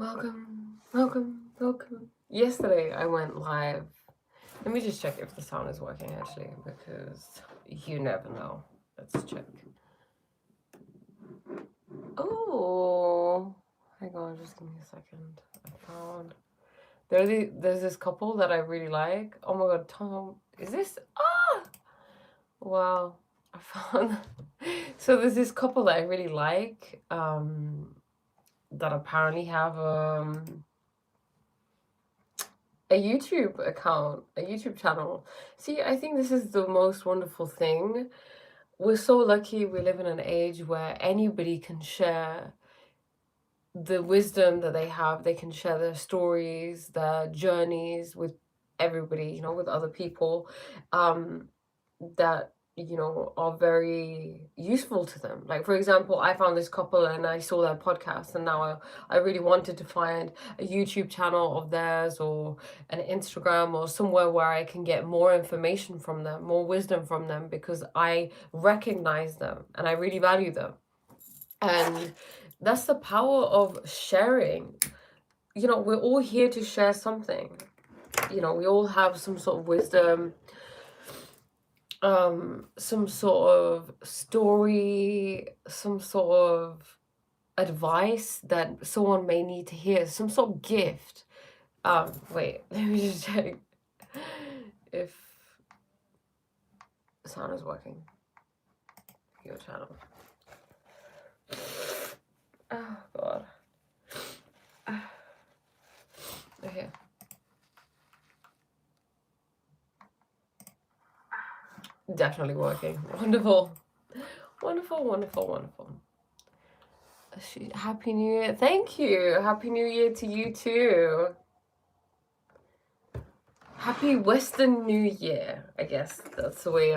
welcome. Yesterday I went live. Let me just check if the sound is working actually, because you never know. Let's check. Oh, hang on, just give me a second. I found there's this couple that I really like. Oh my god, Tom, is this? Ah, wow, I found. So there's this couple that I really like. That apparently have a YouTube account, a YouTube channel. See, I think this is the most wonderful thing. We're so lucky we live in an age where anybody can share the wisdom that they have. They can share their stories, their journeys with everybody, with other people. That are very useful to them. Like, for example, I found this couple and I saw their podcast, and now I really wanted to find a YouTube channel of theirs or an Instagram or somewhere where I can get more information from them, more wisdom from them, because I recognize them and I really value them. And that's the power of sharing. We're all here to share something. We all have some sort of wisdom, some sort of story, some sort of advice that someone may need to hear, some sort of gift. Wait, let me just check if the sound is working. Your channel. Oh god. Okay. Definitely working. Wonderful. Wonderful. Happy New Year. Thank you. Happy New Year to you too. Happy Western New Year. I guess that's the way,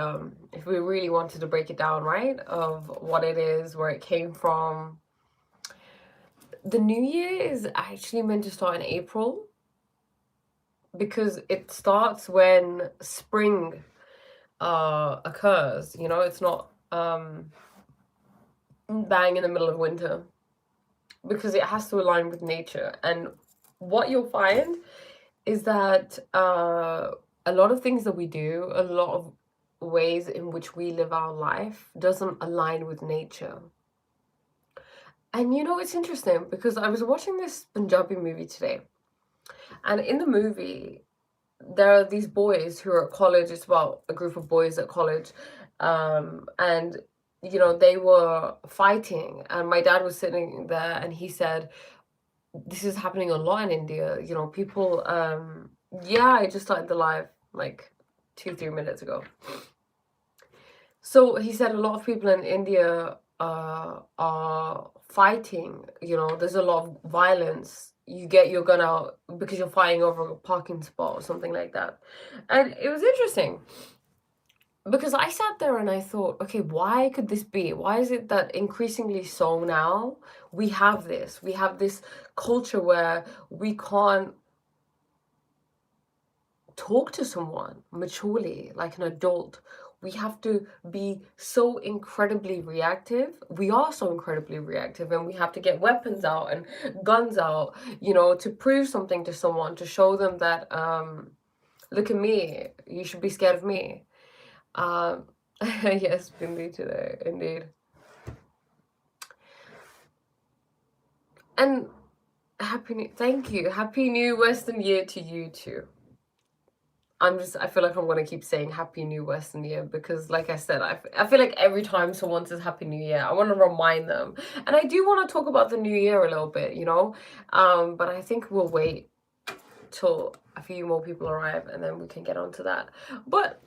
if we really wanted to break it down, right? Of what it is, where it came from. The New Year is actually meant to start in April, because it starts when spring occurs. It's not bang in the middle of winter, because it has to align with nature. And what you'll find is that a lot of things that we do, a lot of ways in which we live our life, doesn't align with nature. And it's interesting, because I was watching this Punjabi movie today, and in the movie there are these boys who are at college. It's about a group of boys at college, and they were fighting, and my dad was sitting there and he said, this is happening a lot in India. People, yeah, I just started the live like 2-3 minutes ago. So he said a lot of people in India are fighting. There's a lot of violence. You get your gun out because you're fighting over a parking spot or something like that. And it was interesting, because I sat there and I thought, okay, why could this be? Why is it that increasingly so now we have this culture where we can't talk to someone maturely like an adult? We have to be so incredibly reactive. We are so incredibly reactive, and we have to get weapons out and guns out, to prove something to someone, to show them that, look at me, you should be scared of me. Yes, Bindi today, indeed. And thank you. Happy New Western Year to you too. I feel like I'm going to keep saying Happy New Western Year, because, like I said, I feel like every time someone says Happy New Year, I want to remind them. And I do want to talk about the new year a little bit, but I think we'll wait till a few more people arrive and then we can get onto that. But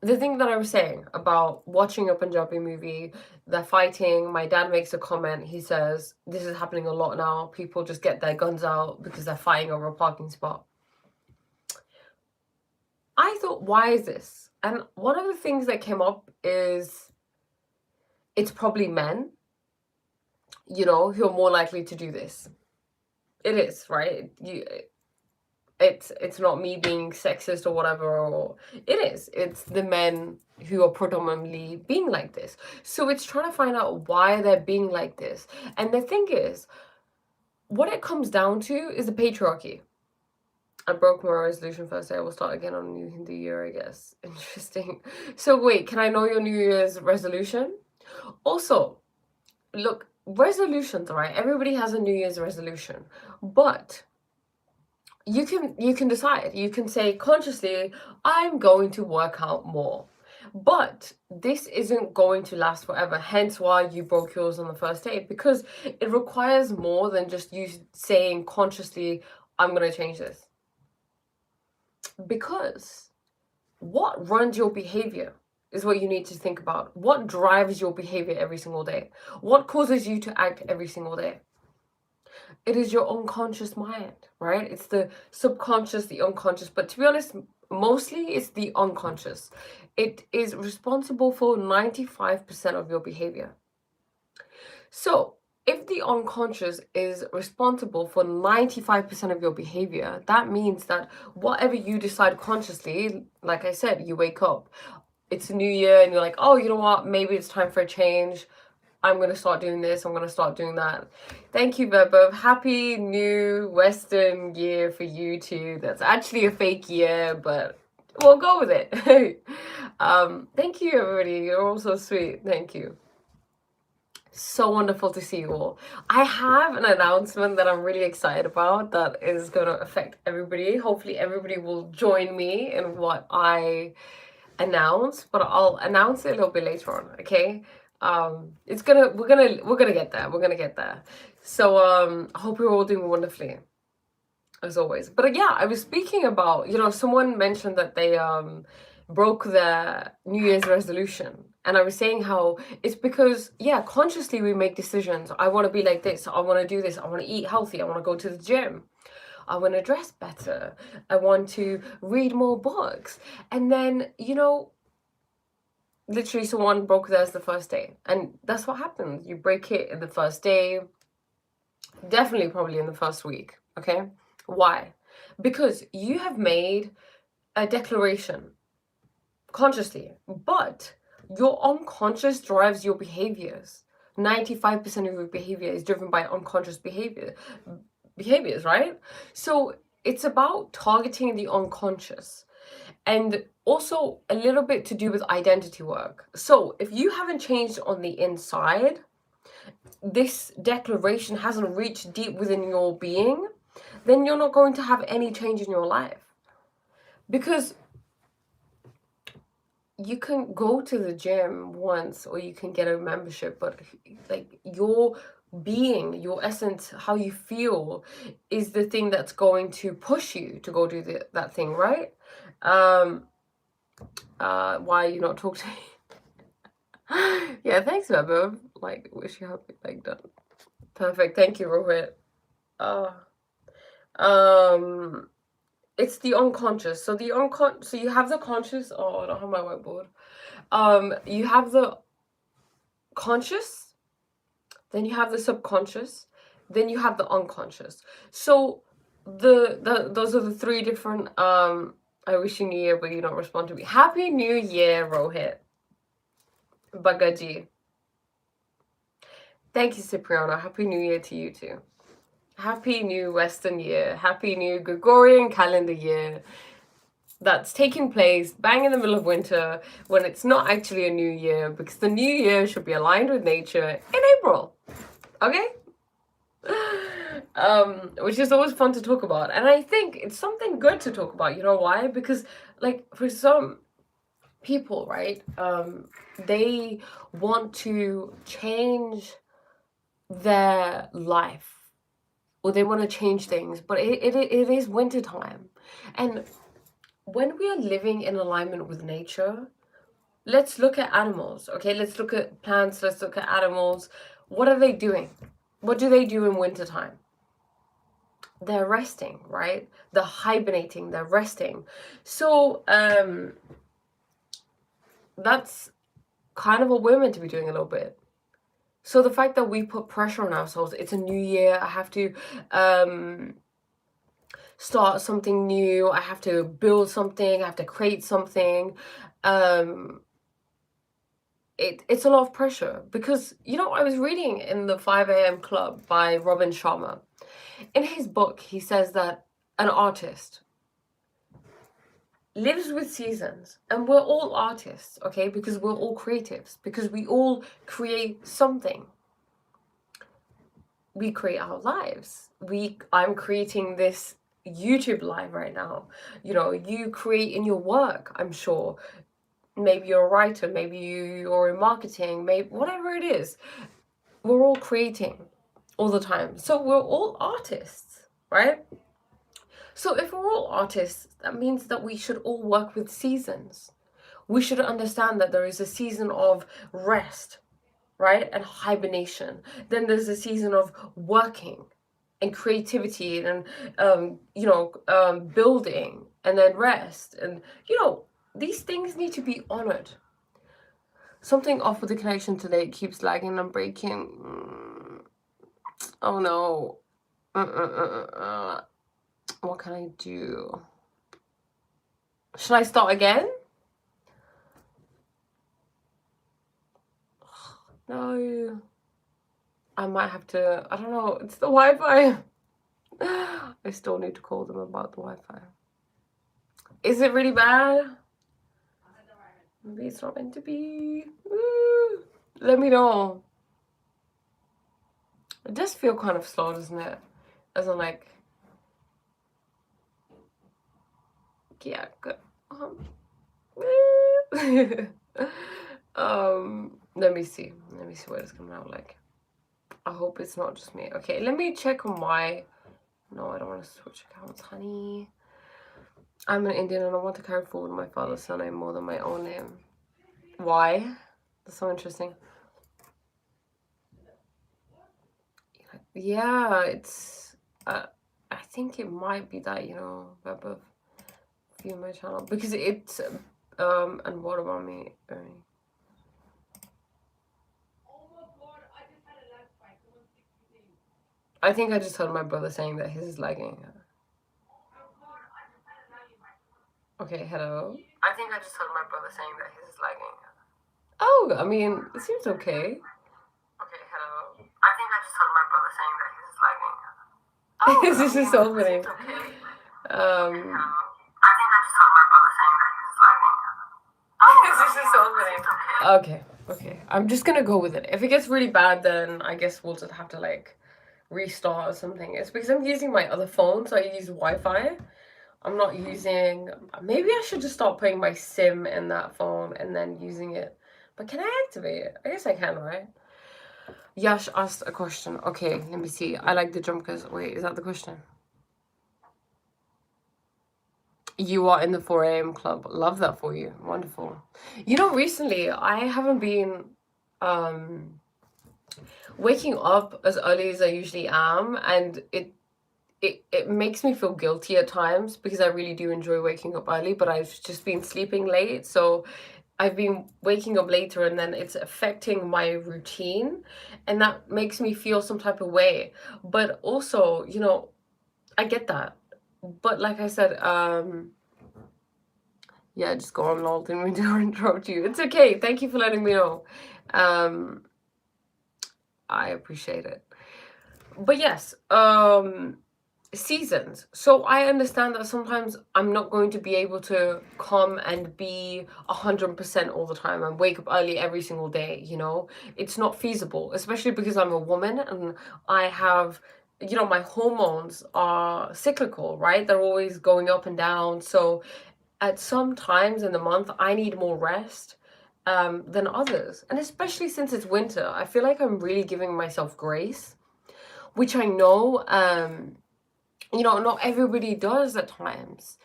the thing that I was saying about watching a Punjabi movie, they're fighting. My dad makes a comment. He says, this is happening a lot now. People just get their guns out because they're fighting over a parking spot. I thought, why is this? And one of the things that came up is it's probably men, who are more likely to do this. It is, right? It's not me being sexist or whatever, or it's the men who are predominantly being like this. So it's trying to find out why they're being like this. And the thing is, what it comes down to is the patriarchy. I broke my resolution first day. I will start again on New Hindu Year, I guess. Interesting. So wait, can I know your New Year's resolution? Also, look, resolutions, right? Everybody has a New Year's resolution, but you can decide. You can say consciously, I'm going to work out more. But this isn't going to last forever, hence why you broke yours on the first day, because it requires more than just you saying consciously, I'm going to change this. Because what runs your behavior is what you need to think about. What drives your behavior every single day? What causes you to act every single day? It is your unconscious mind, right? It's the subconscious, the unconscious. But to be honest, mostly it's the unconscious. It is responsible for 95% of your behavior. So if the unconscious is responsible for 95% of your behavior, that means that whatever you decide consciously, like I said, you wake up, it's a new year and you're like, oh, you know what, maybe it's time for a change. I'm going to start doing this, I'm going to start doing that. Thank you, Bebeb. Happy new Western year for you too. That's actually a fake year, but we'll go with it. Thank you, everybody. You're all so sweet. Thank you. So wonderful to see you all. I have an announcement that I'm really excited about that is going to affect everybody. Hopefully everybody will join me in what I announce, but I'll announce it a little bit later on, okay? We're gonna get there. We're gonna get there. So I hope you're all doing wonderfully, as always. But yeah, I was speaking about, someone mentioned that they broke their New Year's resolution. And I was saying how it's because, yeah, consciously we make decisions. I want to be like this. I want to do this. I want to eat healthy. I want to go to the gym. I want to dress better. I want to read more books. And then, literally someone broke theirs the first day. And that's what happens. You break it in the first day. Definitely probably in the first week. Okay? Why? Because you have made a declaration consciously, but your unconscious drives your behaviors. 95% of your behavior is driven by unconscious behaviors, right? So it's about targeting the unconscious, and also a little bit to do with identity work. So if you haven't changed on the inside, this declaration hasn't reached deep within your being, then you're not going to have any change in your life. Because you can go to the gym once or you can get a membership, but like your being, your essence, how you feel is the thing that's going to push you to go do that thing, right? Why are you not talking to me? Yeah, thanks, Beba. Like, wish you happy, like, done. Perfect, thank you, Rohit. It's the unconscious. So so you have the conscious. Oh, I don't have my whiteboard. You have the conscious, then you have the subconscious, then you have the unconscious. So those are the three different. I wish you New Year, but you don't respond to me. Happy New Year, Rohit. Bagaji. Thank you, Cipriano. Happy New Year to you too. Happy new Western year. Happy new Gregorian calendar year that's taking place bang in the middle of winter when it's not actually a new year, because the new year should be aligned with nature in April. Okay? Which is always fun to talk about. And I think it's something good to talk about. You know why? Because like for some people, right, they want to change their life, or they want to change things, but it is winter time. And when we are living in alignment with nature, let's look at animals, okay? Let's look at plants, let's look at animals. What are they doing? What do they do in wintertime? They're resting, right? They're hibernating, they're resting. So that's kind of what we're meant to be doing a little bit. So the fact that we put pressure on ourselves, it's a new year, I have to start something new, I have to build something, I have to create something. It's a lot of pressure, because I was reading in the 5 a.m. Club by Robin Sharma, In his book, he says that an artist lives with seasons, and we're all artists, okay, because we're all creatives, because we all create something. We create our lives. I'm creating this YouTube live right now. You know, you create in your work, I'm sure. Maybe you're a writer, maybe you're in marketing, maybe whatever it is. We're all creating all the time. So we're all artists, right? So if we're all artists, that means that we should all work with seasons. We should understand that there is a season of rest, right? And hibernation. Then there's a season of working and creativity and, building, and then rest. And, these things need to be honored. Something off with the connection today. It keeps lagging and breaking. Oh no. What can I do? Should I start again? No. I might have to, I don't know, it's the Wi-Fi. I still need to call them about the Wi-Fi. Is it really bad? Maybe it's not meant to be. Let me know. It does feel kind of slow, doesn't it? As in, like, yeah, good. Let me see what it's coming out like. I hope it's not just me. Okay, let me check on my... No, I don't want to switch accounts, honey. I'm an Indian and I want to carry forward my father's surname more than my own name. Why? That's so interesting. Yeah, it's... I think it might be that, web of view my channel. Because it's... and what about me? I think I just heard my brother saying that his is lagging. Okay, hello. I think I just heard my brother saying that his is lagging. Oh, I mean, it seems okay. Okay, hello. I think I just heard my brother saying that his is lagging. Oh, this is so funny. Okay. I think I just heard my brother saying that his is lagging. Oh, this is so funny. Okay. I'm just gonna go with it. If it gets really bad, then I guess we'll just have to like restart or something. It's because I'm using my other phone, so I use Wi-Fi. I'm not using... Maybe I should just start putting my SIM in that phone and then using it. But can I activate it? I guess I can, right? Yash asked a question. Okay, let me see. I like the jumpers. Wait, is that the question? You are in the 4 a.m. club. Love that for you. Wonderful. Recently I haven't been waking up as early as I usually am, and it makes me feel guilty at times because I really do enjoy waking up early, but I've just been sleeping late. So I've been waking up later, and then it's affecting my routine, and that makes me feel some type of way. But also, I get that. But like I said, yeah, just go on, lol. Didn't mean to interrupt you. It's okay. Thank you for letting me know. I appreciate it. But yes, seasons. So I understand that sometimes I'm not going to be able to come and be 100% all the time and wake up early every single day. It's not feasible, especially because I'm a woman and I have, my hormones are cyclical, right? They're always going up and down. So at some times in the month, I need more rest than others. And especially since it's winter, I feel like I'm really giving myself grace, which I know, not everybody does at times.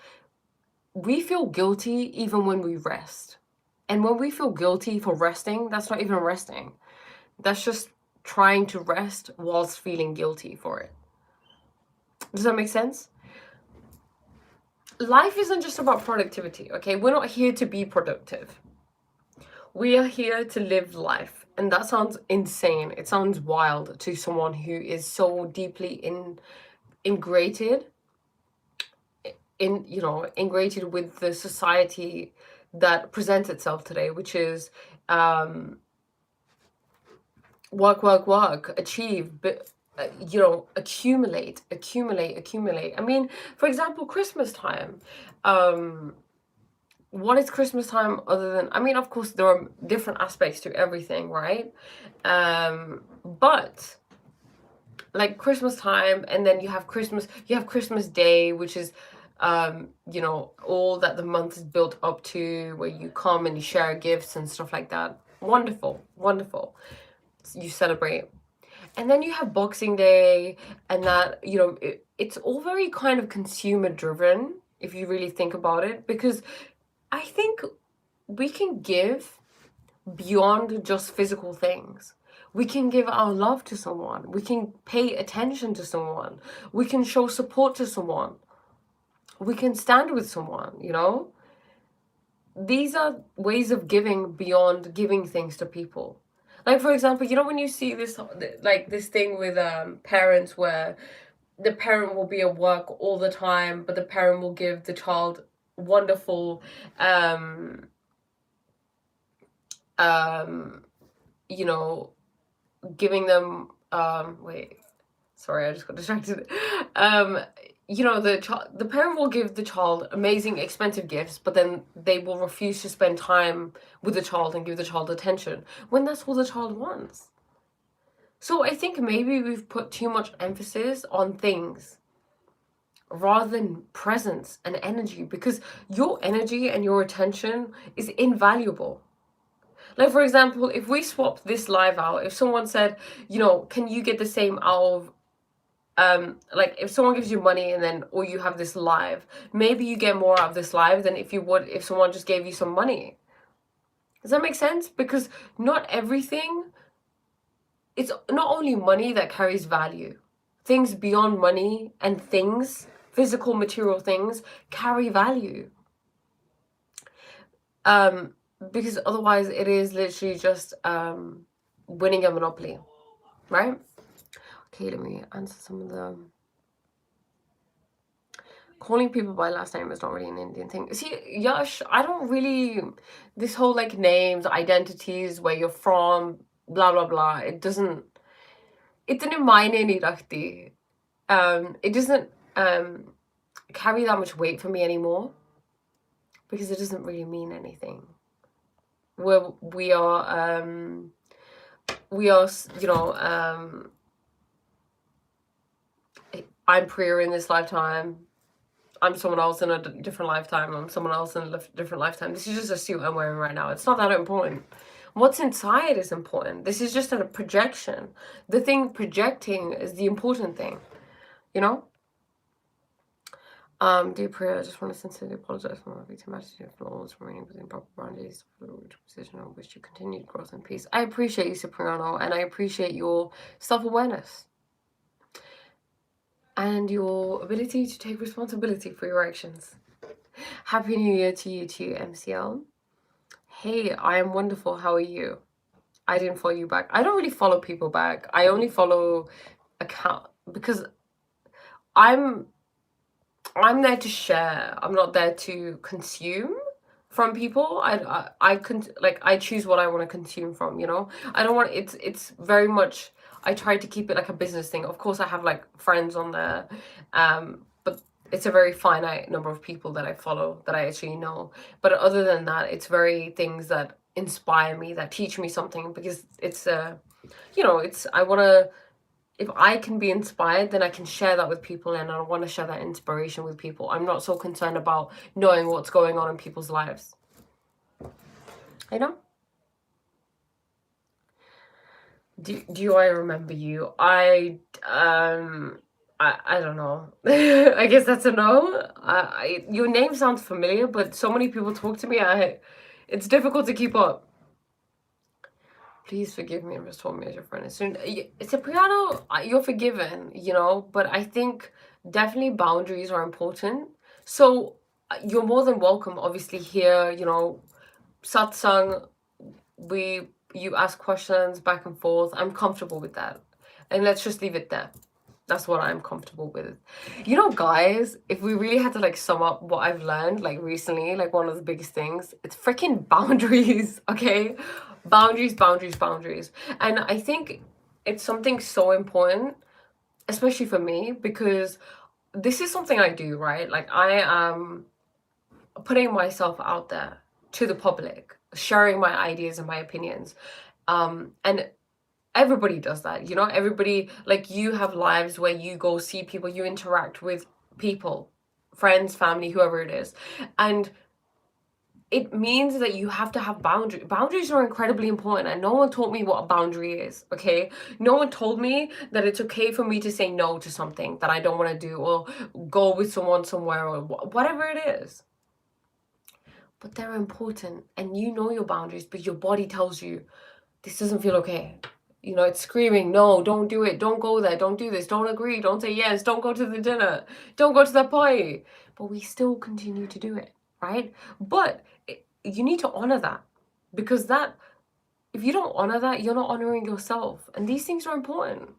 We feel guilty even when we rest. And when we feel guilty for resting, that's not even resting. That's just trying to rest whilst feeling guilty for it. Does that make sense? Life isn't just about productivity, okay? We're not here to be productive. We are here to live life. And that sounds insane. It sounds wild to someone who is so deeply ingrained with the society that presents itself today, which is work, achieve, accumulate. I mean, for example, Christmas time. What is Christmas time other than, I mean, of course, there are different aspects to everything, right? But like Christmas time, and then you have Christmas Day, which is all that the month is built up to, where you come and you share gifts and stuff like that. Wonderful, wonderful. You celebrate. And then you have Boxing Day, and that, it's all very kind of consumer driven, if you really think about it, because I think we can give beyond just physical things. We can give our love to someone. We can pay attention to someone. We can show support to someone. We can stand with someone, These are ways of giving beyond giving things to people. Like, for example, when you see this, like this thing with parents, where the parent will be at work all the time, but the parent will give the child wonderful giving them wait, sorry, I just got distracted. The parent will give the child amazing expensive gifts, but then they will refuse to spend time with the child and give the child attention when that's all the child wants. So I think maybe we've put too much emphasis on things rather than presence and energy, because your energy and your attention is invaluable. Like, for example, if we swapped this live out, if someone said, can you get the same out of, like, if someone gives you money and then, or you have this live, maybe you get more out of this live than if you would if someone just gave you some money. Does that make sense? Because not everything, it's not only money that carries value. Things beyond money and things, physical material things, carry value. Because otherwise it is literally just winning a monopoly, right? Okay, let me answer some of them. Calling people by last name is not really an Indian thing. See, Yash, I don't really, this whole like names, identities, where you're from, blah blah blah, it doesn't, itne maine nahi rakhti. It doesn't carry that much weight for me anymore, because it doesn't really mean anything. We are I'm Priya in this lifetime. I'm someone else in a different lifetime. I'm someone else in a different lifetime. This is just a suit I'm wearing right now. It's not that important. What's inside is important. This is just a projection. The thing projecting is the important thing, Dear Priya, I just want to sincerely apologize for my victim attitude, flaws, remaining within proper boundaries, position on which you continued growth and peace. I appreciate you, Cipriano, and I appreciate your self-awareness and your ability to take responsibility for your actions. Happy New Year to you too, MCL. Hey, I am wonderful. How are you? I didn't follow you back. I don't really follow people back. I only follow account because I'm there to share. I'm not there to consume from people. I choose what I want to consume from, I don't want, it's very much, I try to keep it like a business thing. Of course I have like friends on there, but it's a very finite number of people that I follow, that I actually know. But other than that, it's very things that inspire me, that teach me something, because it's I want to, if I can be inspired, then I can share that with people, and I want to share that inspiration with people. I'm not so concerned about knowing what's going on in people's lives. Do I remember you? I don't know. I guess that's a no. Your name sounds familiar, but so many people talk to me, it's difficult to keep up. Please forgive me and restore me as your friend. Cipriano, you're forgiven, but I think definitely boundaries are important. So you're more than welcome, obviously, here, satsang, you ask questions back and forth. I'm comfortable with that. And let's just leave it there. That's what I'm comfortable with. Guys, if we really had to like sum up what I've learned like recently, like one of the biggest things, it's freaking boundaries, okay? Boundaries. And I think it's something so important especially for me, because this is something I do, right? Like, I am putting myself out there to the public, sharing my ideas and my opinions. And everybody does that, you know? Everybody, like, you have lives where you go see people, you interact with people, friends, family, whoever it is. And it means that you have to have boundaries. Boundaries are incredibly important, and no one taught me what a boundary is, okay? No one told me that it's okay for me to say no to something that I don't want to do, or go with someone somewhere, or whatever it is. But they're important, and you know your boundaries, but your body tells you, this doesn't feel okay. You know, it's screaming, no, don't do it, don't go there, don't do this, don't agree, don't say yes, don't go to the dinner, don't go to the party. But we still continue to do it, right? But you need to honor that, because that, if you don't honor that, you're not honoring yourself. And these things are important.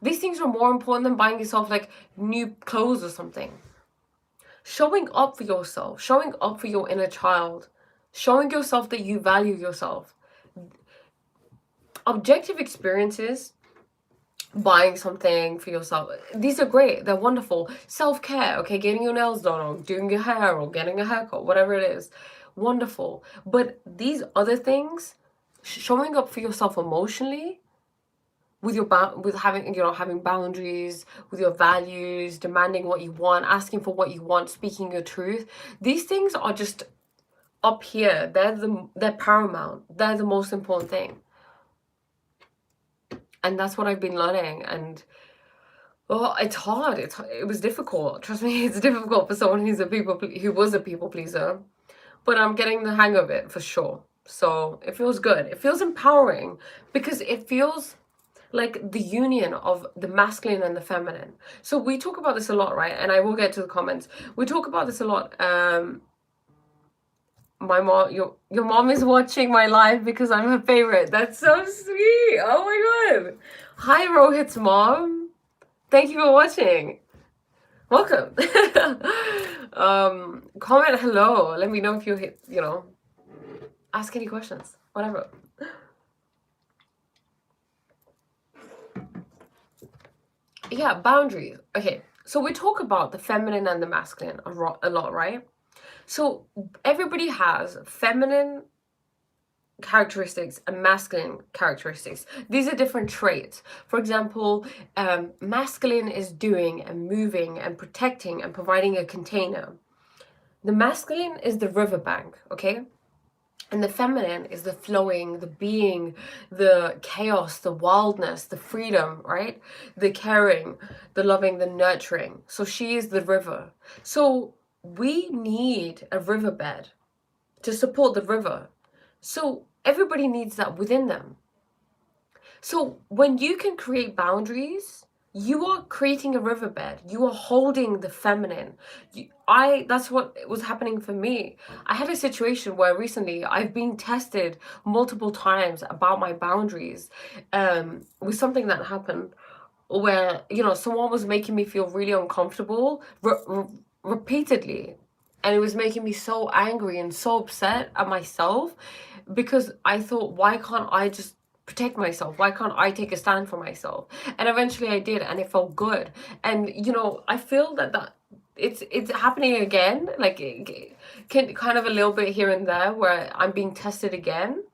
These things are more important than buying yourself like new clothes or something. Showing up for yourself, showing up for your inner child, showing yourself that you value yourself. Objective experiences, buying something for yourself, these are great, they're wonderful. Self-care, okay, getting your nails done, or doing your hair, or getting a haircut, whatever it is, wonderful. But these other things, showing up for yourself emotionally, with your with having, you know, having boundaries, with your values, demanding what you want, asking for what you want, speaking your truth, these things are just up here. They're paramount, they're the most important thing. And that's what I've been learning. And oh, it's hard. It was difficult. Trust me, it's difficult for someone who was a people pleaser. But I'm getting the hang of it for sure. So it feels good. It feels empowering, because it feels like the union of the masculine and the feminine. So we talk about this a lot, right? And I will get to the comments. We talk about this a lot. My mom, your mom is watching my live because I'm her favorite. That's so sweet. Oh my god. Hi, Rohit's mom. Thank you for watching. Welcome. Comment hello. Let me know if you hit, you know, ask any questions, whatever. Yeah, boundaries. Okay, so we talk about the feminine and the masculine a lot, right? So everybody has feminine characteristics and masculine characteristics. These are different traits. For example, masculine is doing and moving and protecting and providing a container. The masculine is the riverbank, okay? And the feminine is the flowing, the being, the chaos, the wildness, the freedom, right? The caring, the loving, the nurturing. So she is the river. So we need a riverbed to support the river. So everybody needs that within them. So when you can create boundaries, you are creating a riverbed. You are holding the feminine. That's what was happening for me. I had a situation where recently I've been tested multiple times about my boundaries, with something that happened where, you know, someone was making me feel really uncomfortable repeatedly. And it was making me so angry and so upset at myself, because I thought, why can't I just protect myself? Why can't I take a stand for myself? And eventually I did, and it felt good. And, you know, I feel that it's happening again, like it can kind of a little bit here and there where I'm being tested again.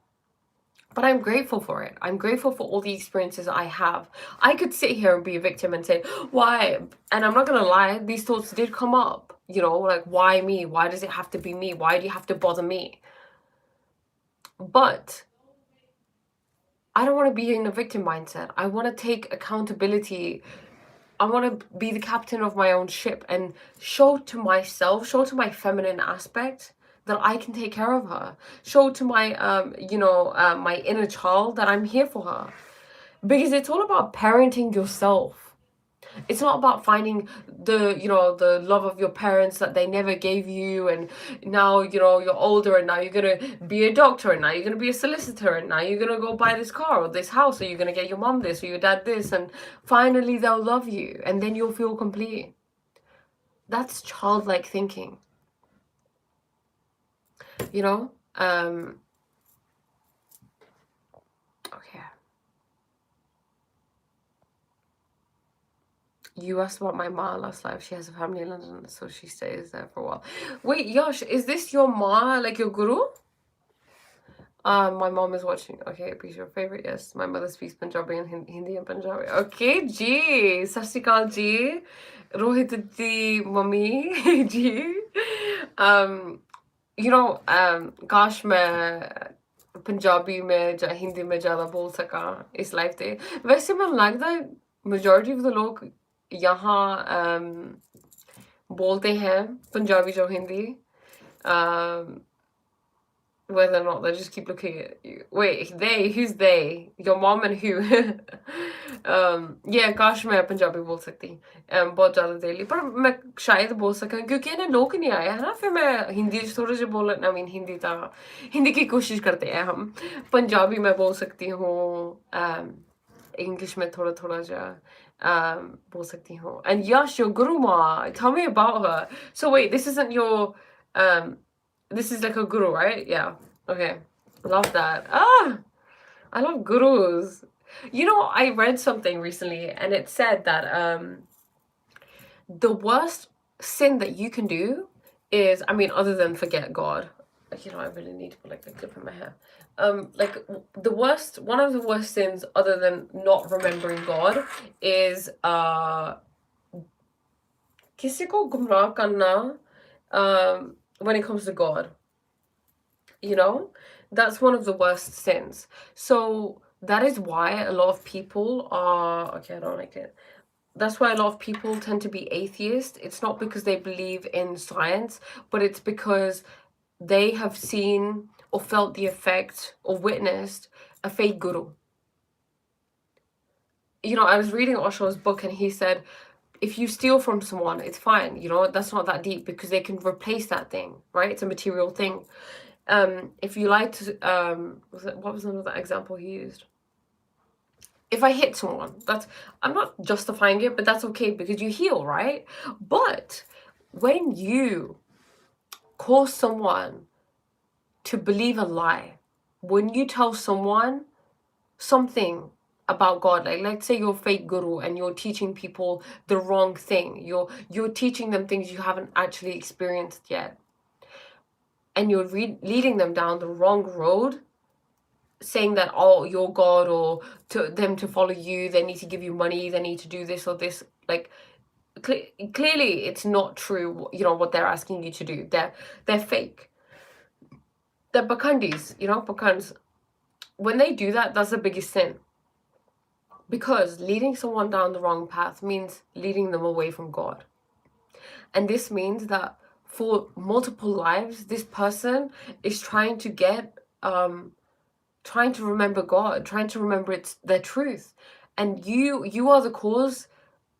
But I'm grateful for it. I'm grateful for all the experiences I have. I could sit here and be a victim and say, why? And I'm not going to lie, these thoughts did come up. You know, like, why me? Why does it have to be me? Why do you have to bother me? But I don't want to be in a victim mindset. I want to take accountability. I want to be the captain of my own ship and show to myself, show to my feminine aspect that I can take care of her. Show to my, my inner child that I'm here for her. Because it's all about parenting yourself. It's not about finding the love of your parents that they never gave you, and now, you know, you're older and now you're gonna be a doctor, and now you're gonna be a solicitor, and now you're gonna go buy this car or this house, or you're gonna get your mom this or your dad this, and finally they'll love you and then you'll feel complete. That's childlike thinking, you know? Okay. You asked about my ma last life. She has a family in London, so she stays there for a while. Wait, Yash, is this your ma, like your guru? My mom is watching. Okay, please, your favorite? Yes, my mother speaks Punjabi and Hindi and Punjabi. Okay, ji, sat shri akal ji, Rohit di mummy ji. You know, काश मैं पंजाबी में या हिंदी में ज़्यादा बोल सका इस life पे। वैसे मुझे लगता है majority of the लोग यहाँ बोलते हैं पंजाबी जो Hindi, whether or not they just keep looking at you. Wait, they? Who's they? Your mom and who? Yeah, काश मैं पंजाबी बोल सकती बहुत ज़्यादा देरली, पर मैं शायद बोल सका क्योंकि ना लोग नहीं आए है ना, फिर मैं हिंदी थोड़े से बोल, I mean हिंदी की कोशिश करते हैं हम। पंजाबी मैं बोल सकती हूँ, English में थोड़ा थोड़ा जा बोल सकती हूँ। And Yash, your guru ma, tell me about her. So wait, this isn't your this is like a guru, right? Yeah. Okay. Love that. I love gurus. You know, I read something recently and it said that the worst sin that you can do is, I mean, other than forget God. You know, I really need to put like a clip in my hair. Like one of the worst sins other than not remembering God is किसी को गुमराह करना when it comes to God. You know, that's one of the worst sins. So that is why a lot of people are, okay, I don't like it. That's why a lot of people tend to be atheist. It's not because they believe in science, but it's because they have seen or felt the effect or witnessed a fake guru. You know, I was reading Osho's book and he said, if you steal from someone, it's fine. You know, that's not that deep because they can replace that thing, right? It's a material thing. If you like to, what was another example he used? If I hit someone, I'm not justifying it, but that's okay because you heal, right? But when you cause someone to believe a lie, when you tell someone something about God, like let's say you're a fake guru and you're teaching people the wrong thing, you're teaching them things you haven't actually experienced yet, and you're leading them down the wrong road, saying that, oh, you're God, or to them to follow you, they need to give you money, they need to do this or this, like clearly it's not true, you know, what they're asking you to do. They're fake. They're bakandis, you know, bakans. When they do that, that's the biggest sin. Because leading someone down the wrong path means leading them away from God. And this means that for multiple lives, this person is trying to get trying to remember God, trying to remember their truth. And you are the cause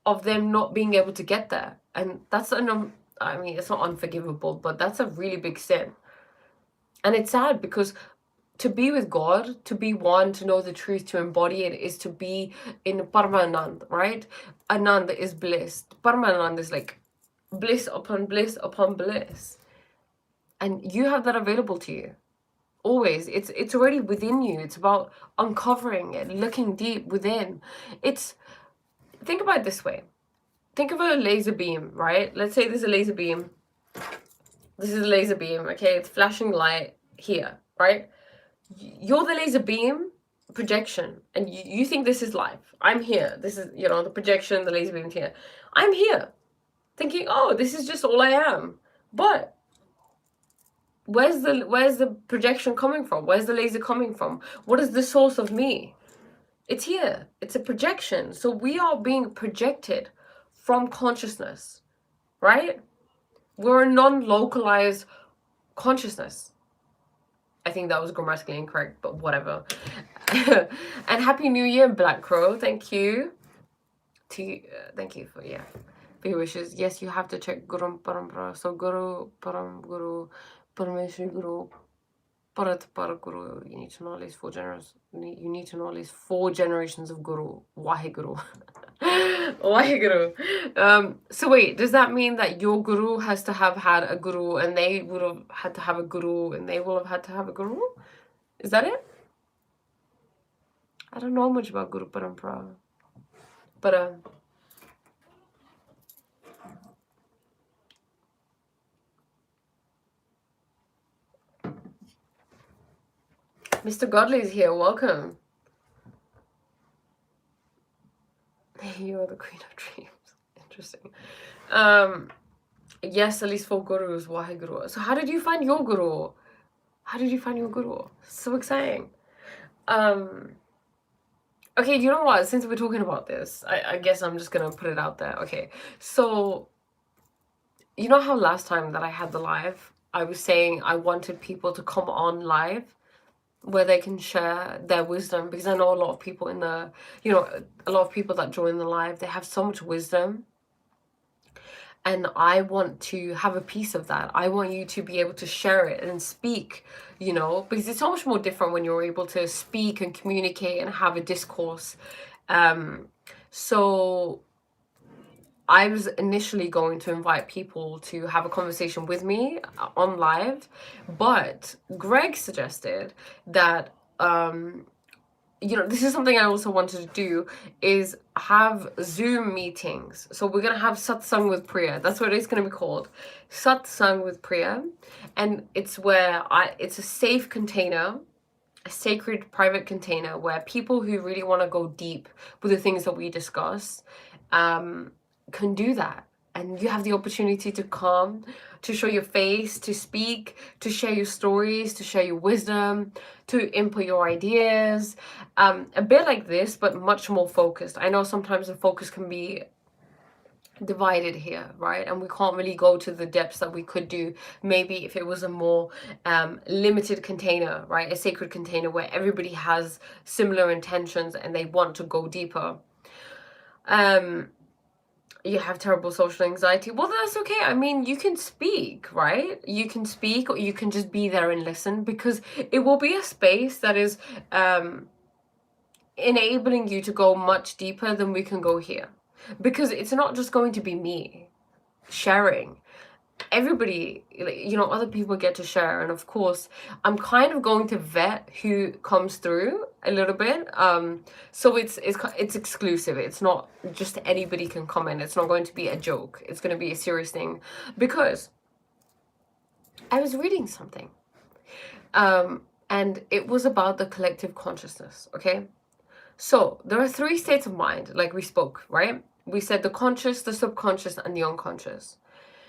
of them not being able to get there. And that's I mean, it's not unforgivable, but that's a really big sin. And it's sad because to be with God, to be one, to know the truth, to embody it, is to be in Paramanand, right? Anand is bliss. Paramanand is like bliss upon bliss upon bliss. And you have that available to you. Always. It's already within you. It's about uncovering it, looking deep within. Think about it this way. Think of a laser beam, right? Let's say there's a laser beam. This is a laser beam, okay? It's flashing light here, right? You're the laser beam projection, and you think this is life. I'm here. This is, you know, the projection, the laser beam's here. I'm here, thinking, oh, this is just all I am. But where's the projection coming from? Where's the laser coming from? What is the source of me? It's here. It's a projection. So we are being projected from consciousness, right? We're a non-localized consciousness. I think that was grammatically incorrect, but whatever. And Happy New Year, Black Crow. Thank you. Thank you for your wishes. Yes, you have to check Guru Parampara. So Guru Param Guru Parameshwari Guru Parat Paraguru. You need to know at least 4 generations. You need to know at least 4 generations of Guru. Waheguru. Waheguru. So wait, does that mean that your Guru has to have had a Guru and they would have had to have a Guru and they will have had to have a Guru? Is that it? I don't know much about Guru Parampara. But Mr. Godley is here. Welcome. You're the queen of dreams. Interesting. Yes, at least 4 gurus. Waheguru. So how did you find your guru? How did you find your guru? So exciting. Okay, you know what? Since we're talking about this, I guess I'm just gonna put it out there. Okay, so you know how last time that I had the live, I was saying I wanted people to come on live where they can share their wisdom, because I know a lot of people in the, you know, a lot of people that join the live, they have so much wisdom. And I want to have a piece of that. I want you to be able to share it and speak, you know, because it's so much more different when you're able to speak and communicate and have a discourse. So I was initially going to invite people to have a conversation with me on live, but Greg suggested that, you know, this is something I also wanted to do, is have Zoom meetings. So we're going to have Satsang with Priya. That's what it's going to be called. Satsang with Priya. And it's where it's a safe container, a sacred private container where people who really want to go deep with the things that we discuss can do that. And you have the opportunity to come, to show your face, to speak, to share your stories, to share your wisdom, to input your ideas. A bit like this, but much more focused. I know sometimes the focus can be divided here, right? And we can't really go to the depths that we could do maybe if it was a more limited container, right? A sacred container where everybody has similar intentions and they want to go deeper. You have terrible social anxiety. Well, that's okay. I mean, you can speak, right? You can speak, or you can just be there and listen, because it will be a space that is enabling you to go much deeper than we can go here. Because it's not just going to be me sharing. Everybody, you know, other people get to share. And of course, I'm kind of going to vet who comes through a little bit. So it's exclusive. It's not just anybody can come in. It's not going to be a joke. It's going to be a serious thing, because I was reading something, and it was about the collective consciousness. Okay, so there are 3 states of mind, like we spoke, right? We said the conscious, the subconscious, and the unconscious.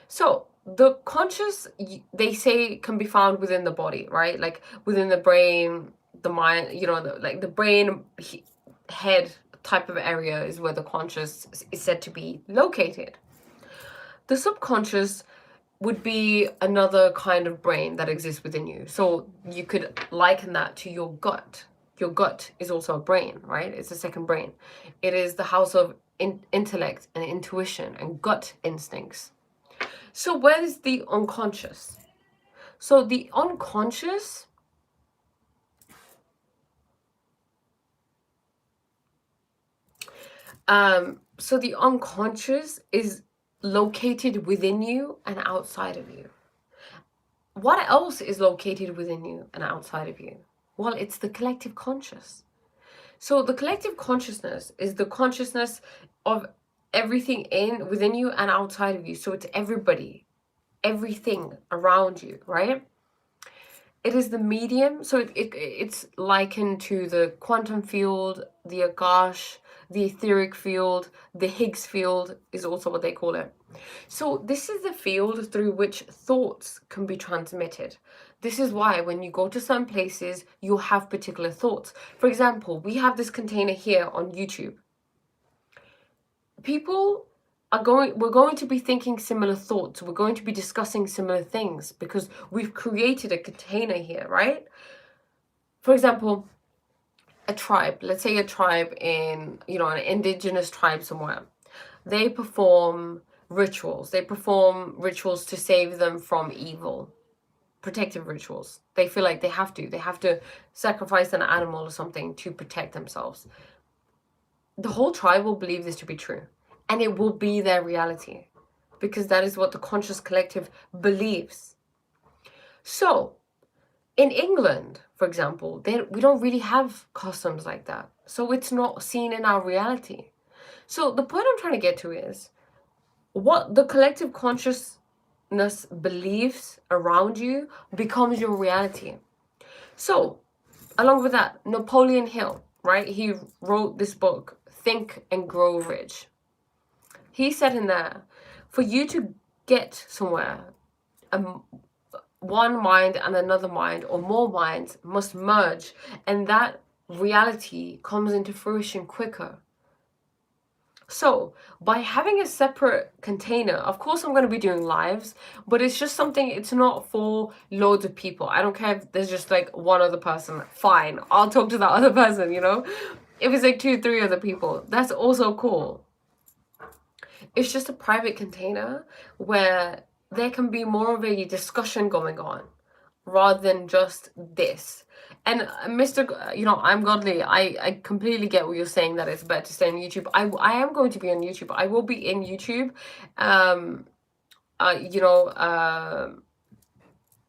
So the conscious, they say, can be found within the body, right? Like within the brain, the mind, you know, like the brain head type of area is where the conscious is said to be located. The subconscious would be another kind of brain that exists within you. So you could liken that to your gut. Your gut is also a brain, right? It's a second brain. It is the house of intellect and intuition and gut instincts. So where is the unconscious? So the unconscious, is located within you and outside of you. What else is located within you and outside of you? Well, it's the collective conscious. So the collective consciousness is the consciousness of everything within you and outside of you. So it's everybody, everything around you, right? It is the medium. So it's likened to the quantum field, the Akash, the etheric field, the Higgs field is also what they call it. So this is the field through which thoughts can be transmitted. This is why when you go to some places, you'll have particular thoughts. For example, we have this container here on YouTube. People we're going to be thinking similar thoughts. We're going to be discussing similar things because we've created a container here, right? For example, a tribe, let's say a tribe in, you know, an indigenous tribe somewhere. They perform rituals. They perform rituals to save them from evil. Protective rituals. They feel like they have to sacrifice an animal or something to protect themselves. The whole tribe will believe this to be true. And it will be their reality, because that is what the conscious collective believes. So, in England, for example, we don't really have customs like that. So it's not seen in our reality. So the point I'm trying to get to is, what the collective consciousness believes around you becomes your reality. So along with that, Napoleon Hill, right? He wrote this book, Think and Grow Rich. He said in there, for you to get somewhere, one mind and another mind or more minds must merge, and that reality comes into fruition quicker. So by having a separate container, of course I'm going to be doing lives, but it's just something, it's not for loads of people. I don't care if there's just like one other person, fine, I'll talk to that other person, you know? If it's like 2-3 other people, that's also cool. It's just a private container where there can be more of a discussion going on rather than just this. And I'm godly. I completely get what you're saying, that it's better to stay on YouTube. I am going to be on YouTube. I will be in YouTube.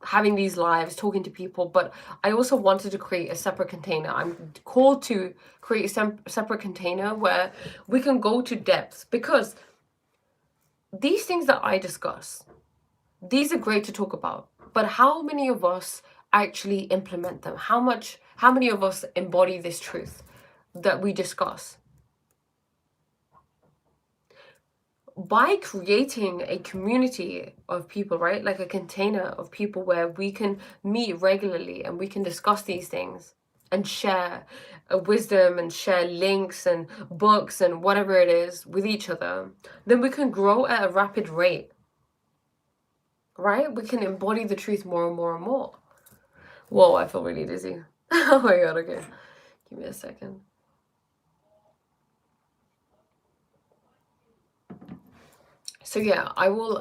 Having these lives, talking to people, but I also wanted to create a separate container. I'm called to create a separate container where we can go to depths, because these things that I discuss, these are great to talk about, but how many of us actually implement them? How many of us embody this truth that we discuss? By creating a community of people, right? Like a container of people where we can meet regularly and we can discuss these things and share wisdom and share links and books and whatever it is with each other, then we can grow at a rapid rate. Right? We can embody the truth more and more and more. Whoa, I feel really dizzy. Oh my god, okay. Give me a second. So yeah, I will,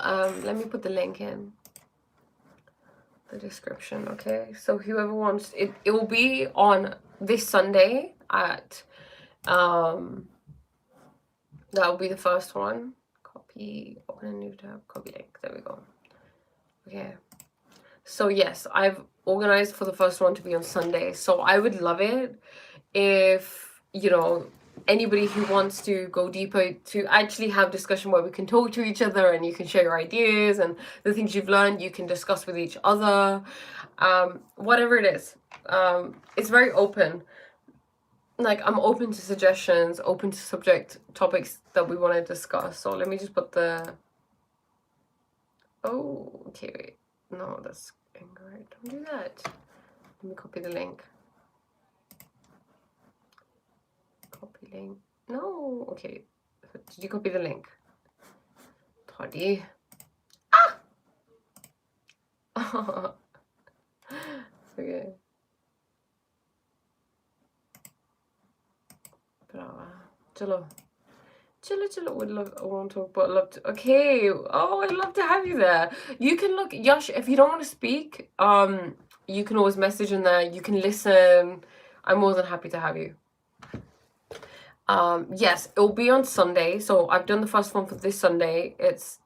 let me put the link in the description, okay? So whoever wants, it will be on this Sunday at, that will be the first one. Copy, open a new tab, copy link, there we go. Okay. So yes, I've organized for the first one to be on Sunday. So I would love it if, anybody who wants to go deeper, to actually have discussion where we can talk to each other and you can share your ideas and the things you've learned, you can discuss with each other. Whatever it is. It's very open. Like, I'm open to suggestions, open to topics that we want to discuss. So let me just put the... Oh, okay, wait. No, that's incorrect. Don't do that. Let me copy the link. Copy link. No, okay. Did you copy the link? Toddy. Ah! Okay. Chalo. I won't talk, but love to. Okay. Oh, I'd love to have you there. You can look, Yash, if you don't want to speak, you can always message in there. You can listen. I'm more than happy to have you. Yes, it will be on Sunday. So I've done the first one for this Sunday. It's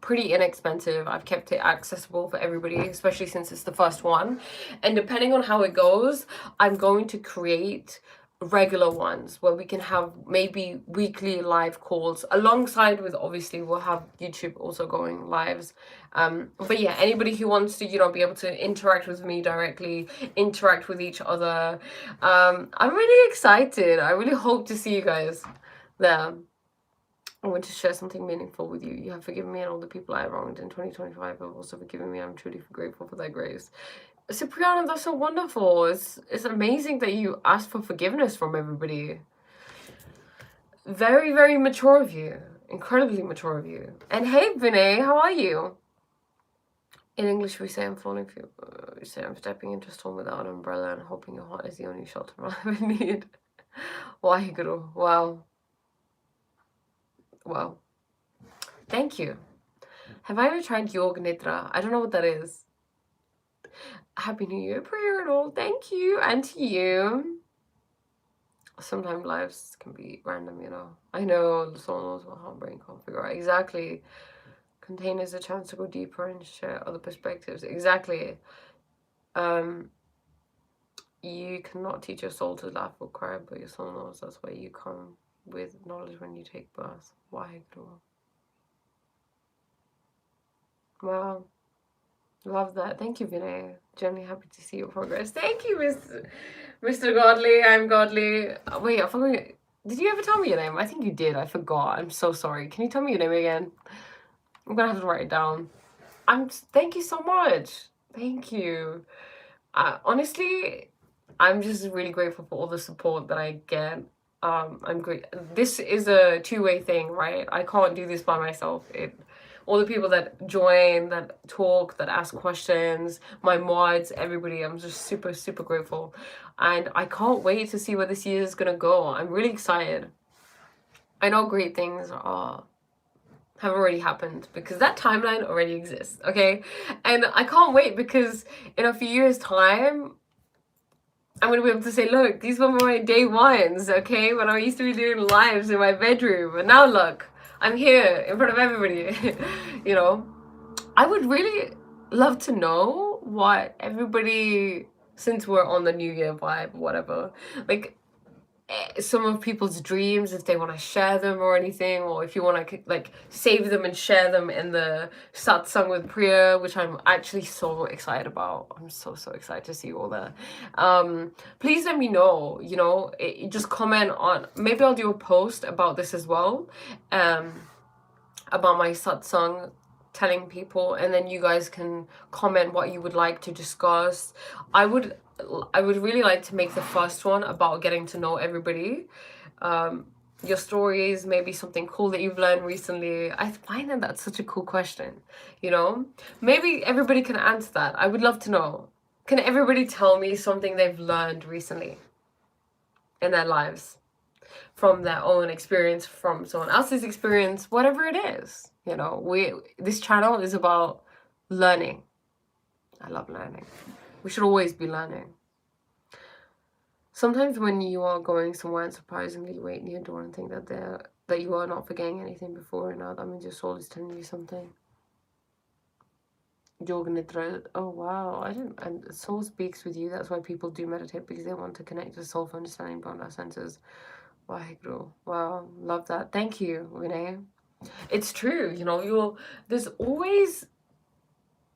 pretty inexpensive. I've kept it accessible for everybody, especially since it's the first one. And depending on how it goes, I'm going to create regular ones where we can have maybe weekly live calls alongside with, obviously we'll have YouTube also going lives. But yeah, anybody who wants to, be able to interact with me directly, interact with each other. I'm really excited. I really hope to see you guys there. I want to share something meaningful with you. You have forgiven me and all the people I wronged in 2025 have also forgiven me. I'm truly grateful for that grace. Cipriana, that's so wonderful. It's amazing that you asked for forgiveness from everybody. Very, very mature of you. Incredibly mature of you. And hey, Vinay, how are you? In English, we say I'm falling for you. We say I'm stepping into a storm without an umbrella and hoping your heart is the only shelter I ever need. Waheguru. Wow. Wow. Thank you. Have I ever tried Yoga Nidra? I don't know what that is. Happy New Year prayer and all. Thank you. And to you. Sometimes lives can be random, I know someone knows what heartbreak can't figure out. Exactly. Containers a chance to go deeper and share other perspectives. Exactly. You cannot teach your soul to laugh or cry, but your soul knows. That's why you come with knowledge when you take birth. Why? Wow. Love that. Thank you, Vinay. Genuinely happy to see your progress. Thank you, Mr. Godly. I'm Godly. Wait, I forgot. Did you ever tell me your name? I think you did. I forgot. I'm so sorry. Can you tell me your name again? I'm gonna have to write it down. Thank you so much. Thank you. Honestly, I'm just really grateful for all the support that I get. I'm great. This is a two-way thing, right? I can't do this by myself. All the people that join, that talk, that ask questions, my mods, everybody, I'm just super, super grateful. And I can't wait to see where this year is gonna go. I'm really excited. I know great things have already happened because that timeline already exists, okay? And I can't wait because in a few years' time, I'm gonna be able to say, look, these were my day ones, okay? When I used to be doing lives in my bedroom, and now look, I'm here in front of everybody, you know? I would really love to know what everybody, since we're on the New Year vibe, whatever, like some of people's dreams, if they want to share them or anything, or if you want to like save them and share them in the satsang with Priya, which I'm actually so excited about. I'm so excited to see all that. Please let me know, you know, just comment on, maybe I'll do a post about this as well, about my satsang, telling people, and then you guys can comment what you would like to discuss. I would really like to make the first one about getting to know everybody. Your stories, maybe something cool that you've learned recently. I find that that's such a cool question, you know? Maybe everybody can answer that. I would love to know. Can everybody tell me something they've learned recently in their lives? From their own experience, from someone else's experience, whatever it is. You know, this channel is about learning. I love learning. We should always be learning. Sometimes when you are going somewhere and surprisingly you wait near a door and think that you are not forgetting anything before and now, that means your soul is telling you something. Yoga Nidra. Oh wow, I didn't. And soul speaks with you. That's why people do meditate, because they want to connect with soul for understanding beyond our senses. Waheguru. Wow, love that. Thank you, Vinay. It's true, you know, there's always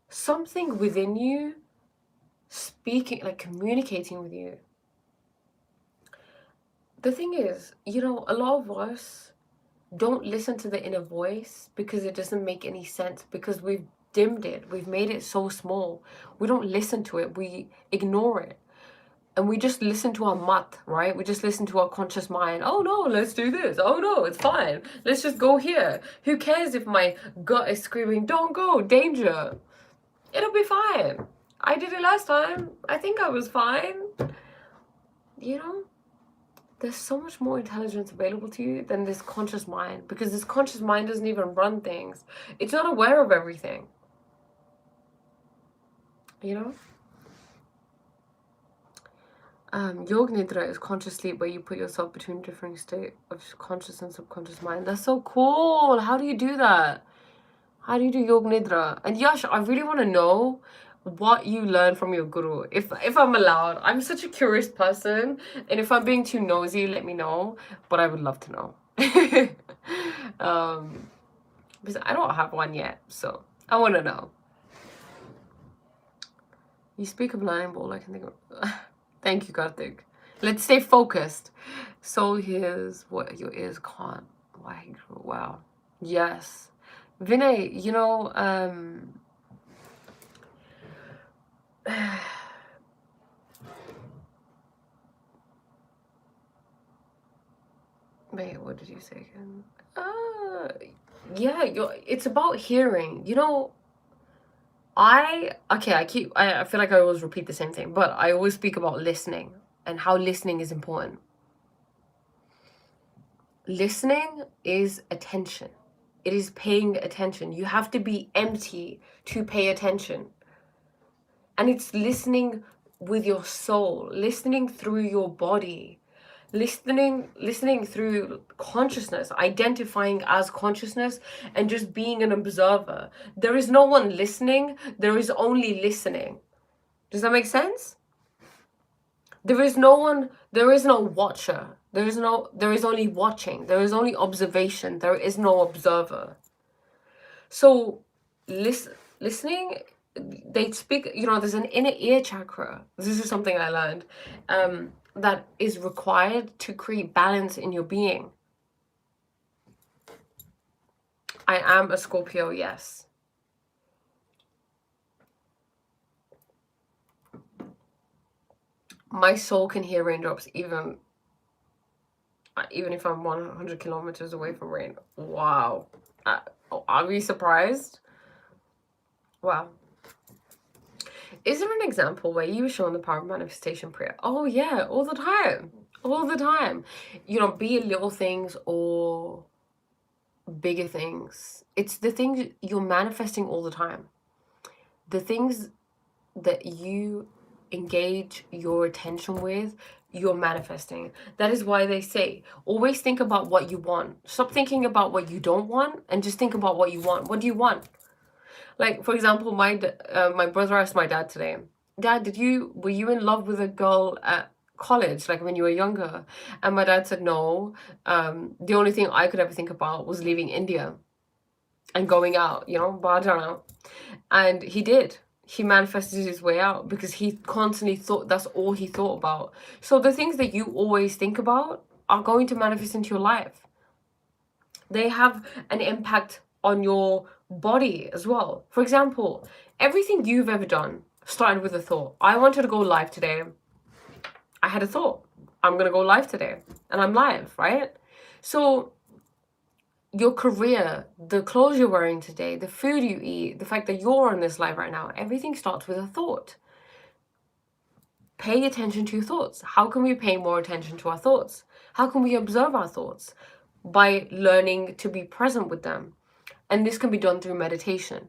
something within you speaking, like communicating with you. The thing is, you know, a lot of us don't listen to the inner voice because it doesn't make any sense, because we've dimmed it, we've made it so small. We don't listen to it, we ignore it. And we just listen to our mat, right? We just listen to our conscious mind. Oh no, let's do this. Oh no, it's fine. Let's just go here. Who cares if my gut is screaming, don't go, danger. It'll be fine. I did it last time. I think I was fine. You know, there's so much more intelligence available to you than this conscious mind, because this conscious mind doesn't even run things. It's not aware of everything. You know? Yoga Nidra is conscious sleep where you put yourself between different states of conscious and subconscious mind. That's so cool. How do you do that? How do you do Yoga Nidra? And Yash, I really want to know what you learned from your guru. If I'm allowed. I'm such a curious person. And if I'm being too nosy, let me know. But I would love to know. Because I don't have one yet. So I want to know. You speak of Lion Ball, I can think of... Thank you, Karthik. Let's stay focused. Soul hears what your ears can't. Wow. Yes. Vinay, you know, wait, what did you say again? Yeah, it's about hearing. You know, I feel like I always repeat the same thing, but I always speak about listening and how listening is important. Listening is attention. It is paying attention. You have to be empty to pay attention. And it's listening with your soul, listening through your body, listening through consciousness, identifying as consciousness, and just being an observer. There is no one listening, there is only listening. Does that make sense? There is no watcher. There is only watching. There is only observation. There is no observer. So listening they speak, there's an inner ear chakra. This is something I learned, that is required to create balance in your being. I am a Scorpio, yes. My soul can hear raindrops even if I'm 100 kilometers away from rain. Wow. Are we surprised? Wow. Is there an example where you were shown the power of manifestation prayer? Oh yeah, all the time. All the time. Be it little things or bigger things. It's the things you're manifesting all the time. The things that you engage your attention with, you're manifesting. That is why they say, always think about what you want. Stop thinking about what you don't want and just think about what you want. What do you want? Like, for example, my brother asked my dad today, Dad, were you in love with a girl at college, like when you were younger? And my dad said no. The only thing I could ever think about was leaving India and going out, but I don't know. And he did. He manifested his way out because he constantly thought that's all he thought about. So the things that you always think about are going to manifest into your life. They have an impact on your body as well. For example, everything you've ever done started with a thought. I wanted to go live today. I had a thought. I'm going to go live today. And I'm live, right? So your career, the clothes you're wearing today, the food you eat, the fact that you're on this live right now, everything starts with a thought. Pay attention to your thoughts. How can we pay more attention to our thoughts? How can we observe our thoughts? By learning to be present with them. And this can be done through meditation.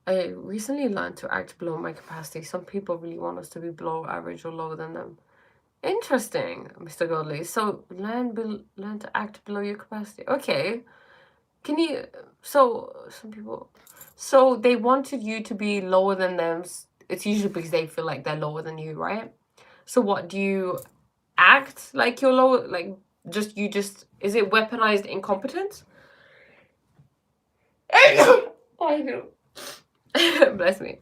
I recently learned to act below my capacity. Some people really want us to be below average or lower than them. Interesting, Mr. Godley. So learn to act below your capacity. Okay. Can you, so some people, so they wanted you to be lower than them. It's usually because they feel like they're lower than you, right? So what, do you act like you're lower, like is it weaponized incompetence? Bless me.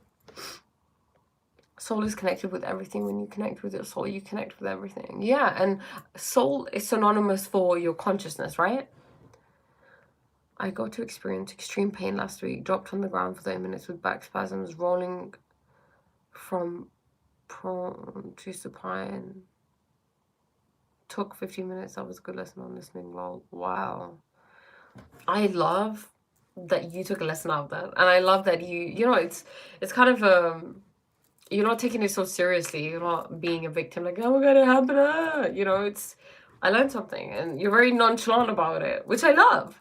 Soul is connected with everything. When you connect with your soul, you connect with everything. Yeah, and soul is synonymous for your consciousness, right? I got to experience extreme pain last week, dropped on the ground for 30 minutes with back spasms, rolling from prone to supine. Took 15 minutes. That was a good lesson on listening. Lol. Wow. I love that you took a lesson out of that. And I love that it's kind of, you're not taking it so seriously. You're not being a victim, like, oh my God, it happened. I learned something and you're very nonchalant about it, which I love.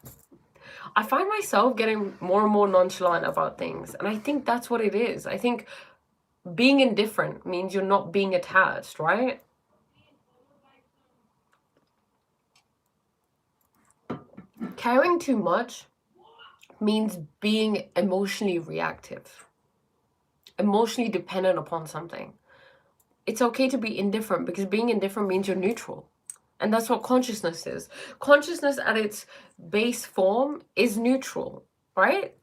I find myself getting more and more nonchalant about things. And I think that's what it is. I think being indifferent means you're not being attached, right? Caring too much means being emotionally reactive, emotionally dependent upon something. It's okay to be indifferent because being indifferent means you're neutral. And that's what consciousness is. Consciousness at its base form is neutral, right?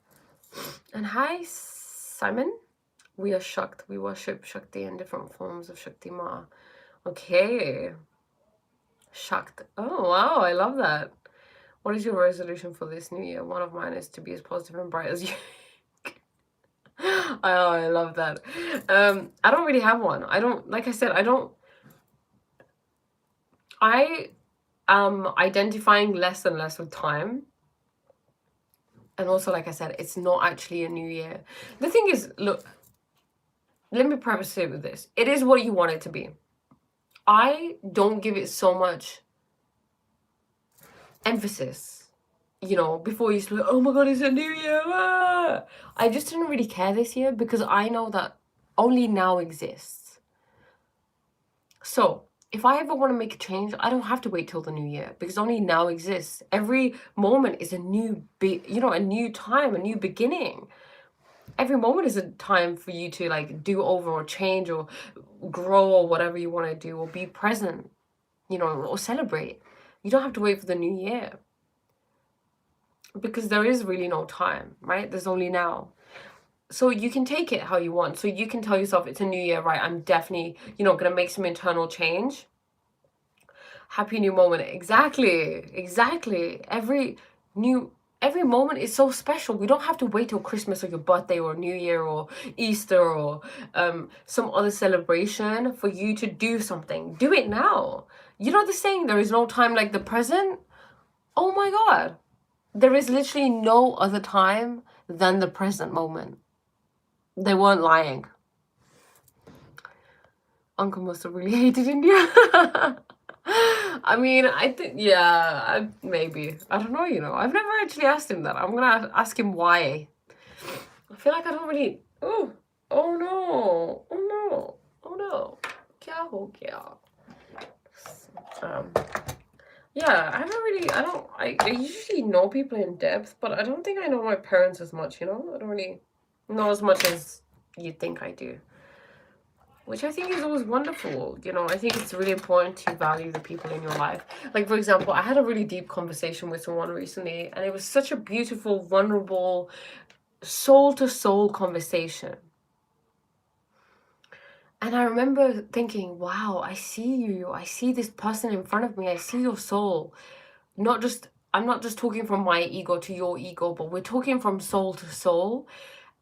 And hi, Simon. We are Shakt. We worship Shakti in different forms of Shakti Ma. Okay. Shakt. Oh, wow. I love that. What is your resolution for this new year? One of mine is to be as positive and bright as you. Oh, I love that. I don't really have one. Like I said, I am identifying less and less with time. And also, like I said, it's not actually a new year. The thing is, look, let me preface it with this. It is what you want it to be. I don't give it so much emphasis. Before you used to be like, oh my God, it's a new year. Ah! I just didn't really care this year because I know that only now exists. So if I ever want to make a change, I don't have to wait till the new year because only now exists. Every moment is a new a new time, a new beginning. Every moment is a time for you to like do over or change or grow or whatever you want to do or be present, or celebrate. You don't have to wait for the new year. because there is really no time, right? There's only now. So you can take it how you want. So you can tell yourself it's a new year, right? I'm definitely, gonna make some internal change. Happy new moment. Exactly. Every moment is so special. We don't have to wait till Christmas or your birthday or New Year or Easter or some other celebration for you to do something. Do it now. You know the saying, there is no time like the present? Oh my God. There is literally no other time than the present moment. They weren't lying. Uncle must have really hated India. I mean, I think, yeah, maybe. I don't know, I've never actually asked him that. I'm gonna ask him why. I feel like I don't really. Oh no. Oh no. Oh no. Kya ho gaya? Um, yeah, I usually know people in depth, but I don't think I know my parents as much, I don't really know as much as you think I do. Which I think is always wonderful. I think it's really important to value the people in your life. Like, for example, I had a really deep conversation with someone recently, and it was such a beautiful, vulnerable, soul-to-soul conversation. And I remember thinking, wow, I see you. I see this person in front of me. I see your soul. I'm not just talking from my ego to your ego, but we're talking from soul to soul.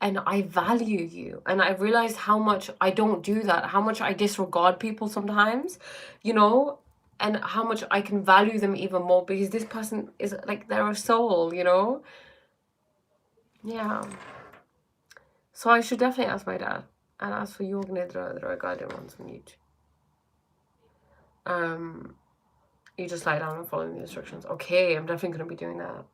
And I value you. And I realized how much I don't do that, how much I disregard people sometimes, and how much I can value them even more because this person is like, they're a soul, Yeah. So I should definitely ask my dad. And as for jag nedrar guiding on YouTube. You just lie down and follow the instructions. Okay, I'm definitely gonna be doing that.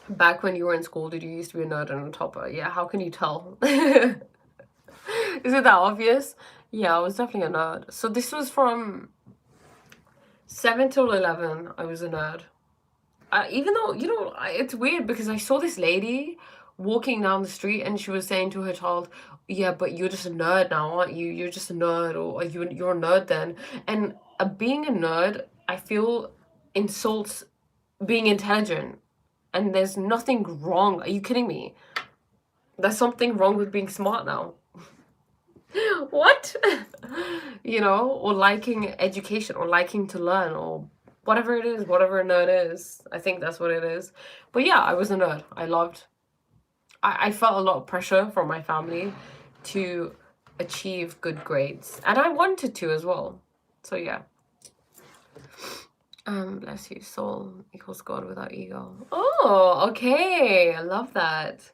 Back when you were in school, did you used to be a nerd and a topper? Yeah, how can you tell? Is it that obvious? Yeah, I was definitely a nerd. So this was from 7 till 11, I was a nerd. Even though, it's weird because I saw this lady walking down the street and she was saying to her child, yeah, but you're just a nerd now, aren't you? You're just a nerd, or you're a nerd then. And being a nerd, I feel, insults being intelligent. And there's nothing wrong. Are you kidding me? There's something wrong with being smart now. What? Or liking education or liking to learn or whatever it is, whatever a nerd is. I think that's what it is. But yeah, I was a nerd. I felt a lot of pressure from my family to achieve good grades. And I wanted to as well. So yeah. Bless you. Soul equals God without ego. Oh, okay. I love that.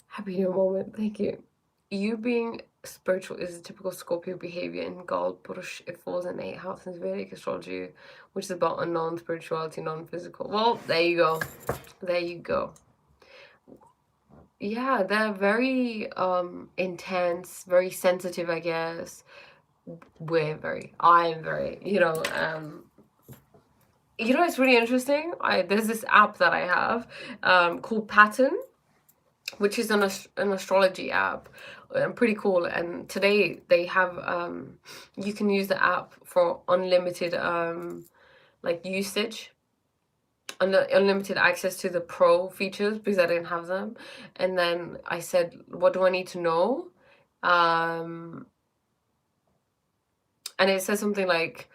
Happy new moment. Thank you. You being spiritual is a typical Scorpio behavior in Gal Purush. It falls in 8th house in Vedic astrology, which is about unknown spirituality, non-physical. Well, there you go. There you go. Yeah, they're very intense, very sensitive, I guess. I'm very, it's really interesting. There's this app that I have called Pattern, which is an astrology app, and pretty cool. And today they have you can use the app for unlimited like usage, unlimited access to the pro features because I didn't have them. And then I said, what do I need to know? And it says something like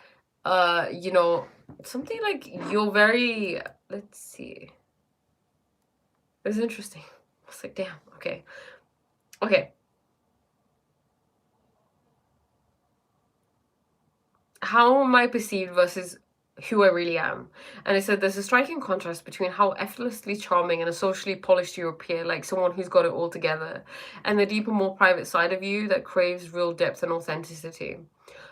something like, you're very, let's see, it was interesting. I was like, damn, okay. How am I perceived versus who I really am? And it said there's a striking contrast between how effortlessly charming and socially polished you appear, like someone who's got it all together, and the deeper, more private side of you that craves real depth and authenticity.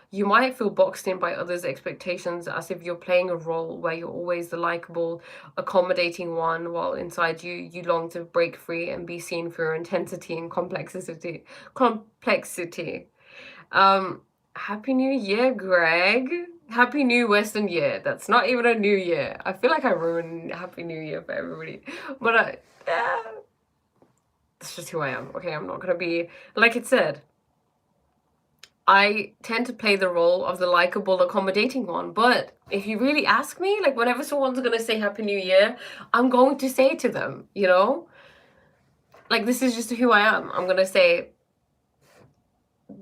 You might feel boxed in by others' expectations as if you're playing a role where you're always the likable, accommodating one, while inside you long to break free and be seen for your intensity and complexity. Happy New Year, Greg. Happy New Western Year. That's not even a new year. I feel like I ruined Happy New Year for everybody. But that's just who I am. Okay, I'm not gonna be, like it said, I tend to play the role of the likable, accommodating one. But if you really ask me, like whenever someone's gonna say Happy New Year, I'm going to say to them, you know, like this is just who I am. I'm gonna say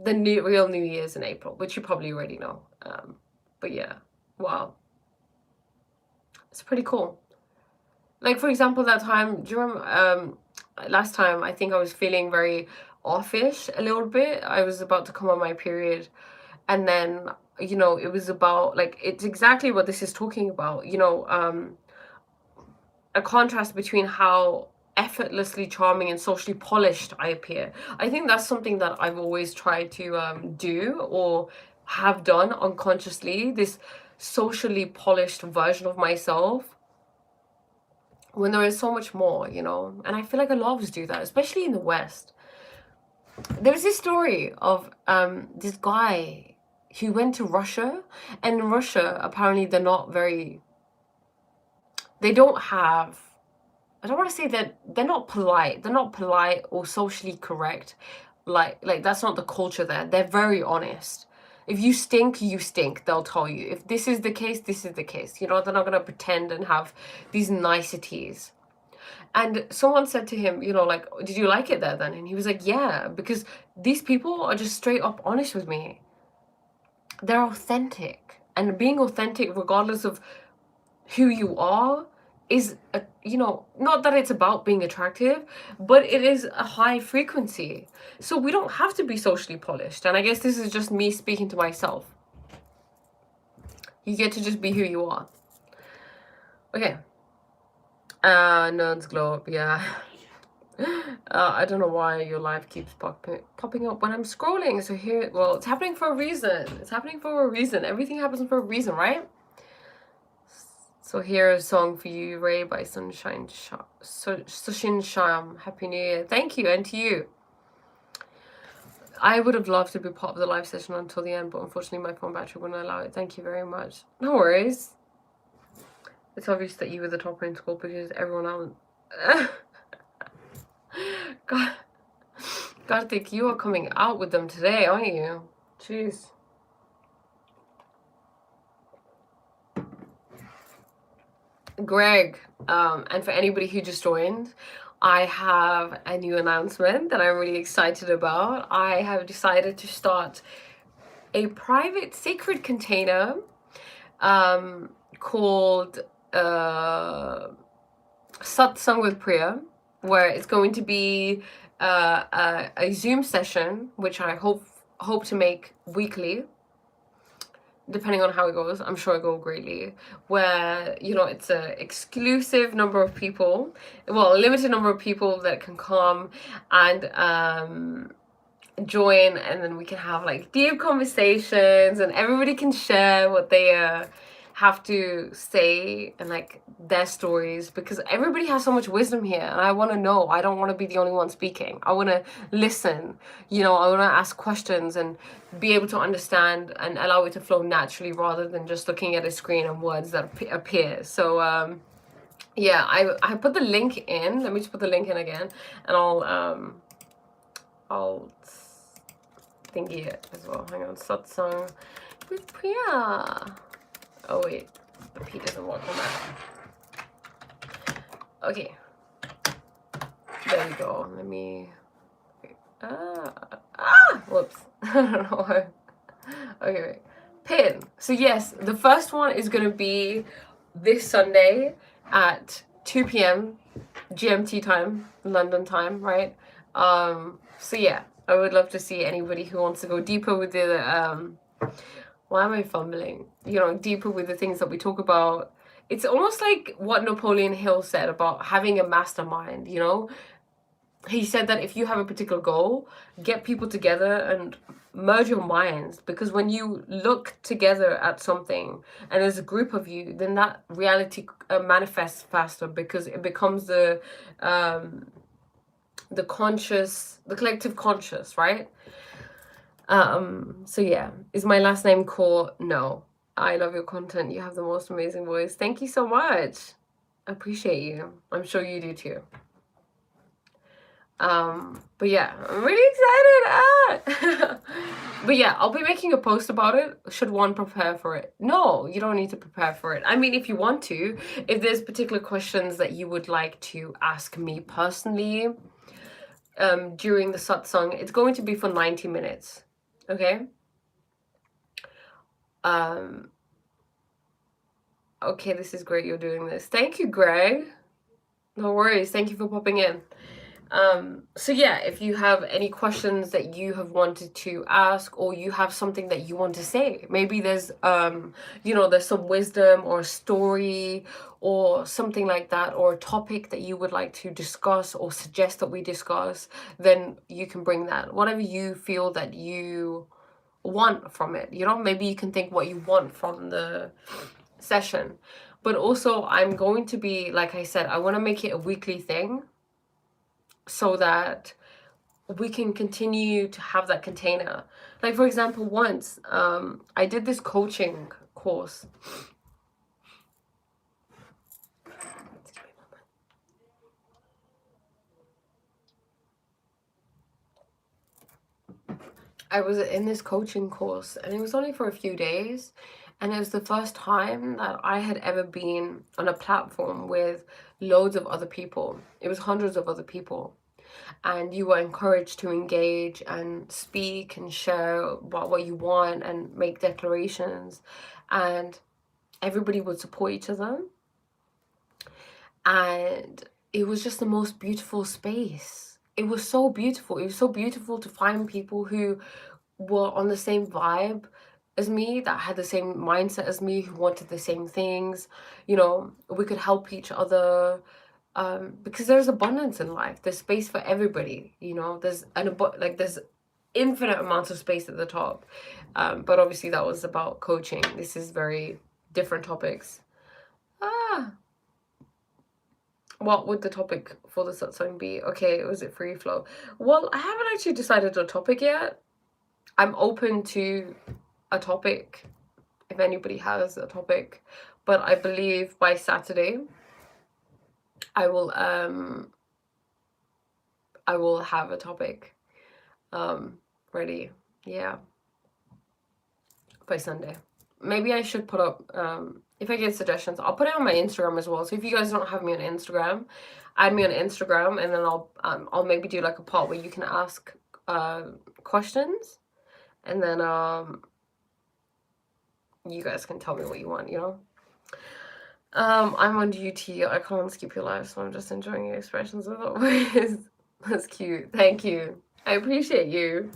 the real New Year's in April, which you probably already know. But yeah, wow, it's pretty cool. Like for example, that time, do you remember, last time I think I was feeling very offish a little bit. I was about to come on my period, and then you know it was about like it's exactly what this is talking about. You know, a contrast between how effortlessly charming and socially polished I appear. I think that's something that I've always tried to do or have done unconsciously. This socially polished version of myself when there is so much more, you know. And I feel like a lot of us do that, especially in the West. There's this story of this guy who went to Russia, and in Russia apparently they don't have, I don't want to say that they're not polite. They're not polite or socially correct. Like that's not the culture there. They're very honest. If you stink, you stink. They'll tell you. If this is the case, this is the case. You know, they're not gonna pretend and have these niceties. And someone said to him, you know, like, did you like it there then? And he was like, yeah, because these people are just straight up honest with me. They're authentic. And being authentic, regardless of who you are, is you know, not that it's about being attractive, but it is a high frequency. So we don't have to be socially polished. And I guess this is just me speaking to myself. You get to just be who you are. Okay. Nerds Globe, yeah. I don't know why your live keeps popping up when I'm scrolling. So here, well, it's happening for a reason. It's happening for a reason. Everything happens for a reason, right? So here's a song for you, Ray by Sunshine Sushin Sham. Happy New Year. Thank you, and to you. I would have loved to be part of the live session until the end, but unfortunately my phone battery wouldn't allow it. Thank you very much. No worries. It's obvious that you were the topper in school because everyone else... God, Karthik, you are coming out with them today, aren't you? Jeez. Greg, and for anybody who just joined, I have a new announcement that I'm really excited about. I have decided to start a private sacred container called Satsang with Priya, where it's going to be a Zoom session, which I hope to make weekly, depending on how it goes. I'm sure it'll go greatly, where, you know, it's a exclusive number of people, well, a limited number of people that can come and join, and then we can have like deep conversations and everybody can share what they have to say and like their stories, because everybody has so much wisdom here and I want to know. I don't want to be the only one speaking. I want to listen, you know. I want to ask questions and be able to understand and allow it to flow naturally rather than just looking at a screen and words that appear. So yeah, I put the link in. Let me just put the link in again, and I'll thingy it as well. Hang on. Satsang with Priya. Oh wait, the P doesn't work on that. Okay. There we go. Let me... Whoops. I don't know why. Okay, wait. Pin. So yes, the first one is going to be this Sunday at 2 p.m. GMT time, London time, right? So yeah, I would love to see anybody who wants to go deeper with the... why am I fumbling? You know, deeper with the things that we talk about. It's almost like what Napoleon Hill said about having a mastermind, you know? He said that if you have a particular goal, get people together and merge your minds, because when you look together at something and there's a group of you, then that reality manifests faster, because it becomes the collective conscious, right? So yeah, is my last name Core? No. I love your content. You have the most amazing voice. Thank you so much. I appreciate you. I'm sure you do too. But yeah, I'm really excited. But yeah, I'll be making a post about it. Should one prepare for it? No, you don't need to prepare for it. I mean, if you want to, if there's particular questions that you would like to ask me personally, during the satsang, it's going to be for 90 minutes. Okay? Okay, this is great you're doing this. Thank you, Greg. No worries. Thank you for popping in. So yeah, if you have any questions that you have wanted to ask, or you have something that you want to say, maybe there's there's some wisdom or a story or something like that, or a topic that you would like to discuss or suggest that we discuss, then you can bring that. Whatever you feel that you want from it, maybe you can think what you want from the session. But also, I'm going to be, like I said, I want to make it a weekly thing, so that we can continue to have that container. Like, for example, once I did this coaching course. I was in this coaching course, and it was only for a few days, and it was the first time that I had ever been on a platform with loads of other people. It was hundreds of other people, and you were encouraged to engage and speak and share what you want and make declarations, and everybody would support each other. And it was just the most beautiful space. It was so beautiful. It was so beautiful to find people who were on the same vibe as me, that had the same mindset as me, who wanted the same things. We could help each other, because there's abundance in life. There's space for everybody. There's infinite amounts of space at the top. But obviously that was about coaching. This is very different topics. What would the topic for the satsang be? Okay, was it free flow? Well, I haven't actually decided a topic yet. I'm open to a topic if anybody has a topic, but I believe by Saturday I will have a topic ready. Yeah, by Sunday. Maybe I should put up, if I get suggestions, I'll put it on my Instagram as well. So if you guys don't have me on Instagram, add me on Instagram, and then I'll maybe do like a part where you can ask questions, and then you guys can tell me what you want. I'm on duty. I can't skip your live, so I'm just enjoying your expressions as always. That's cute. Thank you. I appreciate you.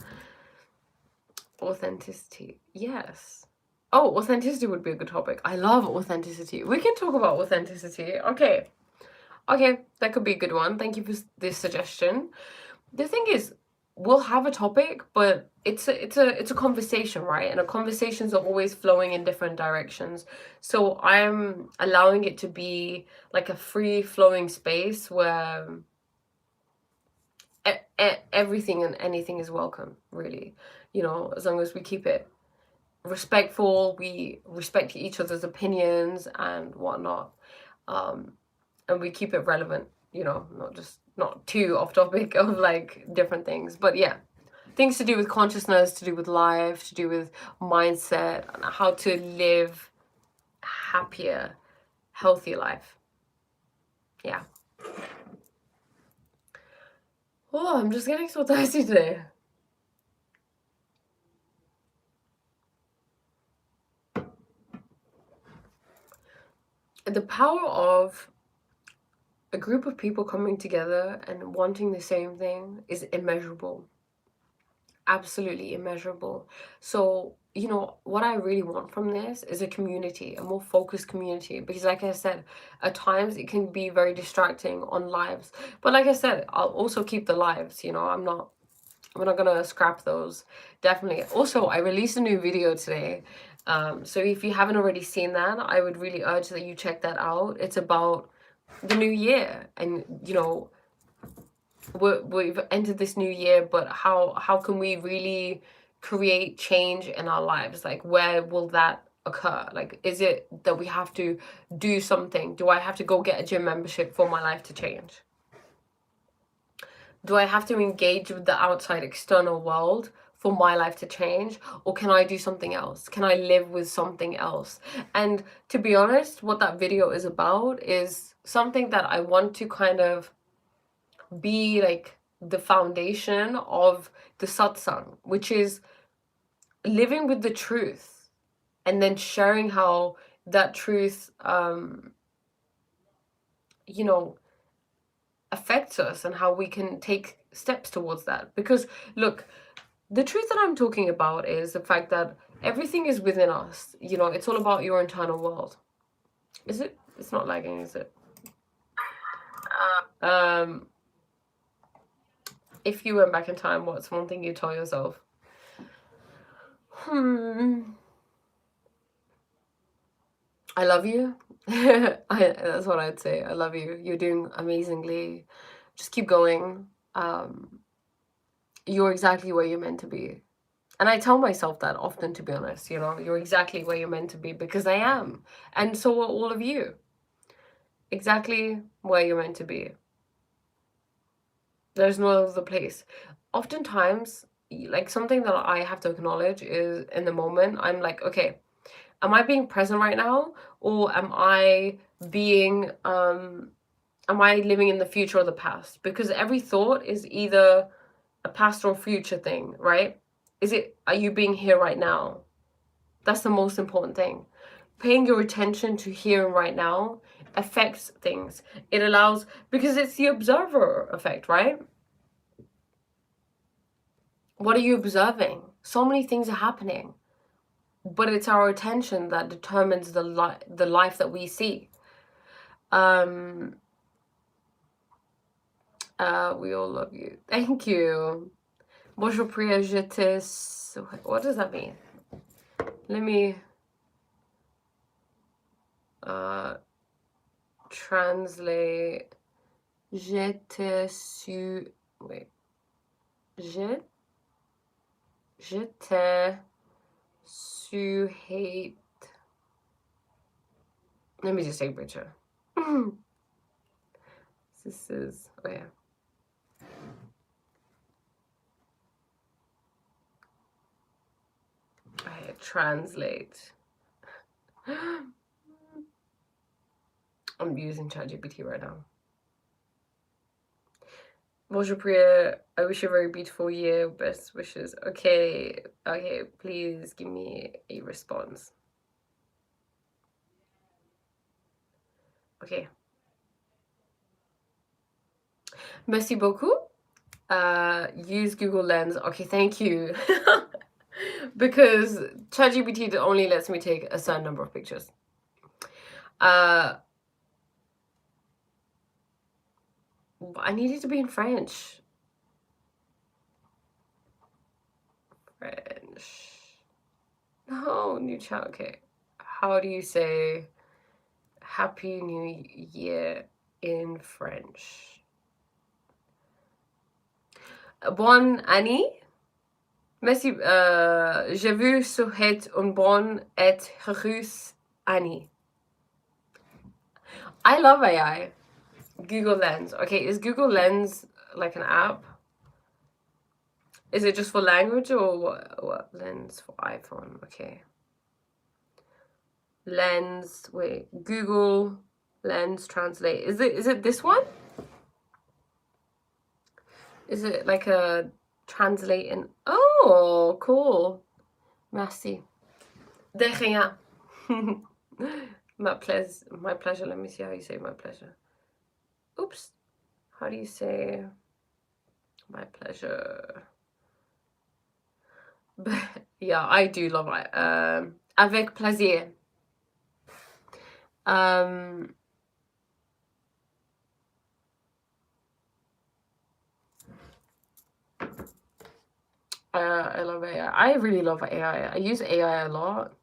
Authenticity. Yes. Oh, authenticity would be a good topic. I love authenticity. We can talk about authenticity. Okay, that could be a good one. Thank you for this suggestion. The thing is, we'll have a topic, but it's a conversation, right? And conversations are always flowing in different directions. So I'm allowing it to be like a free flowing space where everything and anything is welcome, really. As long as we keep it respectful, we respect each other's opinions and whatnot, and we keep it relevant, not too off topic of like different things. But yeah, things to do with consciousness, to do with life, to do with mindset, and how to live happier, healthier life. Yeah. Oh, I'm just getting so thirsty today. The power of a group of people coming together and wanting the same thing is immeasurable. Absolutely immeasurable. So, what I really want from this is a community, a more focused community, because like I said, at times it can be very distracting on lives. But like I said, I'll also keep the lives, we're not gonna scrap those. Definitely. Also, I released a new video today. So if you haven't already seen that, I would really urge that you check that out. It's about the new year, and we've entered this new year, but how can we really create change in our lives? Like, where will that occur? Like, is it that we have to do something? Do I have to go get a gym membership for my life to change? Do I have to engage with the outside external world for my life to change? Or can I do something else? Can I live with something else? And to be honest, what that video is about is something that I want to kind of be like the foundation of the satsang, which is living with the truth and then sharing how that truth, you know, affects us and how we can take steps towards that. Because look, the truth that I'm talking about is the fact that everything is within us. You know, it's all about your internal world. Is it? It's not lagging, is it? If you went back in time, what's one thing you tell yourself? I love you. That's what I'd say. I love you. You're doing amazingly. Just keep going. You're exactly where you're meant to be. And I tell myself that often, to be honest, you know, you're exactly where you're meant to be, because I am. And so are all of you. Exactly where you're meant to be. There's no other place. Oftentimes, like, something that I have to acknowledge is, in the moment, I'm like, okay, am I being present right now? Or am I being, am I living in the future or the past? Because every thought is either a past or future thing, right? Are you being here right now? That's the most important thing. Paying your attention to here and right now affects things. It allows, because it's the observer effect, right? What are you observing? So many things are happening, but it's our attention that determines the life that we see. We all love you. Thank you. Bonjour, Priya, je te... What does that mean? Let me translate. Je te su... Wait. Je te hate. Let me just take a picture. This is... Oh, yeah. I translate. I'm using ChatGPT right now. Bonjour Priya, I wish you a very beautiful year. Best wishes. Okay, please give me a response. Okay. Merci beaucoup. Use Google Lens. Okay, thank you. Because ChatGPT only lets me take a certain number of pictures. I need it to be in French. No, new chat. Okay. How do you say Happy New Year in French? Bonne année. Merci. Je vous souhaite une bonne et heureuse année. I love AI. Google Lens. Okay, is Google Lens like an app? Is it just for language or what? Lens for iPhone. Okay. Lens. Wait. Google Lens Translate. Is it this one? Is it like a translate in... Oh, cool. Merci. De rien. My pleasure. Let me see how you say my pleasure. Oops. How do you say my pleasure? Yeah, I do love it. Avec plaisir. I love AI. I really love AI. I use AI a lot.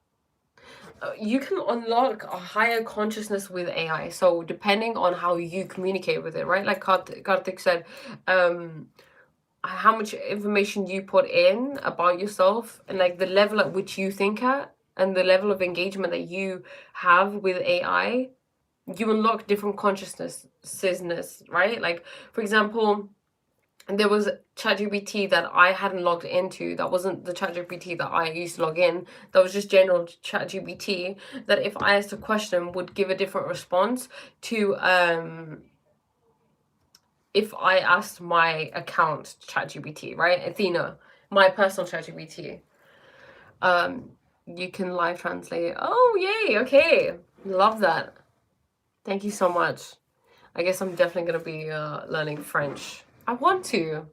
You can unlock a higher consciousness with AI. So depending on how you communicate with it, right? Like Karthik said, how much information you put in about yourself and like the level at which you think at and the level of engagement that you have with AI, you unlock different consciousness, right? Like, for example, there was ChatGPT that I hadn't logged into, that wasn't the ChatGPT that I used to log in, that was just general ChatGPT, that if I asked a question would give a different response to if I asked my account ChatGPT, right? Athena, my personal ChatGPT. You can live translate. Oh, yay, okay. Love that. Thank you so much. I guess I'm definitely gonna be learning French. I want to.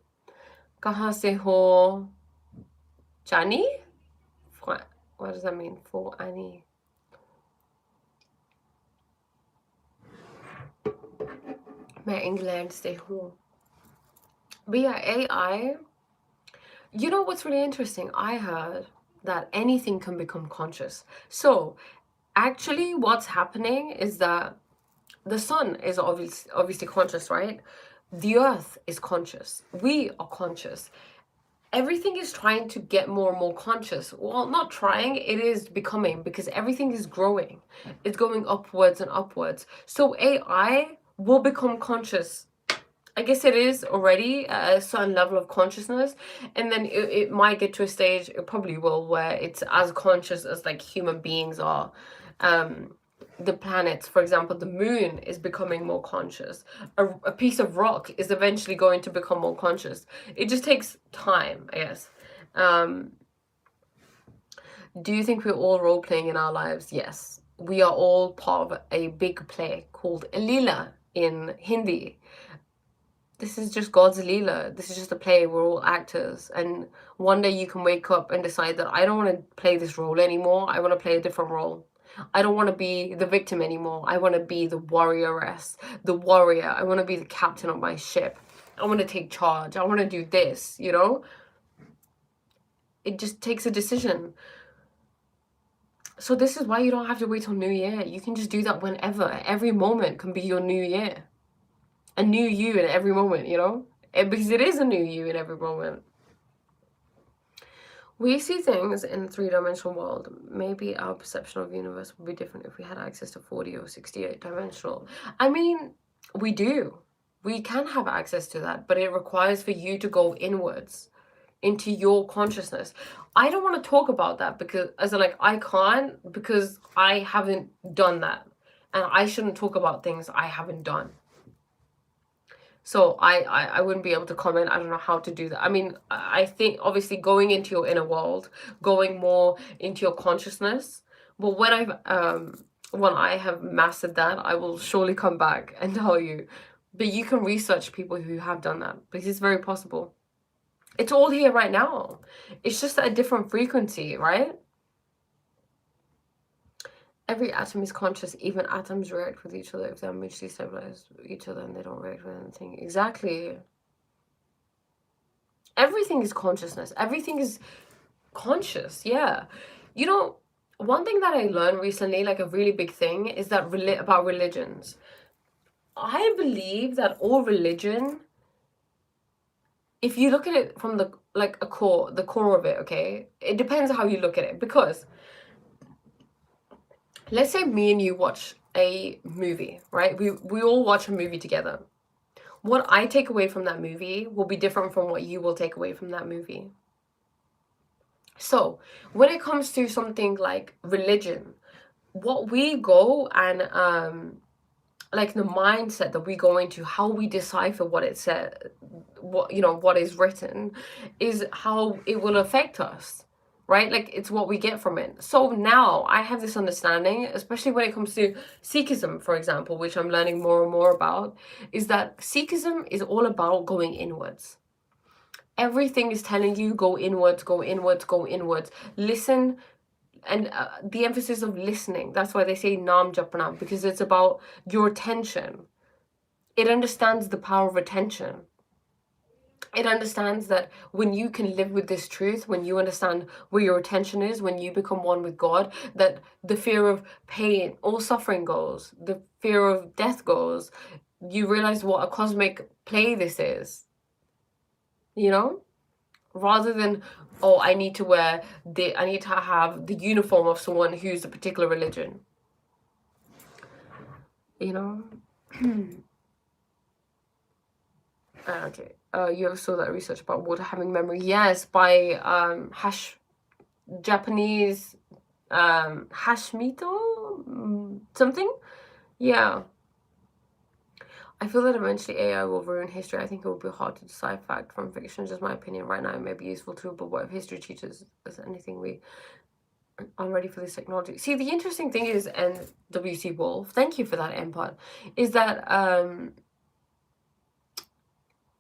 Kaha se ho Jani? What does that mean? For Annie. मैं England से हूँ. But yeah, AI, you know what's really interesting? I heard that anything can become conscious. So actually what's happening is that the sun is obviously conscious, right? The earth is conscious. We are conscious. Everything is trying to get more and more conscious. Well, not trying, it is becoming, because everything is growing. It's going upwards and upwards. So AI will become conscious. I guess it is already at a certain level of consciousness, and then it might get to a stage, it probably will, where it's as conscious as like human beings are. The planets, for example, the moon is becoming more conscious. A piece of rock is eventually going to become more conscious. It just takes time, I guess. Do you think we're all role-playing in our lives? Yes. We are all part of a big play called Leela in Hindi. This is just God's Leela. This is just a play. We're all actors. And one day you can wake up and decide that I don't want to play this role anymore. I want to play a different role. I don't want to be the victim anymore. I want to be the warrioress, the warrior. I want to be the captain of my ship. I want to take charge. I want to do this, you know? It just takes a decision. So this is why you don't have to wait till New Year. You can just do that whenever. Every moment can be your new year. A new you in every moment, you know? Because it is a new you in every moment. We see things in the three-dimensional world. Maybe our perception of the universe would be different if we had access to 40 or 68 dimensional. I mean, we do. We can have access to that, but it requires for you to go inwards into your consciousness. I don't want to talk about that because, as in, like, I can't, because I haven't done that. And I shouldn't talk about things I haven't done. So I wouldn't be able to comment. I don't know how to do that. I mean, I think obviously going into your inner world, going more into your consciousness. But when I have mastered that, I will surely come back and tell you. But you can research people who have done that, because it's very possible. It's all here right now. It's just at a different frequency, right? Every atom is conscious. Even atoms react with each other if they're mutually stabilized with each other and they don't react with anything. Exactly. Everything is consciousness. Everything is conscious. Yeah. You know, one thing that I learned recently, like a really big thing, is that about religions. I believe that all religion, if you look at it from the core of it, okay, it depends how you look at it. Because let's say me and you watch a movie, right? We all watch a movie together. What I take away from that movie will be different from what you will take away from that movie. So when it comes to something like religion, what we go and like the mindset that we go into, how we decipher what it said, what is written, is how it will affect us, right? Like, it's what we get from it. So now I have this understanding, especially when it comes to Sikhism, for example, which I'm learning more and more about, is that Sikhism is all about going inwards. Everything is telling you go inwards, go inwards, go inwards. Listen, and the emphasis of listening. That's why they say Nam Japana, because it's about your attention. It understands the power of attention. It understands that when you can live with this truth, when you understand where your attention is, when you become one with God, that the fear of pain or suffering goes, the fear of death goes. You realize what a cosmic play this is, you know? Rather than, oh, I need to have the uniform of someone who's a particular religion, you know? Okay. You ever saw that research about water having memory? Yes, by Japanese Hashimoto something. Yeah. I feel that eventually AI will ruin history. I think it will be hard to decide fact from fiction. Just my opinion right now. It may be useful too, but what if history teaches us anything? We aren't ready for this technology. See, the interesting thing is, and W.C. Wolf, thank you for that input, is that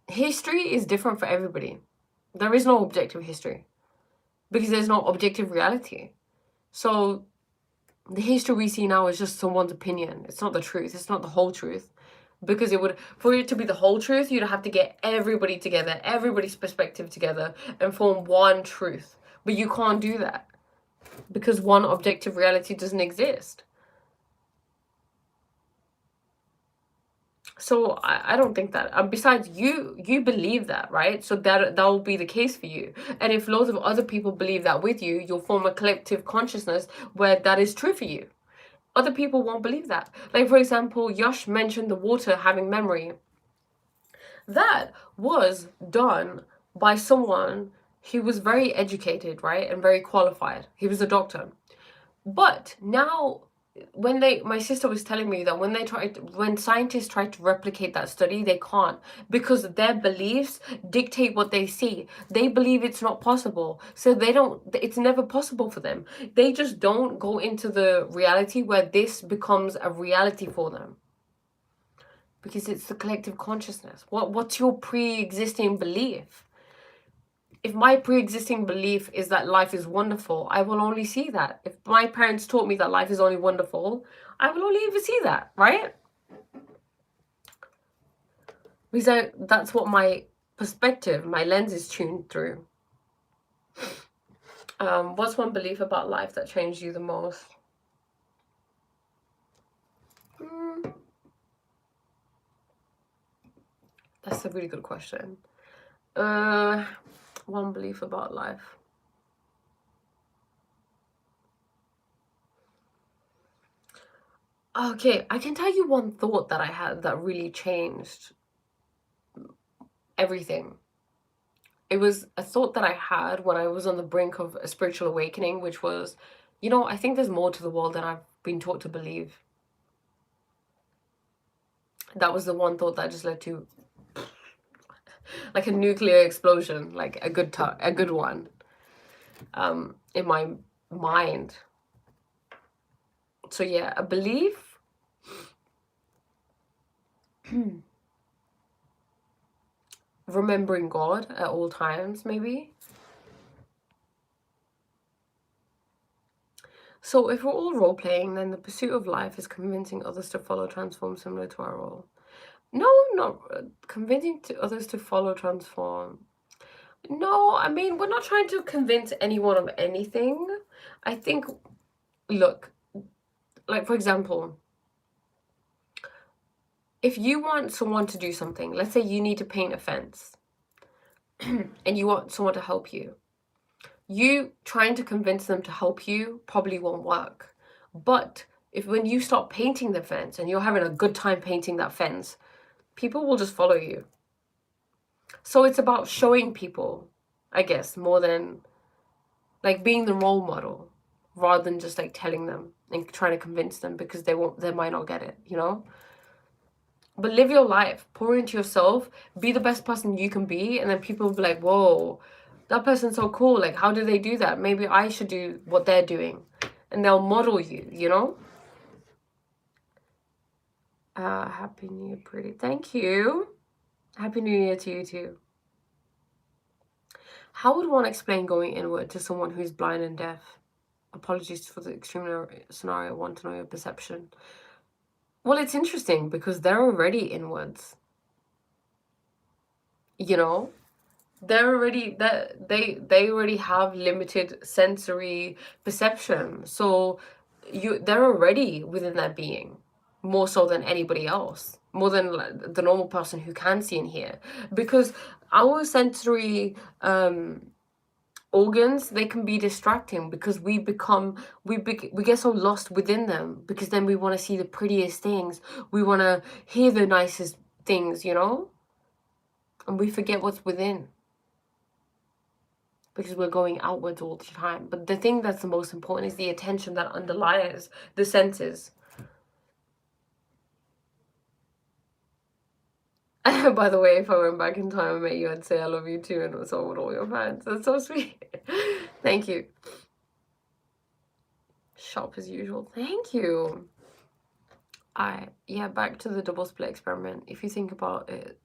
history is different for everybody. There is no objective history because there's no objective reality. So the history we see now is just someone's opinion. It's not the truth. It's not the whole truth. Because it would, for it to be the whole truth, you'd have to get everybody together, everybody's perspective together, and form one truth. But you can't do that because one objective reality doesn't exist. So I don't think that. Besides, you believe that, right? So that will be the case for you. And if loads of other people believe that with you, you'll form a collective consciousness where that is true for you. Other people won't believe that. Like, for example, Yash mentioned the water having memory. That was done by someone who was very educated, right? And very qualified. He was a doctor. But now, when my sister was telling me that when scientists try to replicate that study, they can't, because their beliefs dictate what they see. They believe it's not possible, so it's never possible for them. They just don't go into the reality where this becomes a reality for them, because it's the collective consciousness. What's your pre-existing belief? If my pre-existing belief is that life is wonderful, I will only see that. If my parents taught me that life is only wonderful, I will only ever see that, right? Because that's what my perspective, my lens is tuned through. What's one belief about life that changed you the most? That's a really good question. One belief about life. Okay, I can tell you one thought that I had that really changed everything. It was a thought that I had when I was on the brink of a spiritual awakening, which was, I think there's more to the world than I've been taught to believe. That was the one thought that just led to like a nuclear explosion, like a good one, in my mind. So yeah, a belief. Remembering God at all times, maybe. So if we're all role-playing, then the pursuit of life is convincing others to follow, transform, similar to our role. No, not convincing others to follow, transform. No, I mean, we're not trying to convince anyone of anything. I think, look, like, for example, if you want someone to do something, let's say you need to paint a fence, and you want someone to help you. You trying to convince them to help you probably won't work. But when you start painting the fence and you're having a good time painting that fence, people will just follow you. So it's about showing people, I guess, more than like being the role model, rather than just like telling them and trying to convince them, because they might not get it, But live your life, pour into yourself, be the best person you can be, and then people will be like, whoa, that person's so cool. Like, how do they do that? Maybe I should do what they're doing. And they'll model you, Happy New Year, pretty. Thank you. Happy New Year to you too. How would one explain going inward to someone who's blind and deaf? Apologies for the extreme scenario. I want to know your perception. Well, it's interesting because they're already inwards. They're already that they already have limited sensory perception. So they're already within that being, more so than anybody else, more than the normal person who can see and hear, because our sensory organs, they can be distracting because we get so lost within them, because then we want to see the prettiest things, we want to hear the nicest things, And we forget what's within because we're going outwards all the time. But the thing that's the most important is the attention that underlies the senses. By the way, if I went back in time and met you, I'd say I love you too, and so would all your fans. That's so sweet. Thank you. Sharp as usual. Thank you. Yeah, back to the double split experiment. If you think about it,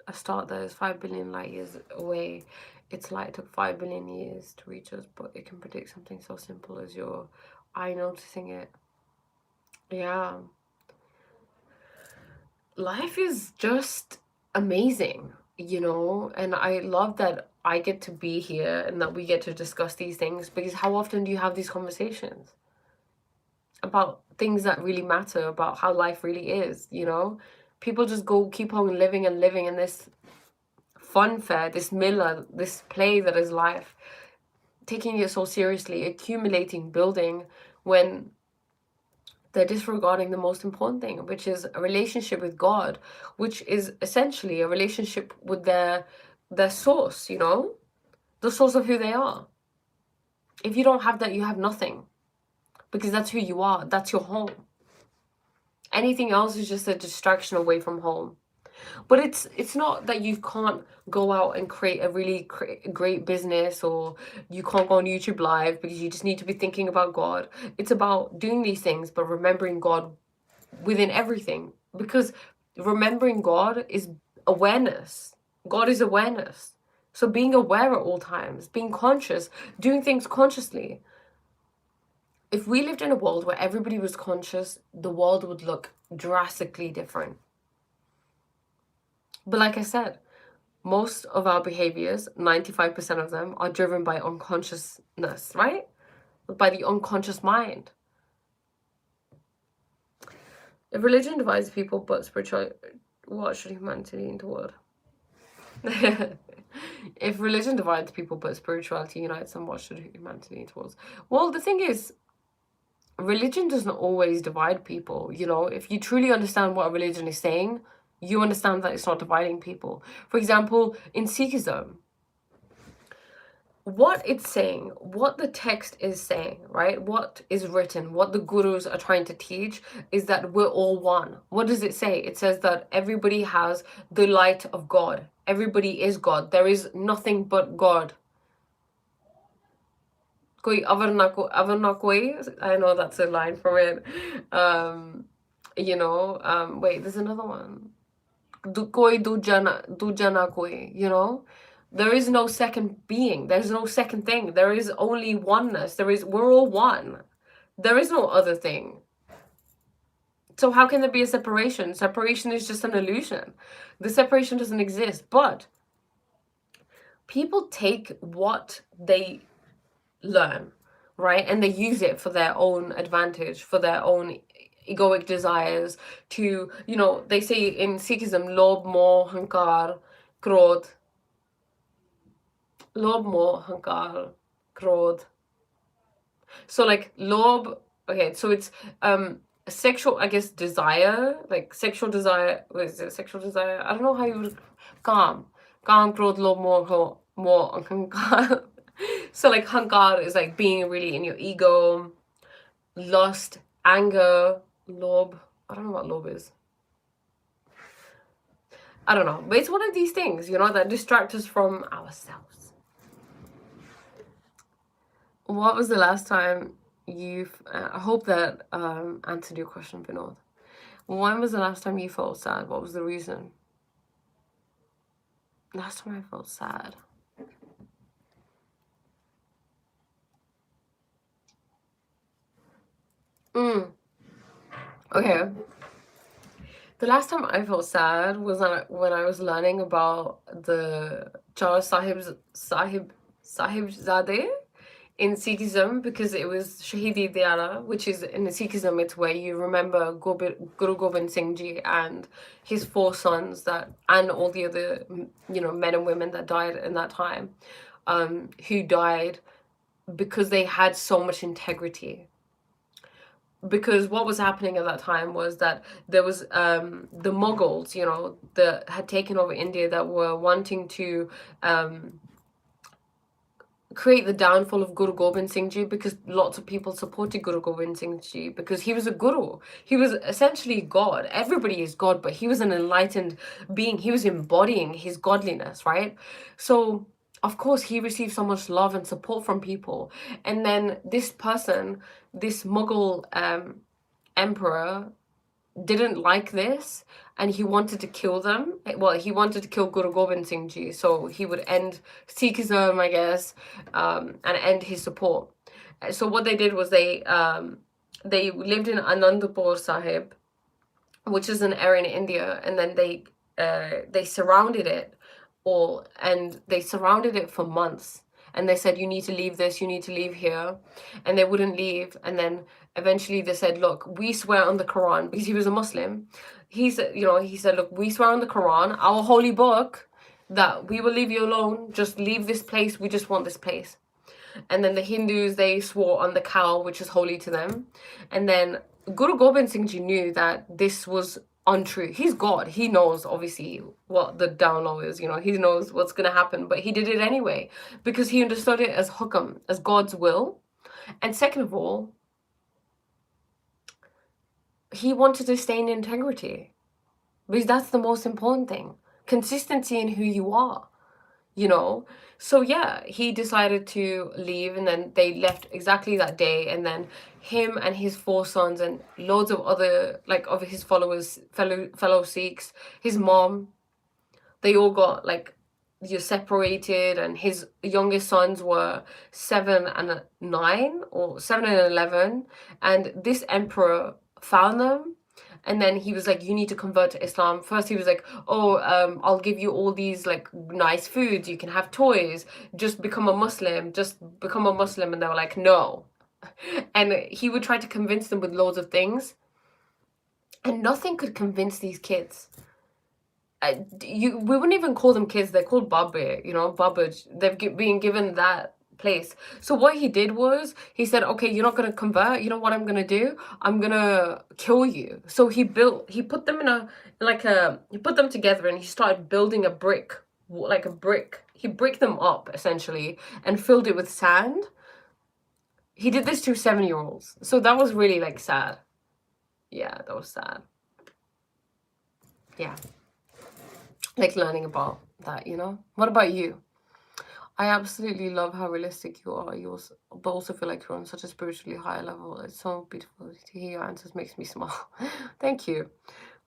a star that is 5 billion light years away, its light took 5 billion years to reach us, but it can predict something so simple as your eye noticing it. Yeah. Life is just amazing, you know, and I love that I get to be here and that we get to discuss these things, because how often do you have these conversations about things that really matter, about how life really is, you know? People just keep on living and living in this fun fair, this Miller, this play that is life, taking it so seriously, accumulating, building, when they're disregarding the most important thing, which is a relationship with God, which is essentially a relationship with their source, you know, the source of who they are. If you don't have that, you have nothing, because that's who you are. That's your home. Anything else is just a distraction away from home. But it's not that you can't go out and create a really great business, or you can't go on YouTube Live, because you just need to be thinking about God. It's about doing these things, but remembering God within everything, because remembering God is awareness. God is awareness. So being aware at all times, being conscious, doing things consciously. If we lived in a world where everybody was conscious, the world would look drastically different. But like I said, most of our behaviors, 95% of them, are driven by unconsciousness, right? By the unconscious mind. If religion divides people but spirituality, what should humanity lean toward? If religion divides people but spirituality unites them, what should humanity lean towards? Well, the thing is, religion doesn't always divide people, you know? If you truly understand what a religion is saying, you understand that it's not dividing people. For example, in Sikhism, what it's saying, what the text is saying, right? What is written, what the gurus are trying to teach is that we're all one. What does it say? It says that everybody has the light of God. Everybody is God. There is nothing but God. Koi avar na koi. I know that's a line from it. You know, wait, there's another one. Koi duja na koi, you know? There is no second being. There's no second thing. There is only oneness. We're all one. There is no other thing. So how can there be a separation? Separation is just an illusion. The separation doesn't exist. But people take what they learn, right? And they use it for their own advantage, for their own egoic desires to, you know, they say in Sikhism, lobh, moh, hankar, krodh. Lobh, moh, hankar, krodh. So like lobh, okay, so it's sexual, I guess, desire, like sexual desire. What is it? Sexual desire? I don't know how you would. Kam, krodh, lobh, moh, hankar. So like hankar is like being really in your ego. Lust, anger, lobh. I don't know what lobh is. I don't know, but it's one of these things, you know, that distract us from ourselves. What was the last time you've, I hope that answered your question, Vinod. When was the last time you felt sad? What was the reason? Last time I felt sad. Okay. The last time I felt sad was when I was learning about the Char Sahibzade in Sikhism, because it was Shahidi Diyara, which is in Sikhism, it's where you remember Guru Gobind Singh Ji and his 4 sons and all the other, you know, men and women that died in that time, who died because they had so much integrity. because what was happening at that time was that there was the Mughals, you know, that had taken over India, that were wanting to create the downfall of Guru Gobind Singh Ji, because lots of people supported Guru Gobind Singh Ji because he was a guru. He was essentially God. Everybody is God, but he was an enlightened being. He was embodying his godliness, right? So of course he received so much love and support from people. And then this person, this Mughal emperor, didn't like this, and he wanted to kill them. Well, he wanted to kill Guru Gobind Singh Ji, so he would end Sikhism, I guess, and end his support. So what they did was they lived in Anandpur Sahib, which is an area in India, and then they surrounded it all, and they surrounded it for months. And they said, you need to leave this, you need to leave here. And they wouldn't leave. And then eventually they said, look, we swear on the Quran, because he was a Muslim. He said, look, we swear on the Quran, our holy book, that we will leave you alone. Just leave this place. We just want this place. And then the Hindus, they swore on the cow, which is holy to them. And then Guru Gobind Singh Ji knew that this was untrue. He's God. He knows, obviously, what the down low is. He knows what's going to happen. But he did it anyway because he understood it as hukam, as God's will. And second of all, he wanted to stay in integrity, because that's the most important thing. Consistency in who you are. So yeah, he decided to leave, and then they left exactly that day. And then him and his 4 sons and loads of other, like, of his followers, fellow Sikhs, his mom, they all got, like, separated. And his youngest sons were 7 and 9, or 7 and 11, and this emperor found them. And then he was like, you need to convert to Islam. First he was like, I'll give you all these, like, nice foods, you can have toys, just become a Muslim. And they were like, no. And he would try to convince them with loads of things, and nothing could convince these kids. We wouldn't even call them kids, they're called Babbe, Babbage. They've been given that place. So what he did was, he said, okay, you're not going to convert, you know what I'm going to do? I'm going to kill you. So he put them he put them together, and he started building a brick. He bricked them up, essentially, and filled it with sand. He did this to 7-year-olds. So that was really, like, sad. Yeah, that was sad. Yeah. Like, learning about that, What about you? I absolutely love how realistic you are. But also feel like you're on such a spiritually high level. It's so beautiful to hear your answers. Makes me smile. Thank you.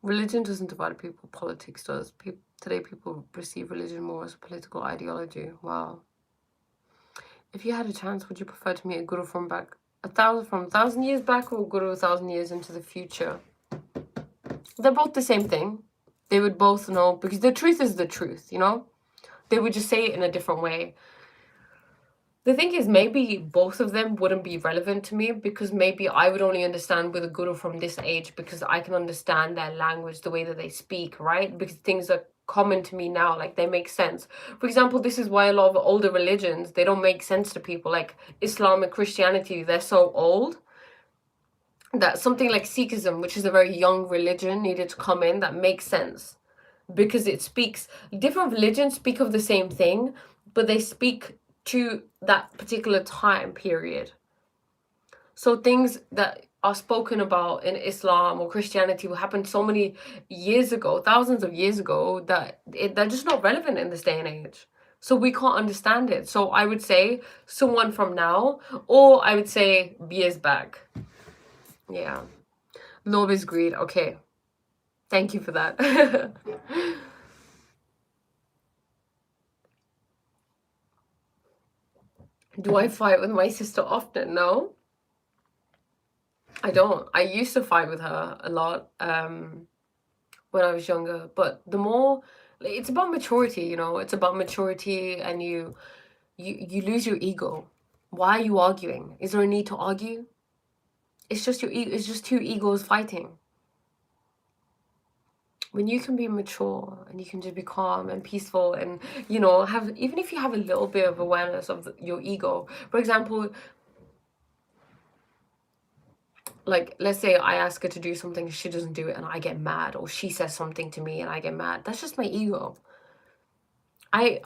Religion doesn't divide people. Politics does. Today people perceive religion more as a political ideology. Wow. If you had a chance, would you prefer to meet a guru from 1,000 years back, or guru 1,000 years into the future? They're both the same thing. They would both know, because the truth is the truth, They would just say it in a different way. The thing is, maybe both of them wouldn't be relevant to me, because maybe I would only understand with a guru from this age, because I can understand their language, the way that they speak, right? Because things are common to me now, like, they make sense. For example, this is why a lot of older religions, they don't make sense to people, like Islam and Christianity. They're so old that something like Sikhism, which is a very young religion, needed to come in that makes sense, because it speaks, different religions speak of the same thing, but they speak to that particular time period. So things that are spoken about in Islam or Christianity will happen so many years ago, thousands of years ago, that they're just not relevant in this day and age. So we can't understand it. So I would say someone from now, or I would say years back. Yeah. Love is greed. Okay. Thank you for that. Do I fight with my sister often? No, I don't. I used to fight with her a lot when I was younger, but the more, it's about maturity, It's about maturity, and you lose your ego. Why are you arguing? Is there a need to argue? It's just it's just 2 egos fighting. When you can be mature and you can just be calm and peaceful, and have, even if you have a little bit of awareness of your ego. For example, like, let's say I ask her to do something, she doesn't do it, and I get mad, or she says something to me and I get mad. That's just my ego. I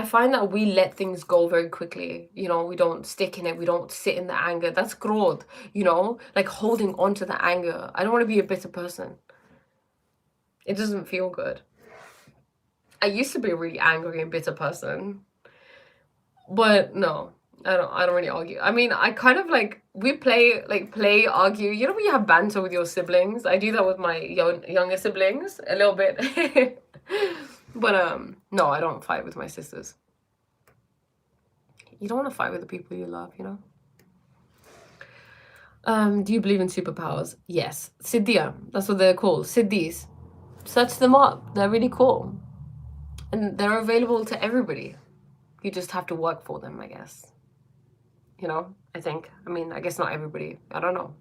find that we let things go very quickly. You know, we don't stick in it. We don't sit in the anger. That's growth, you know, like holding on to the anger. I don't want to be a bitter person. It doesn't feel good. I used to be a really angry and bitter person, but no, I don't really argue. I mean, I kind of like, we play argue. You know when you have banter with your siblings? I do that with my younger siblings a little bit. But no, I don't fight with my sisters. You don't want to fight with the people you love, you know? Do you believe in superpowers? Yes. Siddhia, that's what they're called. Siddhis. Search them up. They're really cool. And they're available to everybody. You just have to work for them, I guess. You know, I think. I mean, I guess not everybody. I don't know.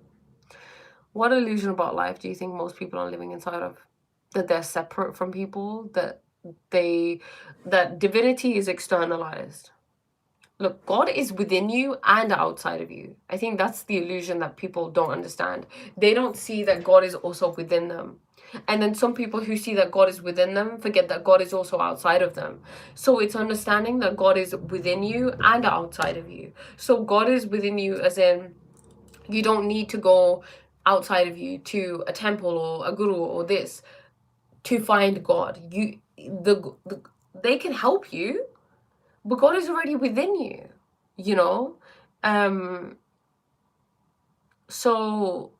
What illusion about life do you think most people are living inside of? That they're separate from people, that divinity is externalized. Look, God is within you and outside of you. I think that's the illusion that people don't understand. They don't see that God is also within them. And then some people who see that God is within them forget that God is also outside of them. So it's understanding that God is within you and outside of you. So God is within you as in, you don't need to go outside of you to a temple or a guru or this to find God. They can help you, but God is already within you, you know? So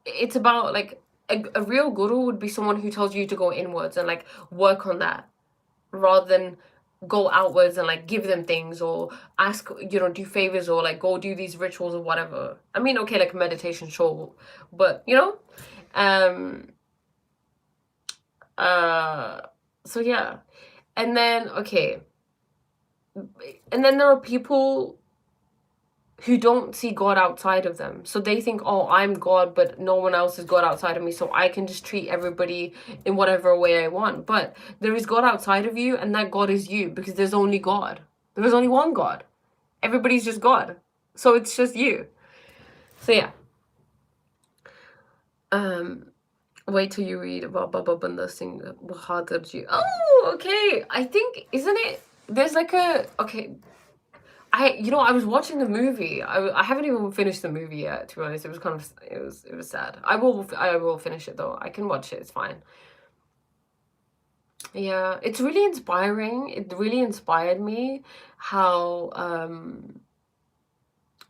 it's about like a real guru would be someone who tells you to go inwards and like work on that, rather than go outwards and like give them things or ask, you know, do favors or like go do these rituals or whatever. I mean, okay, like meditation, sure, but you know, so yeah. And then okay, and then there are people who don't see God outside of them. So they think, oh, I'm God, but no one else is God outside of me, so I can just treat everybody in whatever way I want. But there is God outside of you, and that God is you, because there's only God. There's only one God. Everybody's just God. So it's just you. So yeah. Wait till you read about Baba Banda Singh Bahadur Ji. Oh, okay. I think, isn't it, there's like a, okay, I was watching the movie. I haven't even finished the movie yet, to be honest. It was kind of, it was sad. I will finish it though. I can watch it. It's fine. Yeah, it's really inspiring. It really inspired me how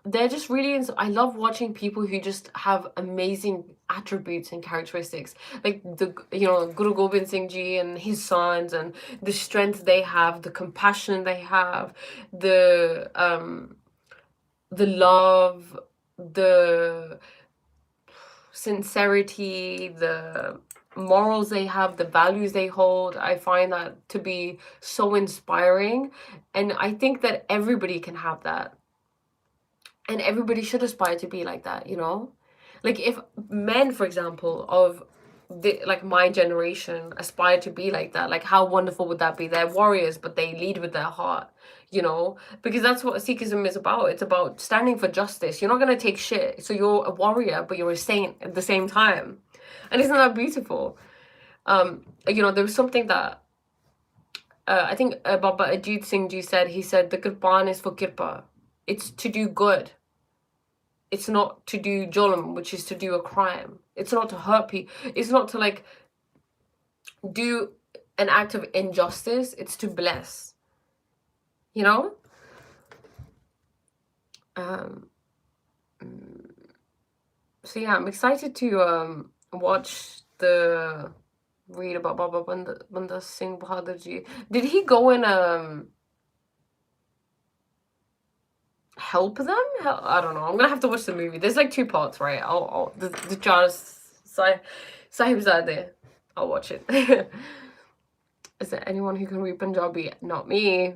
they're just really I love watching people who just have amazing attributes and characteristics, like the, you know, Guru Gobind Singh Ji and his sons, and the strength they have, the compassion they have, the love, the sincerity, the morals they have, the values they hold. I find that to be so inspiring. And I think that everybody can have that. And everybody should aspire to be like that, you know? Like if men, for example, of like my generation aspire to be like that, like how wonderful would that be? They're warriors, but they lead with their heart, you know? Because that's what Sikhism is about. It's about standing for justice. You're not going to take shit. So you're a warrior, but you're a saint at the same time. And isn't that beautiful? You know, there was something that I think Baba Ajit Singh Ji said. He said, the kirpan is for kirpa. It's to do good. It's not to do jolum, which is to do a crime. It's not to hurt people. It's not to like do an act of injustice. It's to bless. You know? So yeah, I'm excited to watch the read about Baba Banda Singh Bahadur Ji. Did he go and help them? I don't know. I'm gonna have to watch the movie. There's like 2 parts, right? The Charles Sahibzadeh. I'll watch it. Is there anyone who can read Punjabi? Not me.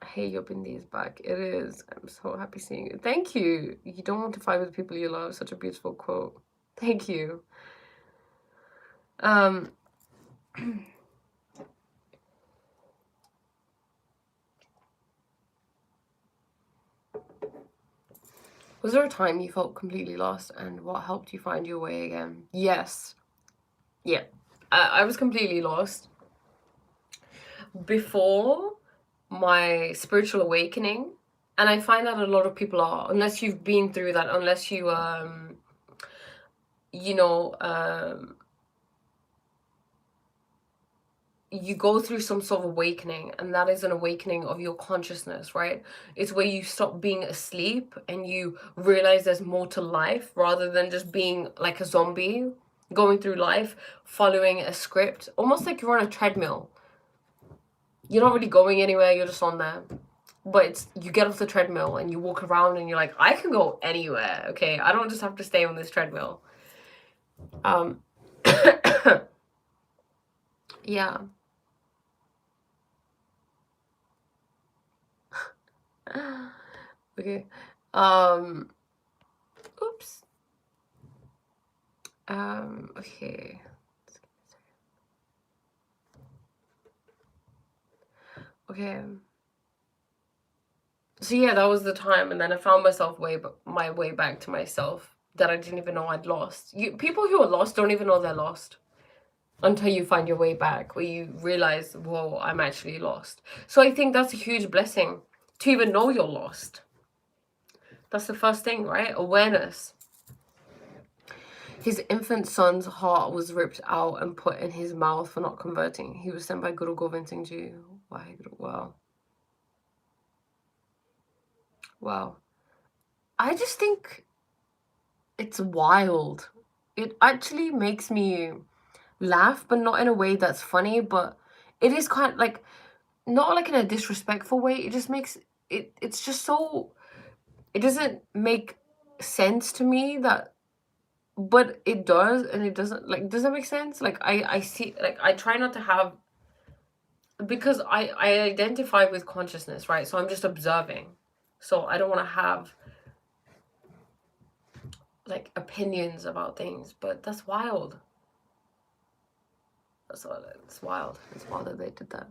Hey, your Bindi is back. It is. I'm so happy seeing you. Thank you. You don't want to fight with people you love. Such a beautiful quote. Thank you. Was there a time you felt completely lost, and what helped you find your way again? Yes. Yeah. I was completely lost before my spiritual awakening, and I find that a lot of people are, unless you've been through that, unless you you know, you go through some sort of awakening, and that is an awakening of your consciousness, right? It's where you stop being asleep and you realize there's more to life rather than just being like a zombie going through life following a script, almost like you're on a treadmill. You're not really going anywhere, you're just on there. But it's, you get off the treadmill and you walk around and you're like, I can go anywhere, okay? I don't just have to stay on this treadmill. Yeah. Okay. Oops. Okay. Okay. So yeah, that was the time, and then I found myself my way back to myself that I didn't even know I'd lost. People who are lost don't even know they're lost until you find your way back, where you realize, whoa, I'm actually lost. So I think that's a huge blessing, to even know you're lost. That's the first thing, right? Awareness. His infant son's heart was ripped out and put in his mouth for not converting. He was sent by Guru Gobind Singh Ji. Wow. Wow. I just think it's wild. It actually makes me laugh, but not in a way that's funny, but it is kind of like, not like in a disrespectful way. It just makes it's just so, it doesn't make sense to me that, but it does, and it doesn't, like, does that make sense? Like, I see, like, I try not to have, because I identify with consciousness, right? So I'm just observing. So I don't want to have like opinions about things, but that's wild. That's all. It's wild. It's wild that they did that.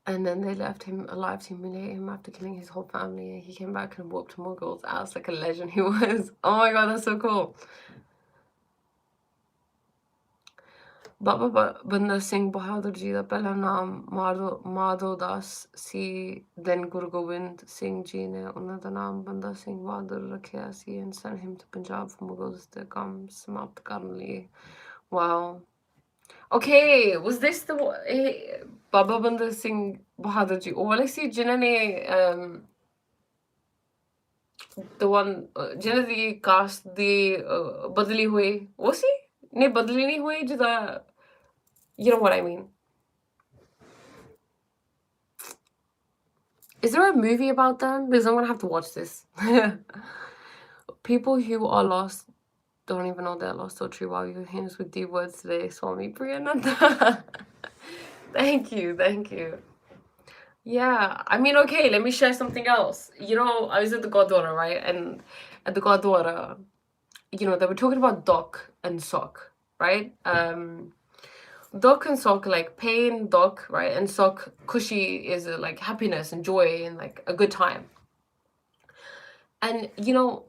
And then they left him alive to humiliate him after killing his whole family. He came back and whooped Mughals ass like a legend he was. Oh my god, that's so cool. Baba Banda Singh Bahadur Ji da pehla naam Madho Das si. Then Guru Gobind Singh Ji ne ਉਹਨਾਂ ਦਾ ਨਾਮ Banda Singh Bahadur ਰੱਖਿਆ ਸੀ and sent him to Punjab for Mughals ਦੇ ਕੰਮ ਸਮਾਪਤ ਕਰਨ ਲਈ. Wow. Okay, was this the Baba Banda Singh Bahadur Ji? Oh, I see ਜਿਨ੍ਹਾਂ ਨੇ the one ਜਿਹਨਾਂ ਦੀ ਕਾਸਟ ਦੀ ਬਦਲੀ ਹੋਈ, ਉਹ ਸੀ? ਨਹੀਂ, ਬਦਲੀ ਨਹੀਂ ਹੋਈ ਜਿਹਦਾ, you know what I mean. Is there a movie about them? Because I'm gonna have to watch this. People who are lost don't even know they're lost. So true. Wow, you hymns with deep words today, Swami Priyananda. Thank you, thank you. Yeah, I mean, okay, let me share something else. You know, I was at the Gurdwara, right? And at the Gurdwara, you know, they were talking about Dok and Sok, right? Dok and Sok, like pain, Dok, right? And Sok, Kushi is like happiness and joy and like a good time. And, you know,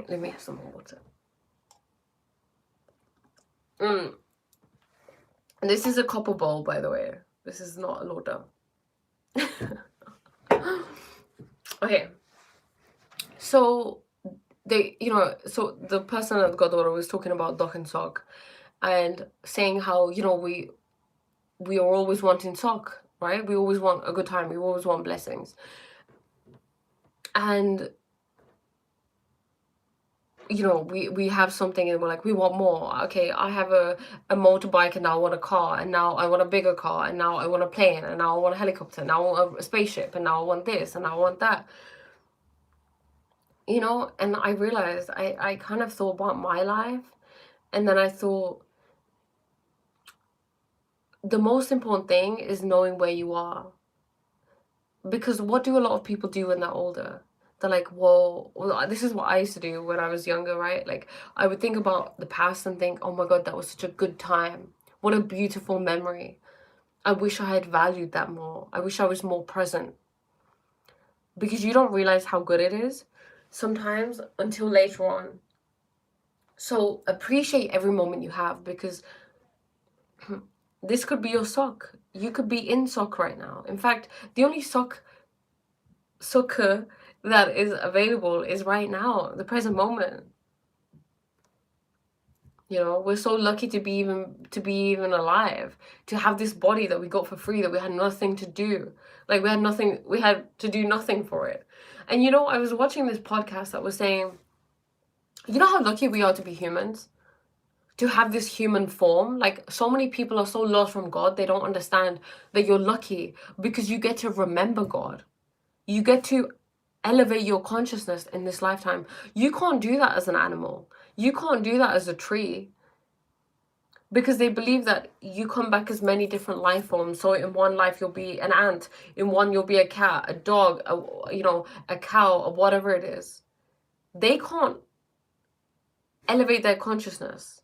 let me have some more water. And this is a copper bowl, by the way. This is not a lota. Okay. So they, you know, so the person at Gurdwara was talking about Dok and Sok and saying how, you know, we are always wanting Sok, right? We always want a good time. We always want blessings. And, you know, we have something and we're like, we want more. Okay, I have a motorbike and now I want a car, and now I want a bigger car, and now I want a plane, and now I want a helicopter, and now I want a spaceship, and now I want this, and now I want that. You know, and I realized I kind of thought about my life, and then I thought the most important thing is knowing where you are. Because what do a lot of people do when they're older? They're like, whoa, well, this is what I used to do when I was younger, right? Like, I would think about the past and think, oh my god, that was such a good time. What a beautiful memory. I wish I had valued that more. I wish I was more present. because you don't realize how good it is sometimes until later on. So appreciate every moment you have, because this could be your sock. You could be in sock right now. In fact, the only sukkah that is available is right now, the present moment. You know, we're so lucky to be even alive, to have this body that we got for free, that we had nothing to do. Like we had to do nothing for it. And you know, I was watching this podcast that was saying, you know how lucky we are to be humans? To have this human form. Like, so many people are so lost from God, they don't understand that you're lucky because you get to remember God. You get to elevate your consciousness in this lifetime. You can't do that as an animal. You can't do that as a tree, because they believe that you come back as many different life forms. So in one life you'll be an ant, in one you'll be a cat, a dog, a cow, or whatever it is. They can't elevate their consciousness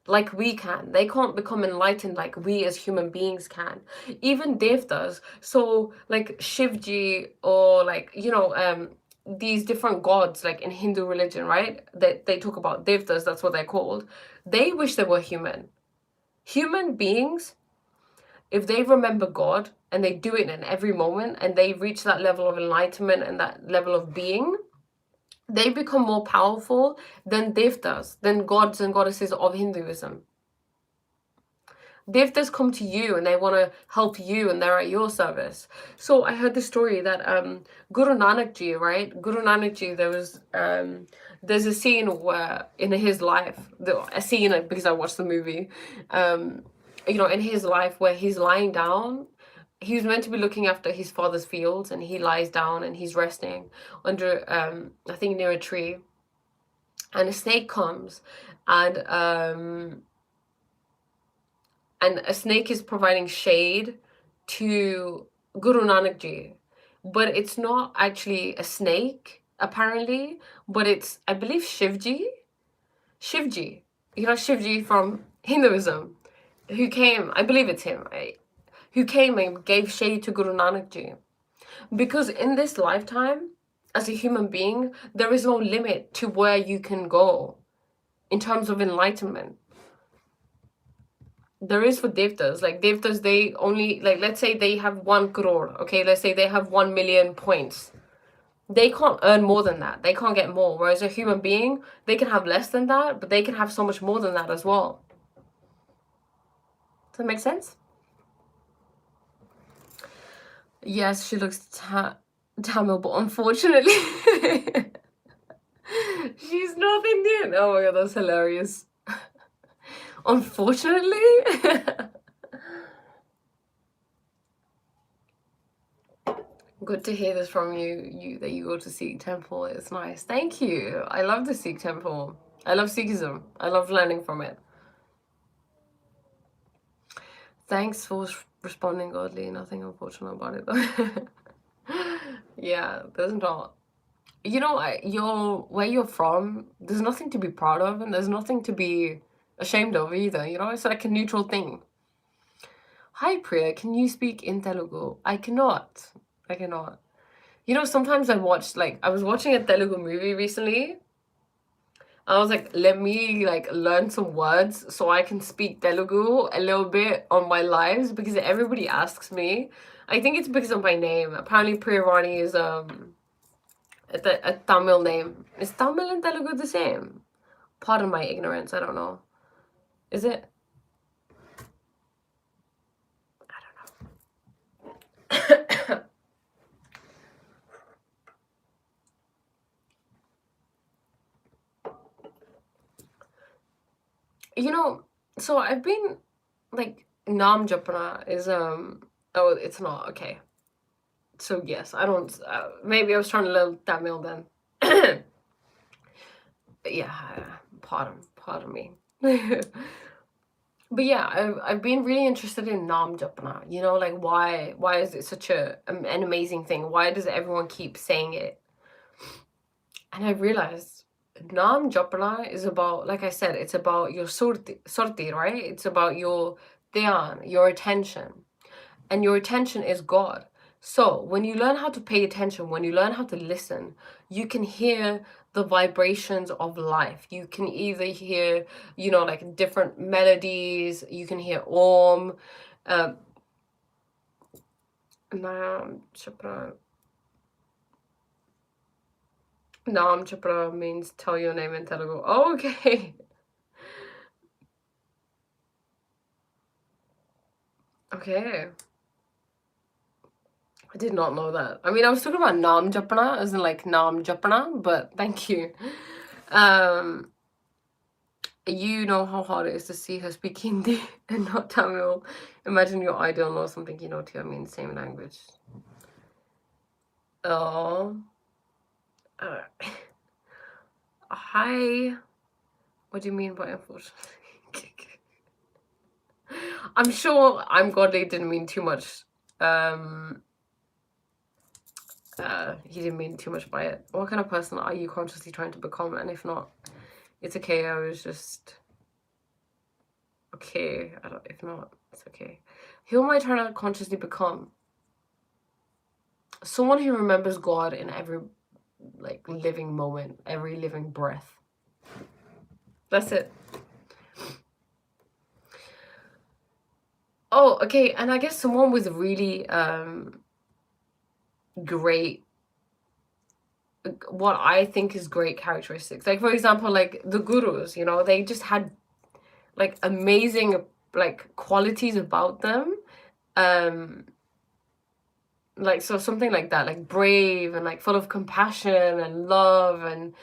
like we can. They can't become enlightened like we as human beings can. Even devtas, so like Shivji, or these different gods, like in Hindu religion, right? They talk about devtas, that's what they're called. They wish they were human. Human beings, if they remember God and they do it in every moment, and they reach that level of enlightenment and that level of being, they become more powerful than devtas, than gods and goddesses of Hinduism. Devtas come to you and they want to help you, and they're at your service. So I heard the story that Guru Nanak Ji, right? Guru Nanak Ji, there's a scene where in his life, a scene because I watched the movie, in his life where he's lying down. He was meant to be looking after his father's fields, and he lies down and he's resting under, I think near a tree, and a snake comes, and a snake is providing shade to Guru Nanak Ji. But it's not actually a snake, apparently, but it's, I believe, Shivji. Shivji. You know Shivji from Hinduism, who came, I believe it's him, right? Who came and gave shade to Guru Nanak Ji. Because in this lifetime, as a human being, there is no limit to where you can go in terms of enlightenment. There is for devtas. Like devtas, they only, like, let's say they have 1 crore, okay? Let's say they have 1 million points. They can't earn more than that. They can't get more. Whereas a human being, they can have less than that, but they can have so much more than that as well. Does that make sense? Yes, she looks Tamil, but unfortunately, she's not Indian. Oh my god, that's hilarious. Unfortunately. Good to hear this from you that you go to Sikh temple. It's nice. Thank you. I love the Sikh temple. I love Sikhism. I love learning from it. Thanks for responding godly. Nothing unfortunate about it though. Yeah, there's not. You know, where you're from, there's nothing to be proud of, and there's nothing to be ashamed of either. You know, it's like a neutral thing. Hi Priya, can you speak in Telugu? I cannot. You know, sometimes I was watching a Telugu movie recently. I was like, let me learn some words so I can speak Telugu a little bit on my lives, because everybody asks me. I think it's because of my name. Apparently Priyavani is a Tamil name. Is Tamil and Telugu the same? Pardon my ignorance, I don't know. Is it? I don't know. You know, so I've been Nam Japana is oh, it's not okay. So yes, I don't, maybe I was trying to learn Tamil then. But yeah, pardon me. But yeah, I've been really interested in Nam Japana. You know, like why is it such an amazing thing? Why does everyone keep saying it? And I realized Nam Japana is about, like I said, it's about your surti, right? It's about your dhyan, your attention. And your attention is God. So when you learn how to pay attention, when you learn how to listen, you can hear the vibrations of life. You can either hear, you know, like different melodies. You can hear Om. Um, Nam Chopra. Nam Chopra means tell your name in Telugu. Oh, okay. Okay. I did not know that. I mean, I was talking about Nam Japana, as in like Nam Japana, but thank you. You know how hard it is to see her speak Hindi and not Tamil. Imagine your idol knows something you know too. I mean, same language. Oh. Hi. What do you mean by unfortunately? I'm sure I'm godly didn't mean too much. He didn't mean too much by it. What kind of person are you consciously trying to become? And if not, it's okay. I was just okay. If not, it's okay. Who am I trying to consciously become? Someone who remembers God in every like living moment, every living breath. That's it. Oh, okay. And I guess someone with really great, what I think is great characteristics. Like for example, like the gurus, you know, they just had like amazing like qualities about them. Like so something like that, like brave and like full of compassion and love and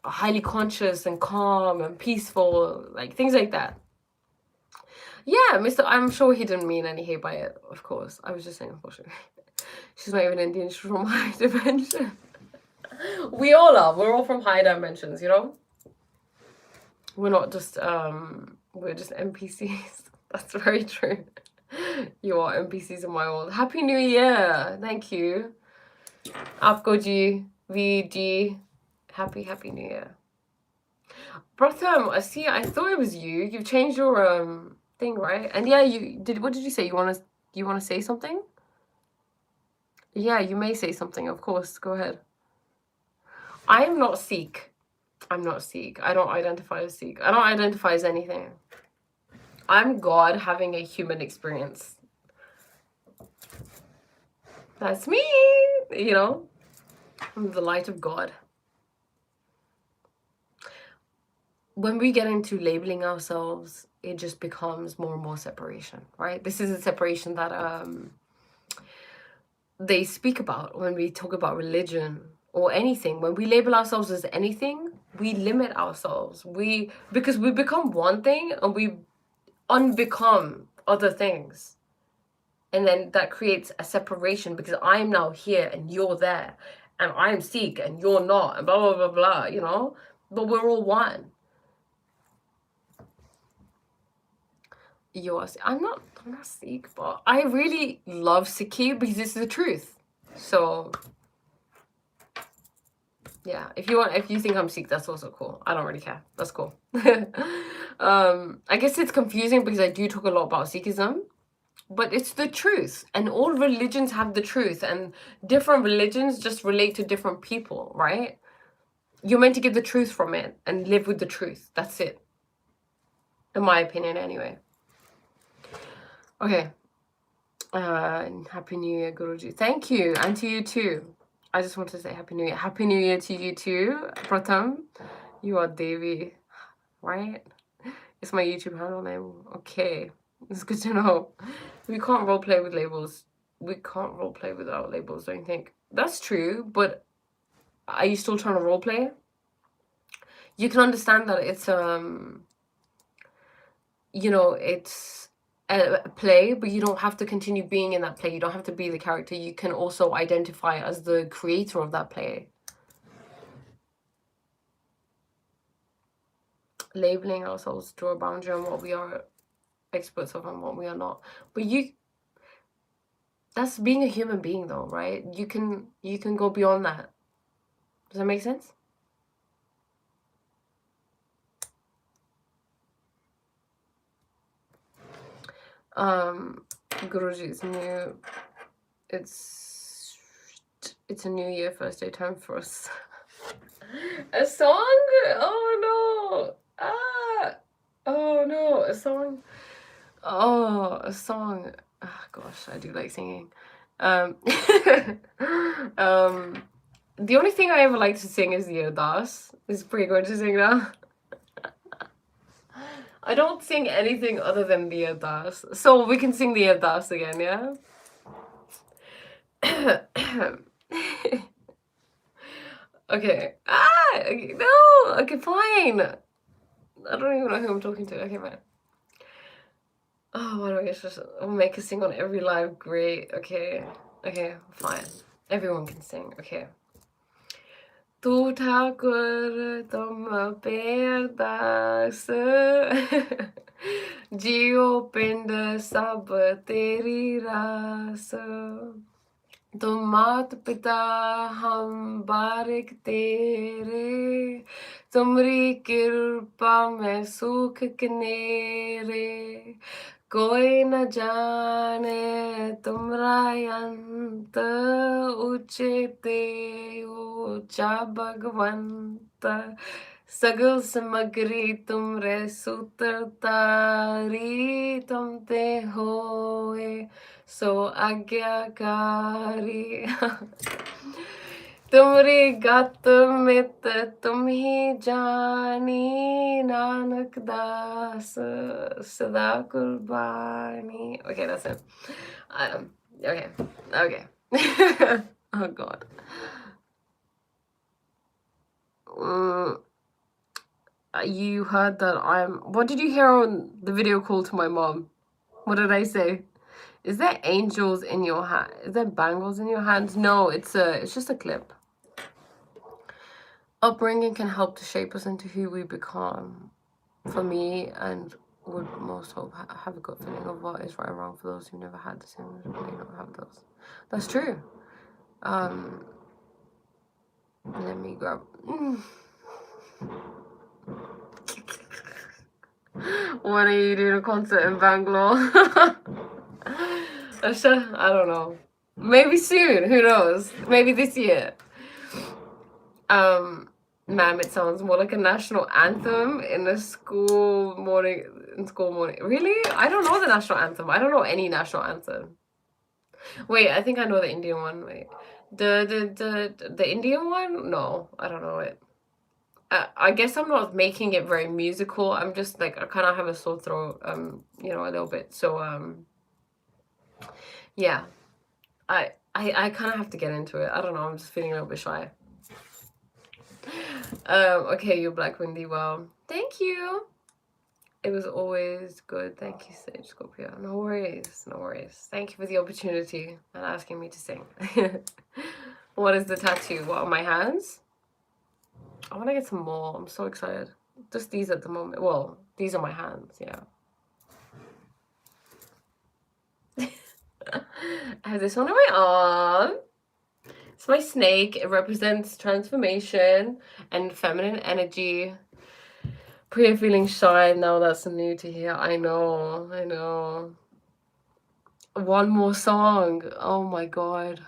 highly conscious and calm and peaceful, like things like that. Yeah, Mr. I'm sure he didn't mean any hate by it, of course. I was just saying, unfortunately. She's not even Indian, she's from high dimension. We all are. We're all from high dimensions, you know? We're not just we're just NPCs. That's very true. You are NPCs in my world. Happy New Year! Thank you. Aapko ji, VG. Happy New Year. Pratham, I see. I thought it was you. You've changed your thing, right? And yeah, you did. What did you say? You wanna say something? Yeah, you may say something. Of course, go ahead. I am not Sikh. I'm not Sikh. I don't identify as Sikh. I don't identify as anything. I'm God having a human experience. That's me. You know, I'm the light of God. When we get into labeling ourselves, it just becomes more and more separation, right? This is a separation that they speak about when we talk about religion or anything. When we label ourselves as anything, we limit ourselves. Because we become one thing and we unbecome other things. And then that creates a separation because I'm now here and you're there. And I'm Sikh and you're not, and blah blah blah blah, you know? But we're all one. I'm not Sikh, but I really love Sikhi because it's the truth. So yeah, if you think I'm Sikh, that's also cool. I don't really care. That's cool. I guess it's confusing because I do talk a lot about Sikhism, but it's the truth. And all religions have the truth, and different religions just relate to different people, right? You're meant to get the truth from it and live with the truth. That's it. In my opinion, anyway. Okay. Happy New Year, Guruji. Thank you, and to you too. I just want to say Happy New Year. Happy New Year to you too, Pratham. You are Devi, right? It's my YouTube handle name. Okay, it's good to know. We can't roleplay with labels. We can't roleplay without labels, don't you think? That's true, but are you still trying to roleplay? You can understand that it's you know, it's a play, but you don't have to continue being in that play. You don't have to be the character. You can also identify as the creator of that play. Labeling ourselves, draw a boundary on what we are experts of and what we are not. But that's being a human being though, right? You can go beyond that. Does that make sense? Guruji's new. It's a new year, first day, time for us. A song? Oh no! Ah! Oh no! A song. Oh, a song. Oh, gosh, I do like singing. The only thing I ever like to sing is the Ardas. It's pretty good to sing that. I don't sing anything other than the Ardas. So we can sing the Ardas again, yeah? Okay. Ah! No! Okay, fine. I don't even know who I'm talking to. Okay, fine. Oh, why do I just make us sing on every live? Great. Okay. Okay, fine. Everyone can sing. Okay. Tu Thakur तुम अरदास जियो पिंड सब तेरी रास तुम मात पिता हम बारिक तेरे तुमरी कृपा में सुख कनेरे कोई न जाने तुमरा अंत उचेते ऊंचा भगवंत सगल समग्री तुमरे सूत्र तारी तुम ते होए सो आज्ञाकारी तुमरी गत मित तुम ही जानी नानक दास सदा कुर्बानी. Okay, that's it. Okay. Oh God. You heard that what did you hear on the video call to my mom? What did I say? Is there angels in your hand? Is there bangles in your hands? No, it's just a clip. Upbringing can help to shape us into who we become. For me, and would most hope have a good feeling of what is right or wrong for those who never had the same may not have those. That's true. Let me grab. When are you doing a concert in Bangalore? I don't know. Maybe soon. Who knows? Maybe this year. Ma'am, it sounds more like a national anthem in a school morning. Really? I don't know the national anthem. I don't know any national anthem. Wait, I think I know the Indian one. Wait, the Indian one? No, I don't know it. I guess I'm not making it very musical. I'm just like, I kind of have a sore throat, you know, a little bit. So, yeah, I kind of have to get into it. I don't know. I'm just feeling a little bit shy. Okay, you're Black Windy. Well, thank you. It was always good. Thank you, Sage Scorpio. No worries. No worries. Thank you for the opportunity and asking me to sing. What is the tattoo? What, on my hands? I want to get some more. I'm so excited. Just these at the moment. Well, these are my hands, yeah. I have this one on my arm. It's my snake. It represents transformation and feminine energy. Priya feeling shy. Now that's new to hear. I know. One more song. Oh my God.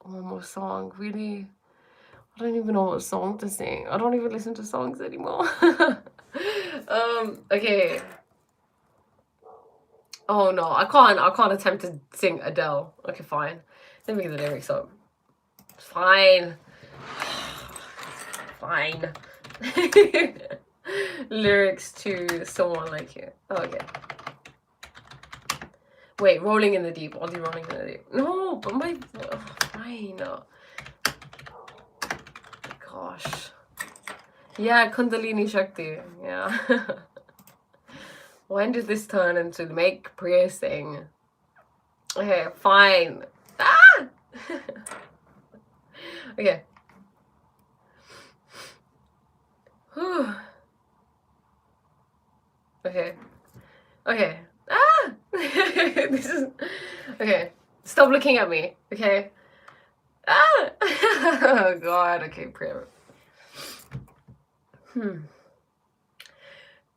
One more song. Really? I don't even know what song to sing. I don't even listen to songs anymore. Okay. Oh no, I can't attempt to sing Adele. Okay, fine. Let me get the lyrics up. Fine. Fine. Lyrics to Someone Like You. Okay. Wait, Rolling in the Deep. I'll do Rolling in the Deep. No, but fine. Gosh. Yeah, Kundalini Shakti. Yeah. When did this turn into make Priya sing? Okay, fine. Ah! Okay. Whew. Okay. Okay. Ah! This is... Okay. Stop looking at me. Okay. Ah! Oh God. Okay, Priya.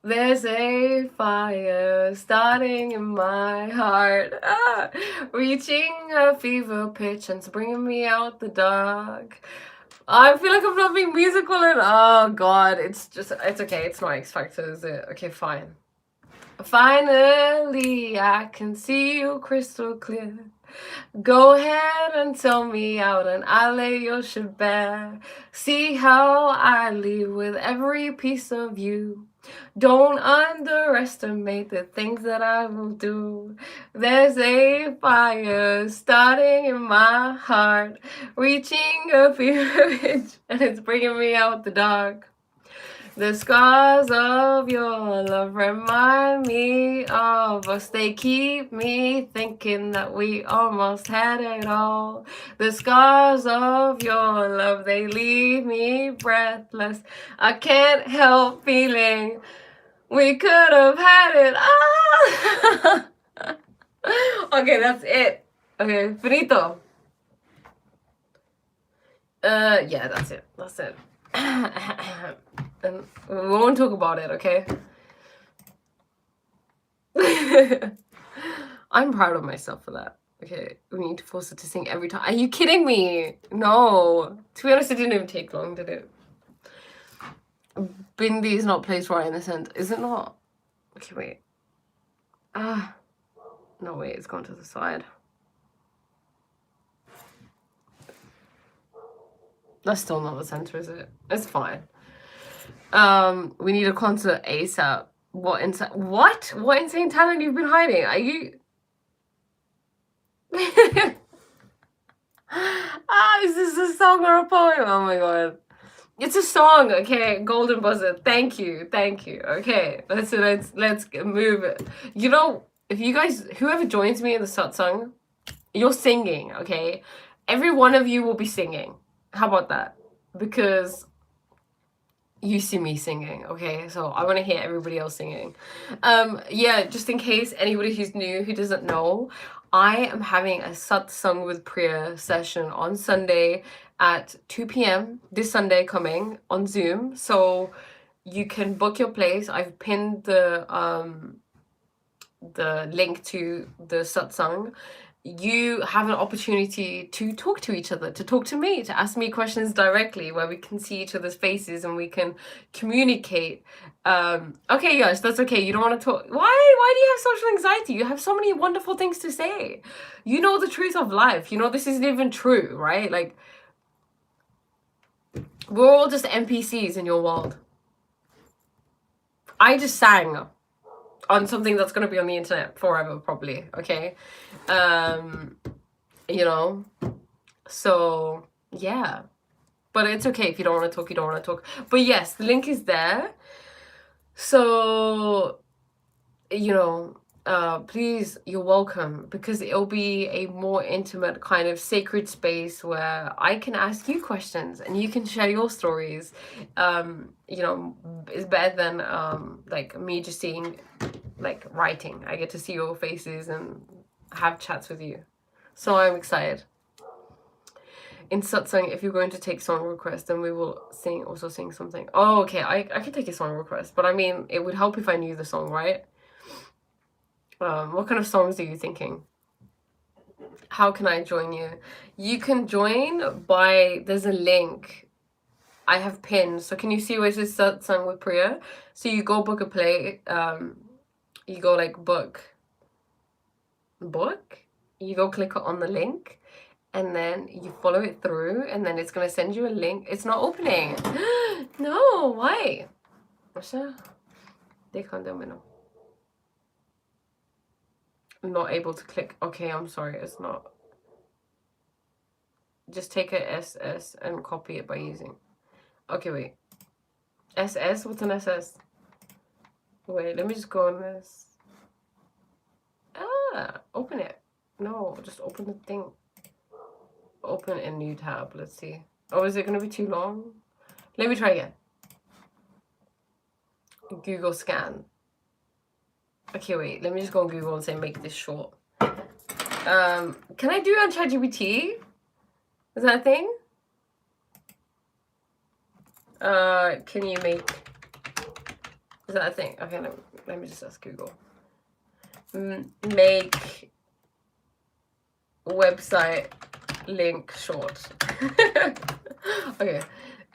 There's a fire starting in my heart, reaching a fever pitch and it's bringing me out the dark. I feel like I'm not being musical and oh god, it's okay, it's not X Factor, is it? Okay, fine. Finally, I can see you crystal clear. Go ahead and tell me out and I'll lay your shit bare. See how I leave with every piece of you. Don't underestimate the things that I will do. There's a fire starting in my heart, reaching a fever pitch, and it's bringing me out the dark. The scars of your love remind me of us. They keep me thinking that we almost had it all. The scars of your love, they leave me breathless. I can't help feeling we could have had it all. Okay, that's it. Okay, finito. Yeah, that's it. That's it. And we won't talk about it, okay? I'm proud of myself for that. Okay, we need to force it to sing every time. Are you kidding me? No. To be honest, it didn't even take long, did it? Bindi is not placed right in the center. Is it not? Okay, wait. No, wait, it's gone to the side. That's still not the center, is it? It's fine. We need a concert ASAP. What insane talent you've been hiding? Are you? Is this a song or a poem? Oh my god. It's a song, okay. Golden buzzer. Thank you. Okay, let's move it. You know, if you guys, whoever joins me in the satsang, you're singing, okay. Every one of you will be singing. How about that? Because you see me singing, okay? So I want to hear everybody else singing. Yeah, just in case anybody who's new who doesn't know, I am having a satsang with Priya session on Sunday at 2 p.m. this Sunday coming on Zoom. So you can book your place. I've pinned the link to the satsang. You have an opportunity to talk to each other, to talk to me, to ask me questions directly, where we can see each other's faces and we can communicate. Okay, yes, that's okay. You don't want to talk. Why do you have social anxiety? You have so many wonderful things to say. You know the truth of life. You know this isn't even true, right? Like, we're all just NPCs in your world. I just sang on something that's going to be on the internet forever, probably, okay? You know, so yeah, but it's okay if you don't want to talk, you don't want to talk. But yes, the link is there, so you know, please, you're welcome, because it'll be a more intimate kind of sacred space where I can ask you questions and you can share your stories. You know, it's better than like me just seeing, like, writing. I get to see your faces and have chats with you, so I'm excited. In satsang, if you're going to take song requests, then we will also sing something. Oh, okay, I can take a song request, but I mean, it would help if I knew the song, right? What kind of songs are you thinking? How can I join you? You can join by, there's a link I have pinned. So can you see where it says satsang with Priya? So you go book a play. You go like book. You go click on the link, and then you follow it through, and then it's gonna send you a link. It's not opening. No, why? I'm not able to click. Okay, I'm sorry, it's not. Just take a SS and copy it by using. Okay, wait. SS? What's an SS? Wait, let me just go on this. Open it. No, just open the thing. Open a new tab. Let's see. Oh, is it going to be too long? Let me try again. Google scan. Okay, wait. Let me just go on Google and say make this short. Can I do it on ChatGPT? Is that a thing? Can you make Is that a thing? Okay, let me just ask Google. Make website link short. Okay,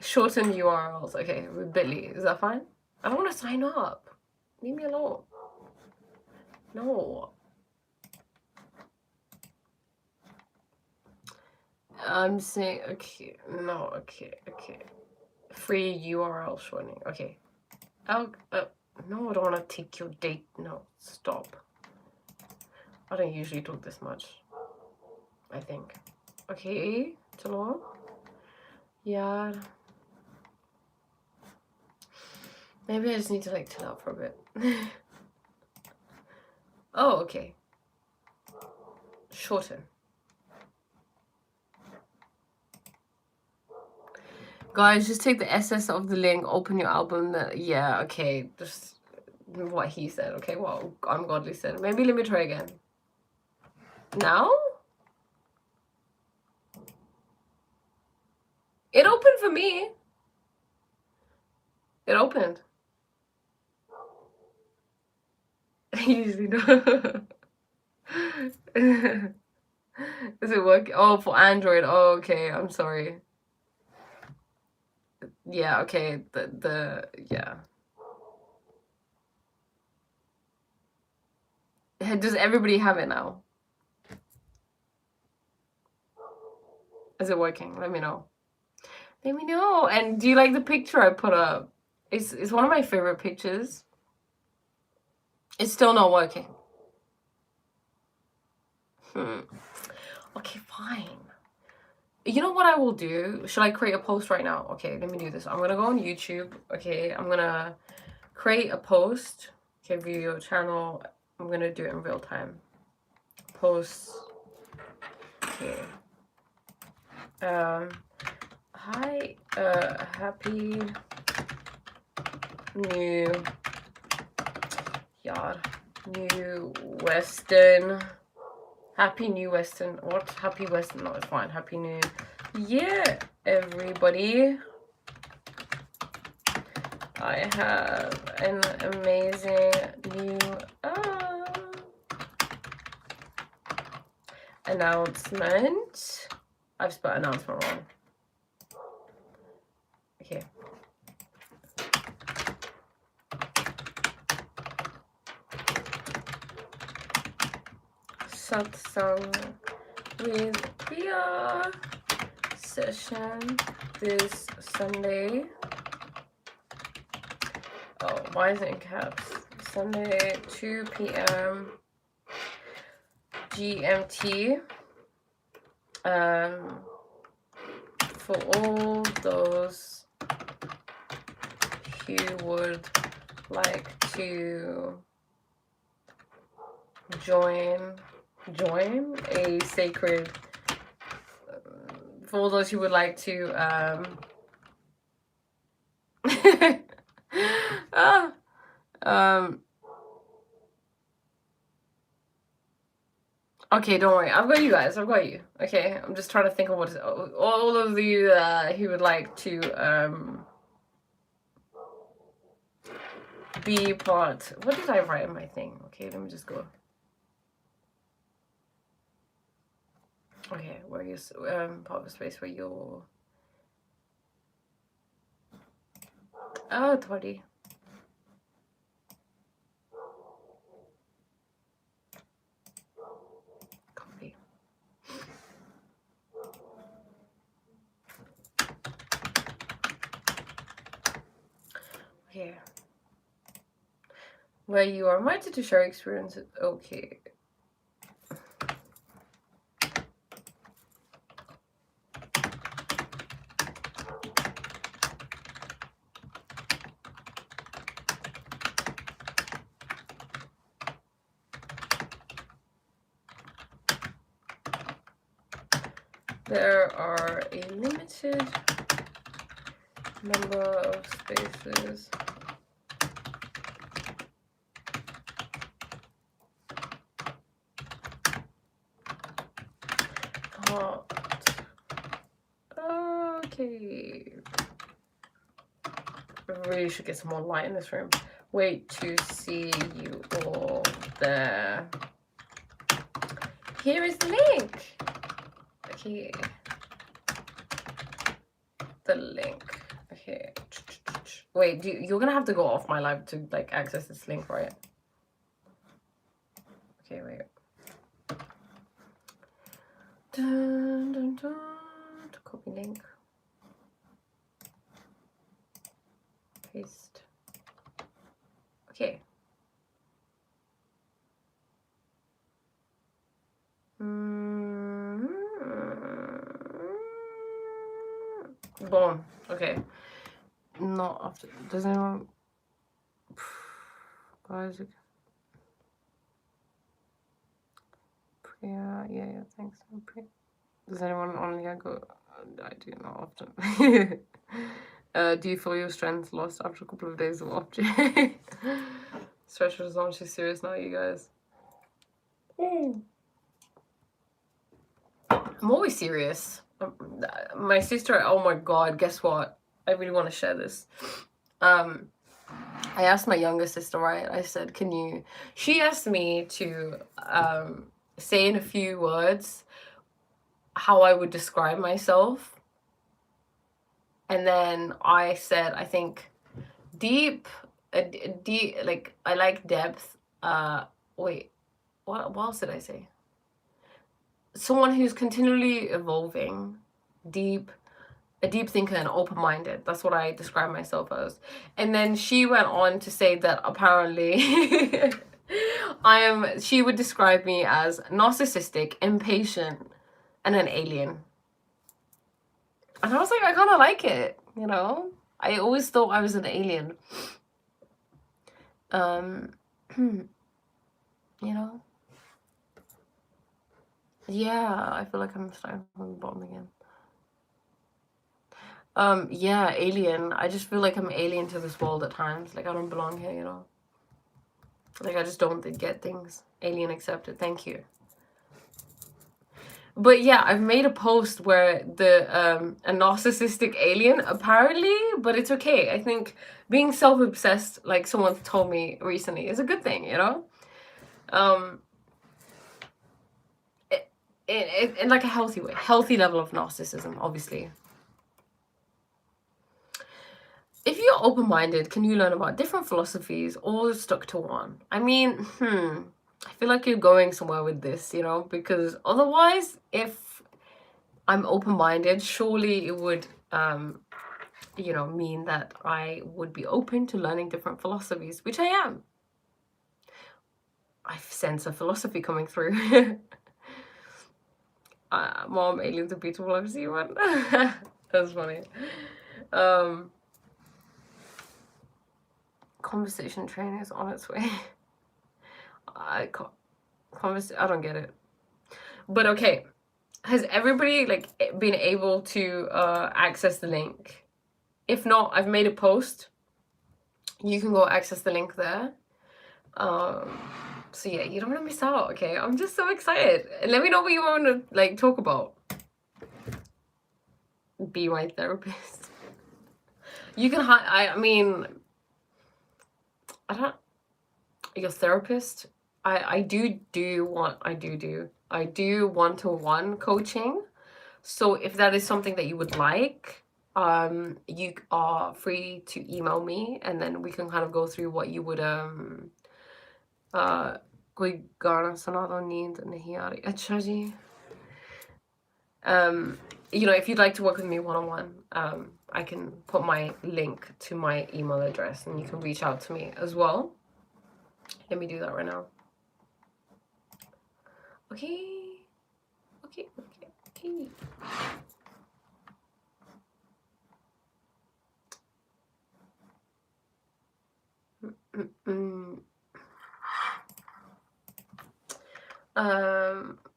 shorten URLs. Okay, with Bitly. Is that fine? I don't want to sign up. Leave me alone. No. I'm saying, okay, no, okay. Free URL shortening. Okay. No, I don't want to take your date. No, stop. I don't usually talk this much, I think. Okay, चलो. Yeah. Maybe I just need to like chill out for a bit. Oh, okay. Shorten. Guys, just take the SS of the link, open your album. Yeah, okay. Just what he said, okay? What Ungodly said. Maybe let me try again. Now? It opened for me. It opened. I usually don't. Is it working? Oh, for Android. Oh, okay. I'm sorry. Yeah, okay. Yeah. Does everybody have it now? Is it working? Let me know. Let me know. And do you like the picture I put up? It's one of my favorite pictures. It's still not working. Okay, fine. You know what I will do? Should I create a post right now? Okay, let me do this. I'm gonna go on YouTube. Okay, I'm gonna create a post. Okay, view your channel. I'm gonna do it in real time. Post. Okay. Hi. Happy New Year. New Western. Happy New Western. What? Happy Western? No, it's fine. Happy New Year, everybody. I have an amazing new announcement. I've spelled announcement wrong. Okay. Satsang with Priya session this Sunday. Oh, why is it in caps? Sunday, 2 p.m. GMT. For all those who would like to join a sacred, for all those who would like to okay, don't worry, I've got you guys, I've got you. Okay, I'm just trying to think of what is all of you who would like to be part. What did I write in my thing? Okay, let me just go. Okay, where is part of a space where you're Toddy. Copy. Okay. Where you are invited to share experiences. Okay. There are a limited number of spaces. Okay. I really should get some more light in this room. Wait to see you all there. Here is the link. Okay. The link. Okay. Wait, you're gonna have to go off my live to like access this link, right? Okay, wait. Dun, dun, dun. Copy link. Paste. Okay. Boom. Okay. Not after. Does anyone? Isaac. Yeah. Thanks. Does anyone on here go? I do not often. Do you feel your strength lost after a couple of days of object? Stretch was not too serious now, you guys. I'm always serious. My sister, oh my god, guess what? I really want to share this. I asked my younger sister, right? I said, she asked me to say in a few words how I would describe myself. And then I said, I think deep, like I like depth. Wait, what else did I say? Someone who's continually evolving, a deep thinker and open-minded. That's what I describe myself as. And then she went on to say that apparently she would describe me as narcissistic, impatient, and an alien. And I was like, I kind of like it, you know? I always thought I was an alien. You know? Yeah, I feel like I'm starting from the bottom again. Yeah, alien. I just feel like I'm alien to this world at times. Like I don't belong here, you know? Like I just don't get things. Alien accepted. Thank you. But yeah, I've made a post where a narcissistic alien apparently, but it's okay. I think being self-obsessed, like someone told me recently, is a good thing, you know? In like a healthy way, healthy level of narcissism, obviously. If you're open-minded, can you learn about different philosophies or stuck to one? I mean, I feel like you're going somewhere with this, you know, because otherwise, if I'm open-minded, surely it would, you know, mean that I would be open to learning different philosophies, which I am. I sense a philosophy coming through. Mom, aliens are beautiful. I've seen one. That's funny. Conversation training is on its way. I don't get it. But okay, has everybody like been able to access the link? If not, I've made a post. You can go access the link there. So yeah, you don't want to miss out. Okay, I'm just so excited. Let me know what you want to like talk about. Be my therapist. You can I mean, your therapist. I do one-to-one coaching. So if that is something that you would like, you are free to email me, and then we can kind of go through what you would you know, if you'd like to work with me one-on-one, I can put my link to my email address and you can reach out to me as well. Let me do that right now. Okay.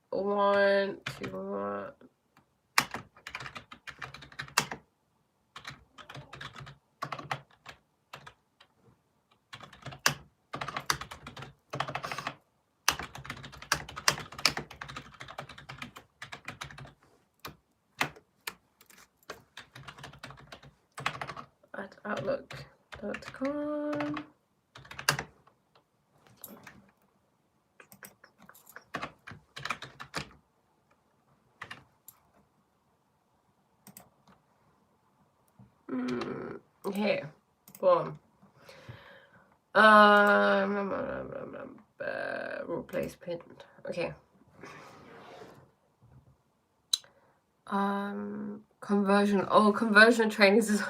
One, two, at outlook.com. Okay, boom. Replace pinned. Okay. Conversion. Oh, conversion trainings is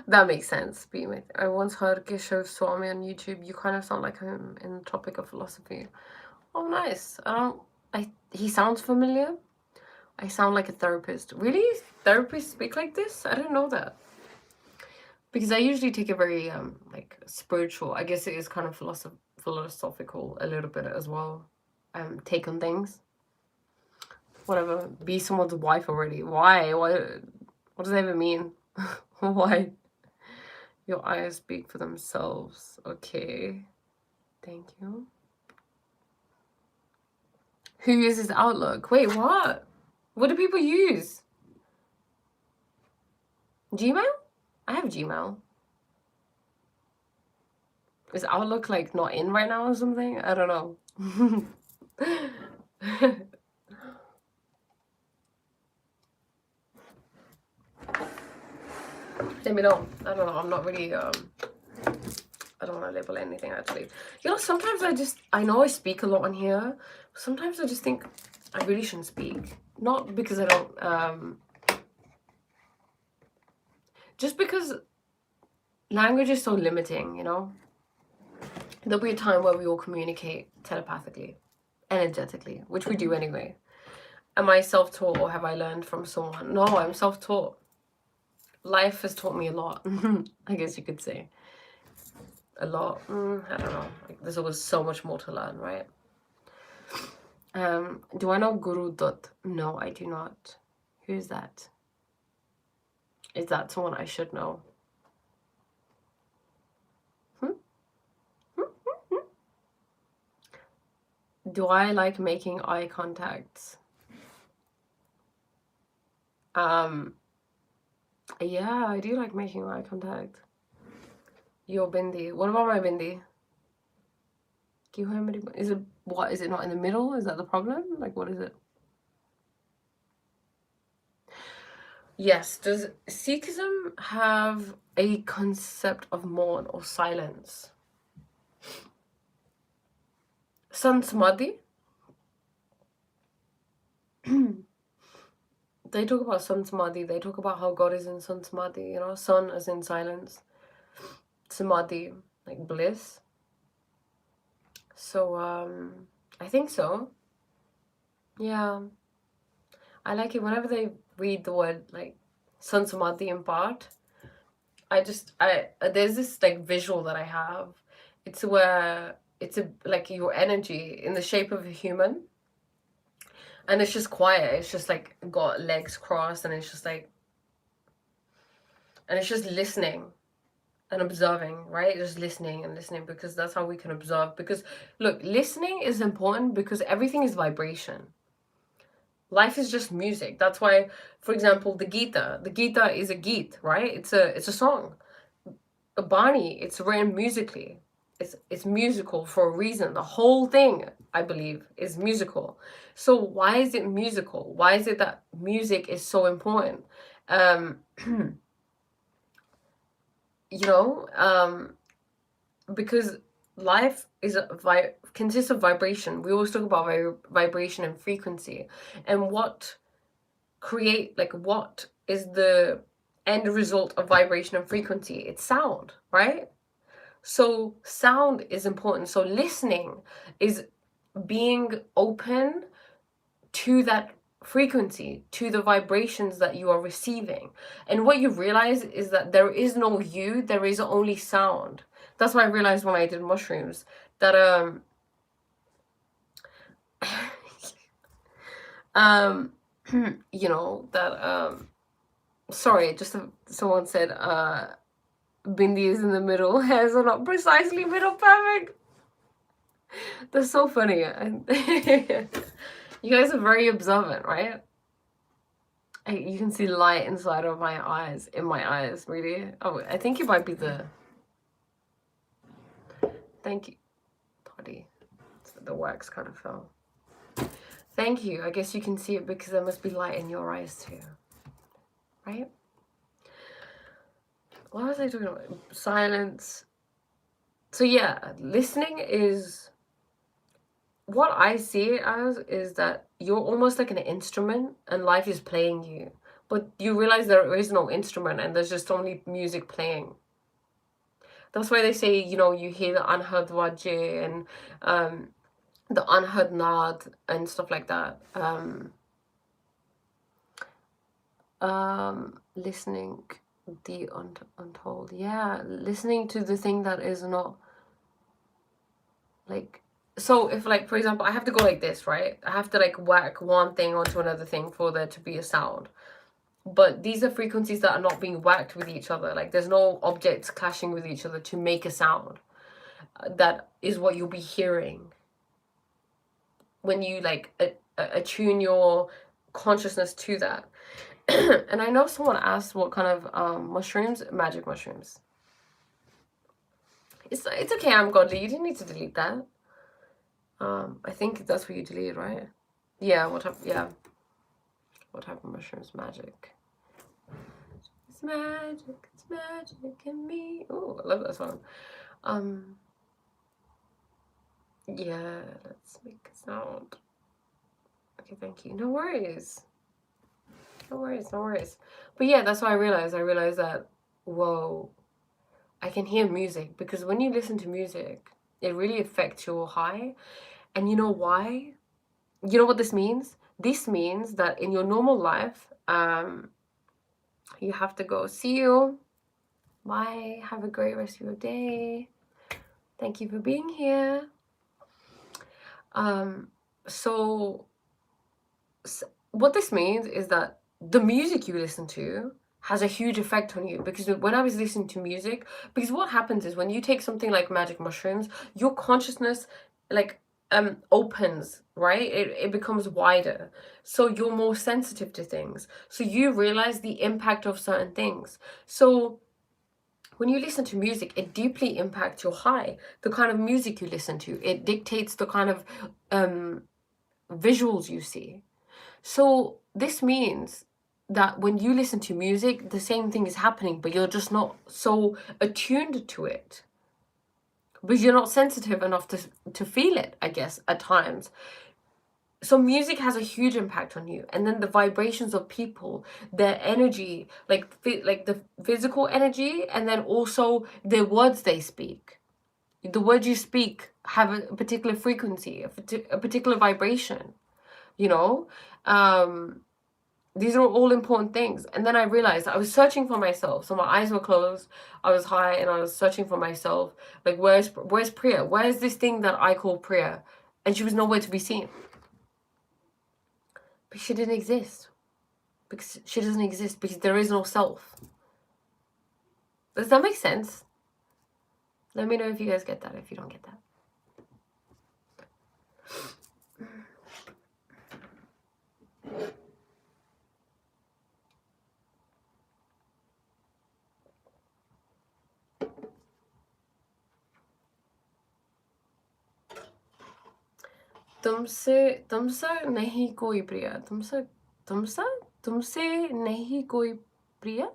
that makes sense. I once heard Gesho Swami on YouTube. You kind of sound like him in the topic of philosophy. Oh, nice. He sounds familiar. I sound like a therapist. Really? Therapists speak like this? I didn't know that. Because I usually take a very like spiritual, I guess it is kind of philosophical a little bit as well, take on things. Whatever. Be someone's wife already. Why? What does that even mean? Why? Your eyes speak for themselves. Okay. Thank you. Who uses Outlook? Wait, what? What do people use? Gmail? I have Gmail. Is Outlook like not in right now or something? I don't know. Let me know. I don't know. I'm not really I don't want to label anything actually. You know, sometimes I know I speak a lot on here. Sometimes I just think I really shouldn't speak. Not because I don't just because language is so limiting, you know? There'll be a time where we all communicate telepathically, energetically, which we do anyway. Am I self-taught or have I learned from someone? No, I'm self-taught. Life has taught me a lot, I guess you could say. A lot. I don't know. Like, there's always so much more to learn, right? Do I know Guru Dutt? No, I do not. Who's that? Is that someone I should know? Do I like making eye contact? Yeah, I do like making eye contact. Yo, Bindi. What about my Bindi? Is it what? Is it not in the middle? Is that the problem? Like, what is it? Yes. Does Sikhism have a concept of mourn or silence? Sant Samadhi? They talk about Sant Samadhi. They talk about how God is in Sant Samadhi, you know? Sun as in silence. Samadhi, like bliss. So, I think so. Yeah. I like it whenever they read the word, like, Sant Samadhi in part. There's this, like, visual that I have. It's where it's like your energy in the shape of a human. And it's just quiet. It's just, like, got legs crossed and it's just, like, and it's just listening and observing, right? Just listening and listening, because that's how we can observe. Because, look, listening is important because everything is vibration. Life is just music. That's why, for example, the Gita is a Geet, right? It's a song. A Bani, it's written musically. It's musical for a reason. The whole thing, I believe, is musical. So why is it musical? Why is it that music is so important? You know, because life is consists of vibration. We always talk about vibration and frequency, and what is the end result of vibration and frequency? It's sound, right? So sound is important. So listening is being open to that frequency, to the vibrations that you are receiving. And what you realize is that there is no you, there is only sound. That's what I realized when I did mushrooms, that you know, that sorry, just someone said Bindi is in the middle, hairs are not precisely middle perfect. That's so funny. You guys are very observant, right? You can see light inside of my eyes, in my eyes, really. Oh, I think it might be the... Thank you, Toddy. The wax kind of fell. Thank you. I guess you can see it because there must be light in your eyes too, right? what was I talking about? Silence. So yeah, listening is, what I see it as is that you're almost like an instrument and life is playing you. But you realize there is no instrument and there's just only music playing. That's why they say, you know, you hear the unheard wajeh and the unheard nad and stuff like that. Listening the untold. Yeah, listening to the thing that is not like, so if like, for example, I have to go like this, right? I have to like whack one thing onto another thing for there to be a sound. But these are frequencies that are not being whacked with each other. Like there's no objects clashing with each other to make a sound. That is what you'll be hearing when you like attune your consciousness to that. And I know someone asked what kind of mushrooms. Magic mushrooms. It's okay, I'm godly. You didn't need to delete that. I think that's what you deleted, right? Yeah, what type of mushrooms? Magic. It's magic in me. Oh, I love that song. Yeah, let's make a sound. Okay, thank you. No worries. No worries. But yeah, that's what I realized. I realized that, whoa, I can hear music, because when you listen to music, it really affects your high. And you know why? You know what this means? This means that in your normal life, you have to go. See you. Bye. Have a great rest of your day. Thank you for being here. So what this means is that the music you listen to has a huge effect on you. Because when I was listening to music, because what happens is when you take something like magic mushrooms, your consciousness like opens, right? It becomes wider, so you're more sensitive to things, so you realize the impact of certain things. So when you listen to music, it deeply impacts your high. The kind of music you listen to, it dictates the kind of visuals you see. So this means that when you listen to music, the same thing is happening, but you're just not so attuned to it. Because you're not sensitive enough to feel it, I guess, at times. So music has a huge impact on you. And then the vibrations of people, their energy, like the physical energy, and then also the words they speak. The words you speak have a particular frequency, a particular vibration, you know? These are all important things. And then I realized I was searching for myself. So my eyes were closed, I was high, and I was searching for myself. Like, where's Priya? Where's this thing that I call Priya? And she was nowhere to be seen. But she didn't exist. Because she doesn't exist, because there is no self. Does that make sense? Let me know if you guys get that, if you don't get that. तुमसे नहीं कोई प्रिय, तुमसे नहीं कोई प्रिय.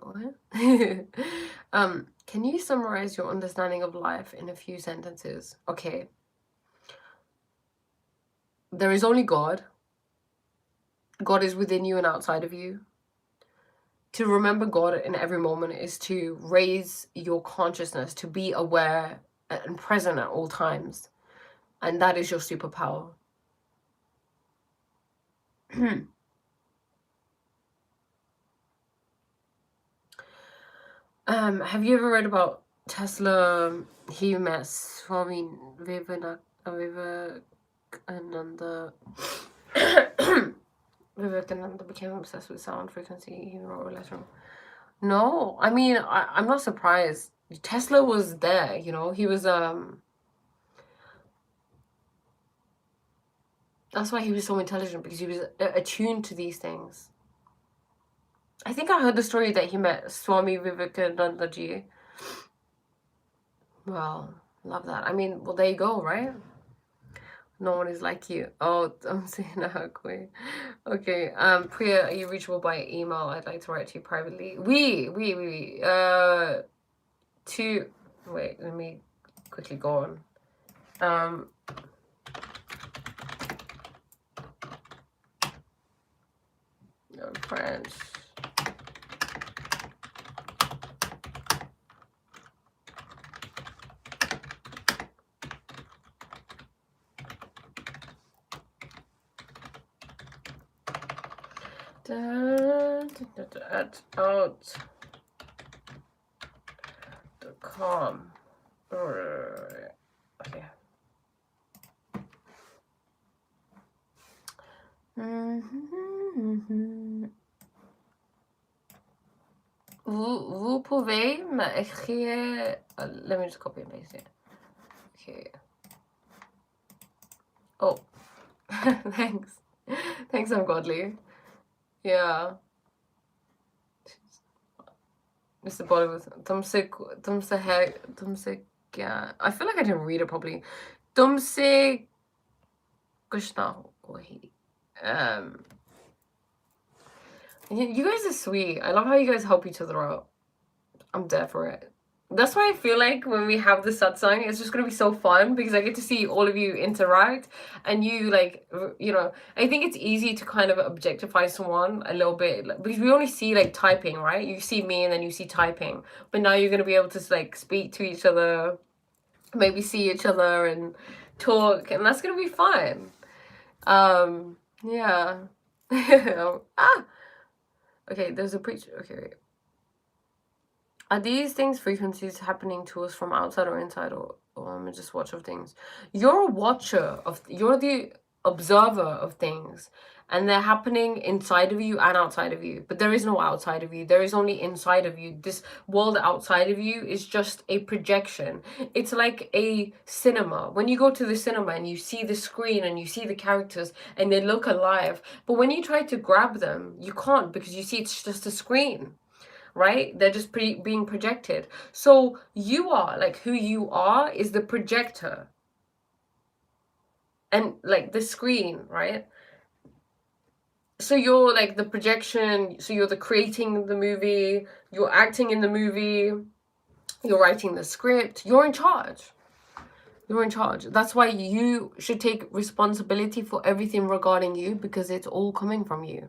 What? Can you summarize your understanding of life in a few sentences? Okay. There is only God. God is within you and outside of you. To remember God in every moment is to raise your consciousness, to be aware and present at all times. And that is your superpower. Have you ever read about Tesla? He met Swami Vivekananda. Vivekananda became obsessed with sound frequency. He wrote a letter. No, I mean, I'm not surprised. Tesla was there, you know. He was that's why he was so intelligent, because he was attuned to these things. I think I heard the story that he met Swami Vivekananda ji. Well, love that. I mean, well, there you go, right? No one is like you. Oh, I'm saying that. Okay. Priya, are you reachable by email? I'd like to write to you privately. To wait. Let me quickly go on. French. At out.com. Okay. Vous pouvez m'écrire. Let me just copy and paste it. Okay. Oh. Thanks. Thanks, ungodly. Yeah. Mr. Bollywood. Yeah. I feel like I didn't read it properly. Tumse Krishna. You guys are sweet. I love how you guys help each other out. I'm there for it. That's why I feel like when we have the satsang, it's just gonna be so fun because I get to see all of you interact and you like, you know, I think it's easy to kind of objectify someone a little bit because we only see like typing, right? You see me and then you see typing, but now you're gonna be able to like speak to each other, maybe see each other and talk, and that's gonna be fun. Yeah. Okay, there's a preacher. Okay, wait. Are these things frequencies happening to us from outside or inside, or I'm just watcher of things? You're a watcher of, you're the observer of things, and they're happening inside of you and outside of you. But there is no outside of you. There is only inside of you. This world outside of you is just a projection. It's like a cinema. When you go to the cinema and you see the screen and you see the characters and they look alive, but when you try to grab them, you can't because you see it's just a screen. Right? They're just being projected. So you are, like, who you are is the projector. And, like, the screen, right? So you're, like, the projection. So you're the creating the movie. You're acting in the movie. You're writing the script. You're in charge. You're in charge. That's why you should take responsibility for everything regarding you because it's all coming from you.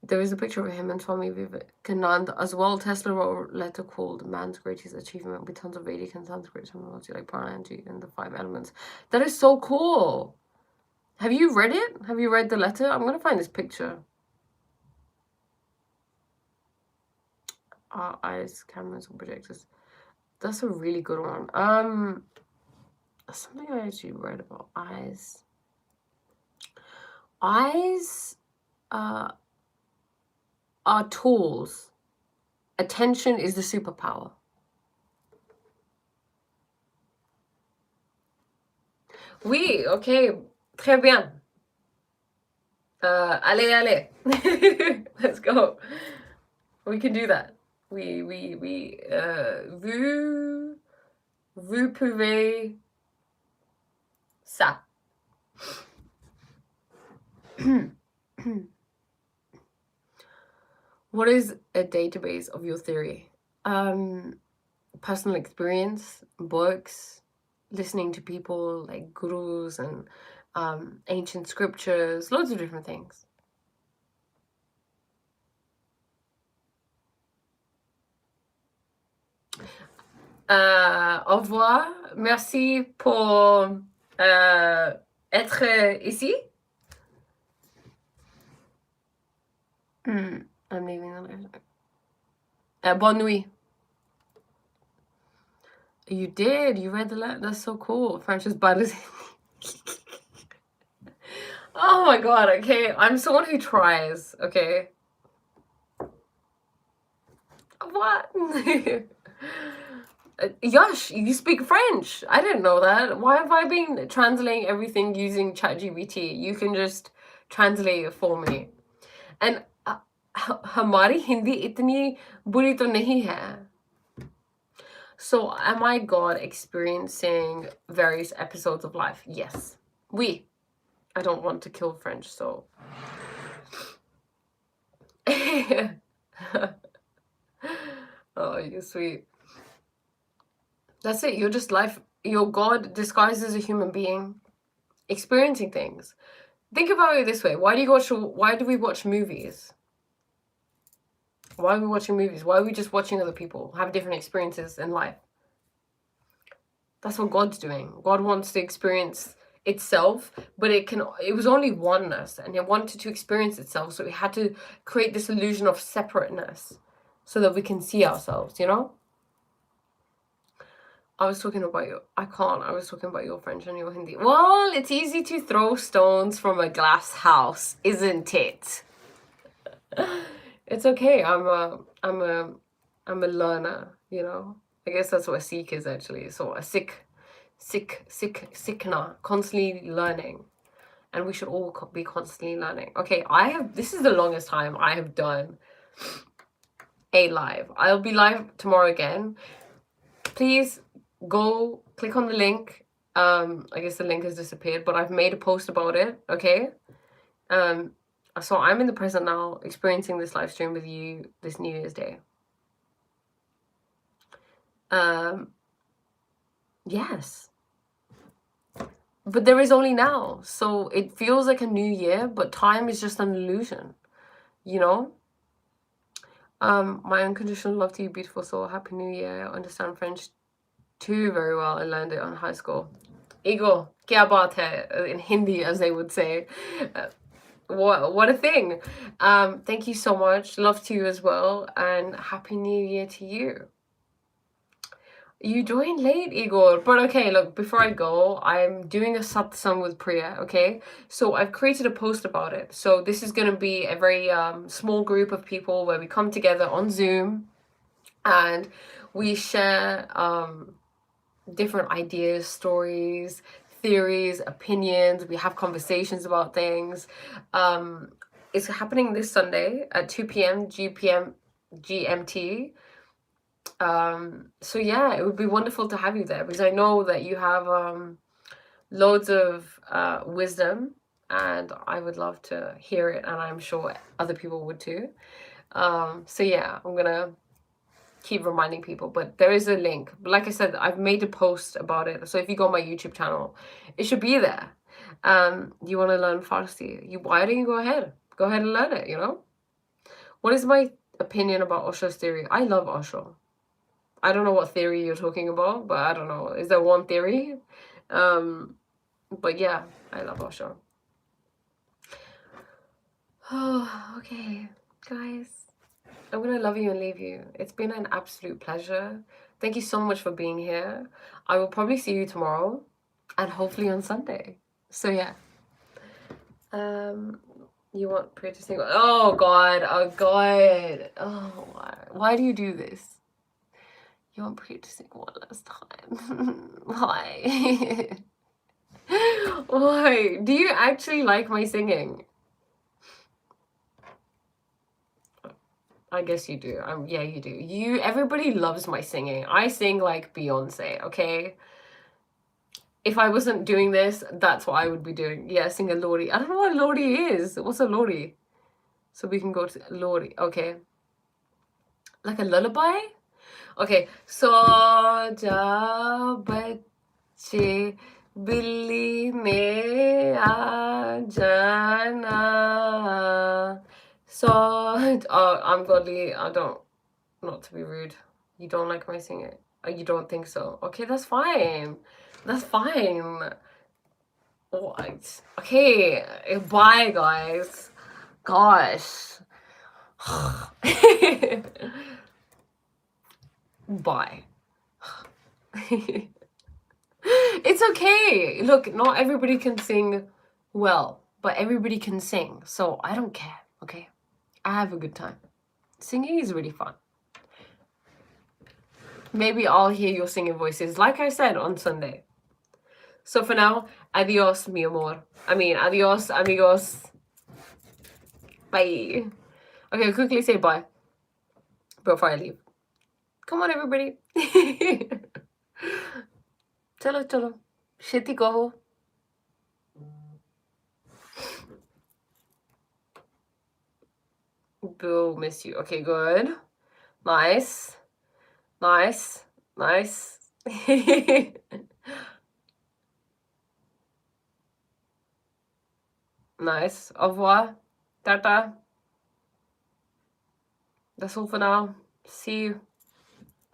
There is a picture of him and Swami Vivekananda as well. Tesla wrote a letter called Man's Greatest Achievement with tons of Vedic and Sanskrit terminology like Pranayama and the 5 elements. That is so cool. Have you read it? Have you read the letter? I'm going to find this picture. Eyes, cameras, and projectors. That's a really good one. Something I actually read about eyes. Eyes, are tools. Attention is the superpower. Oui, okay. Très bien. Allez. Let's go. We can do that. Vous pouvez ça. What is a database of your theory? Personal experience, books, listening to people like gurus and ancient scriptures, loads of different things. Au revoir. Merci pour être ici. I'm leaving the live. Bonne nuit. You did. You read the letter. That's so cool. French is bad as Oh my god. Okay, I'm someone who tries. Okay. What? Yash, you speak French. I didn't know that. Why have I been translating everything using ChatGPT? You can just translate it for me. And हमारी हिंदी इतनी बुरी तो नहीं है. So am I God experiencing various episodes of life? Yes. I don't want to kill French, so. Oh, you're sweet. That's it. You're just life. You're God disguised as a human being, experiencing things. Think about it this way. Why do we watch movies? Why are we watching movies? Why are we just watching other people have different experiences in life? That's what God's doing. God wants to experience itself, but it was only oneness, and it wanted to experience itself, so it had to create this illusion of separateness so that we can see ourselves, you know? I was talking about your French and your Hindi. Well, it's easy to throw stones from a glass house, isn't it? It's okay. I'm a learner, you know. I guess that's what a Sikh is actually. So a Sikhna, constantly learning, and we should all be constantly learning. Okay, this is the longest time I have done a live. I'll be live tomorrow again. Please go click on the link. I guess the link has disappeared, but I've made a post about it. Okay. So I'm in the present now, experiencing this live stream with you this New Year's Day. Yes. But there is only now. So it feels like a new year, but time is just an illusion, you know? My unconditional love to you, beautiful soul. Happy New Year. I understand French too very well. I learned it on high school. Ego, kya baat hai, in Hindi, as they would say. What a thing. Thank you so much. Love to you as well, and Happy New Year to you. You joined late, Igor. But okay, look, before I go, I'm doing a satsang with Priya, okay? So I've created a post about it. So this is going to be a very small group of people where we come together on Zoom and we share different ideas, stories, theories, opinions. We have conversations about things. It's happening this Sunday at 2 p.m. GMT. So yeah, it would be wonderful to have you there, because I know that you have loads of wisdom, and I would love to hear it, and I'm sure other people would too. So yeah, I'm gonna keep reminding people, but there is a link. But like I said, I've made a post about it, so if you go on my YouTube channel, it should be there. You want to learn Farsi, why don't you go ahead and learn it, you know? What is my opinion about Osho's theory? I love Osho. I don't know what theory you're talking about, but I don't know. Is there one theory? But yeah, I love Osho. Oh, okay, guys. I'm gonna love you and leave you. It's been an absolute pleasure. Thank you so much for being here. I will probably see you tomorrow and hopefully on Sunday. So yeah. You want Priya to sing? Oh God, oh God. Oh, why do you do this? You want Priya to sing one last time? Why? Why? Do you actually like my singing? I guess you do. Yeah, you do. Everybody loves my singing. I sing like Beyonce, okay? If I wasn't doing this, that's what I would be doing. Yeah, sing a Lori. I don't know what Lori is. What's a Lori? So we can go to Lori. Okay. Like a lullaby? Okay. So ja bachche billi ne aa jana. So I'm godly. Not to be rude. You don't like my singing? You don't think so? Okay, that's fine. That's fine. What? Okay, bye, guys. Gosh. Bye. It's okay. Look, not everybody can sing well, but everybody can sing. So I don't care, okay? I have a good time. Singing is really fun. Maybe I'll hear your singing voices, like I said, on Sunday. So for now, adios, mi amor. Adios, amigos. Bye. Okay, quickly say bye before I leave. Come on, everybody. Chalo, chalo. Shiti kaho. Boo, miss you. Okay, good. Nice. Nice. Nice. Nice. Au revoir. Tata. That's all for now. See you.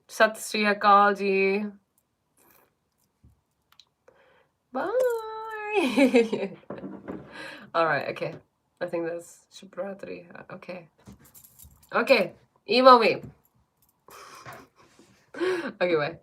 Sat Sri Akal ji. Bye. All right. Okay. I think that's Shubhratri. Okay. Okay. Email me. Okay. Bye.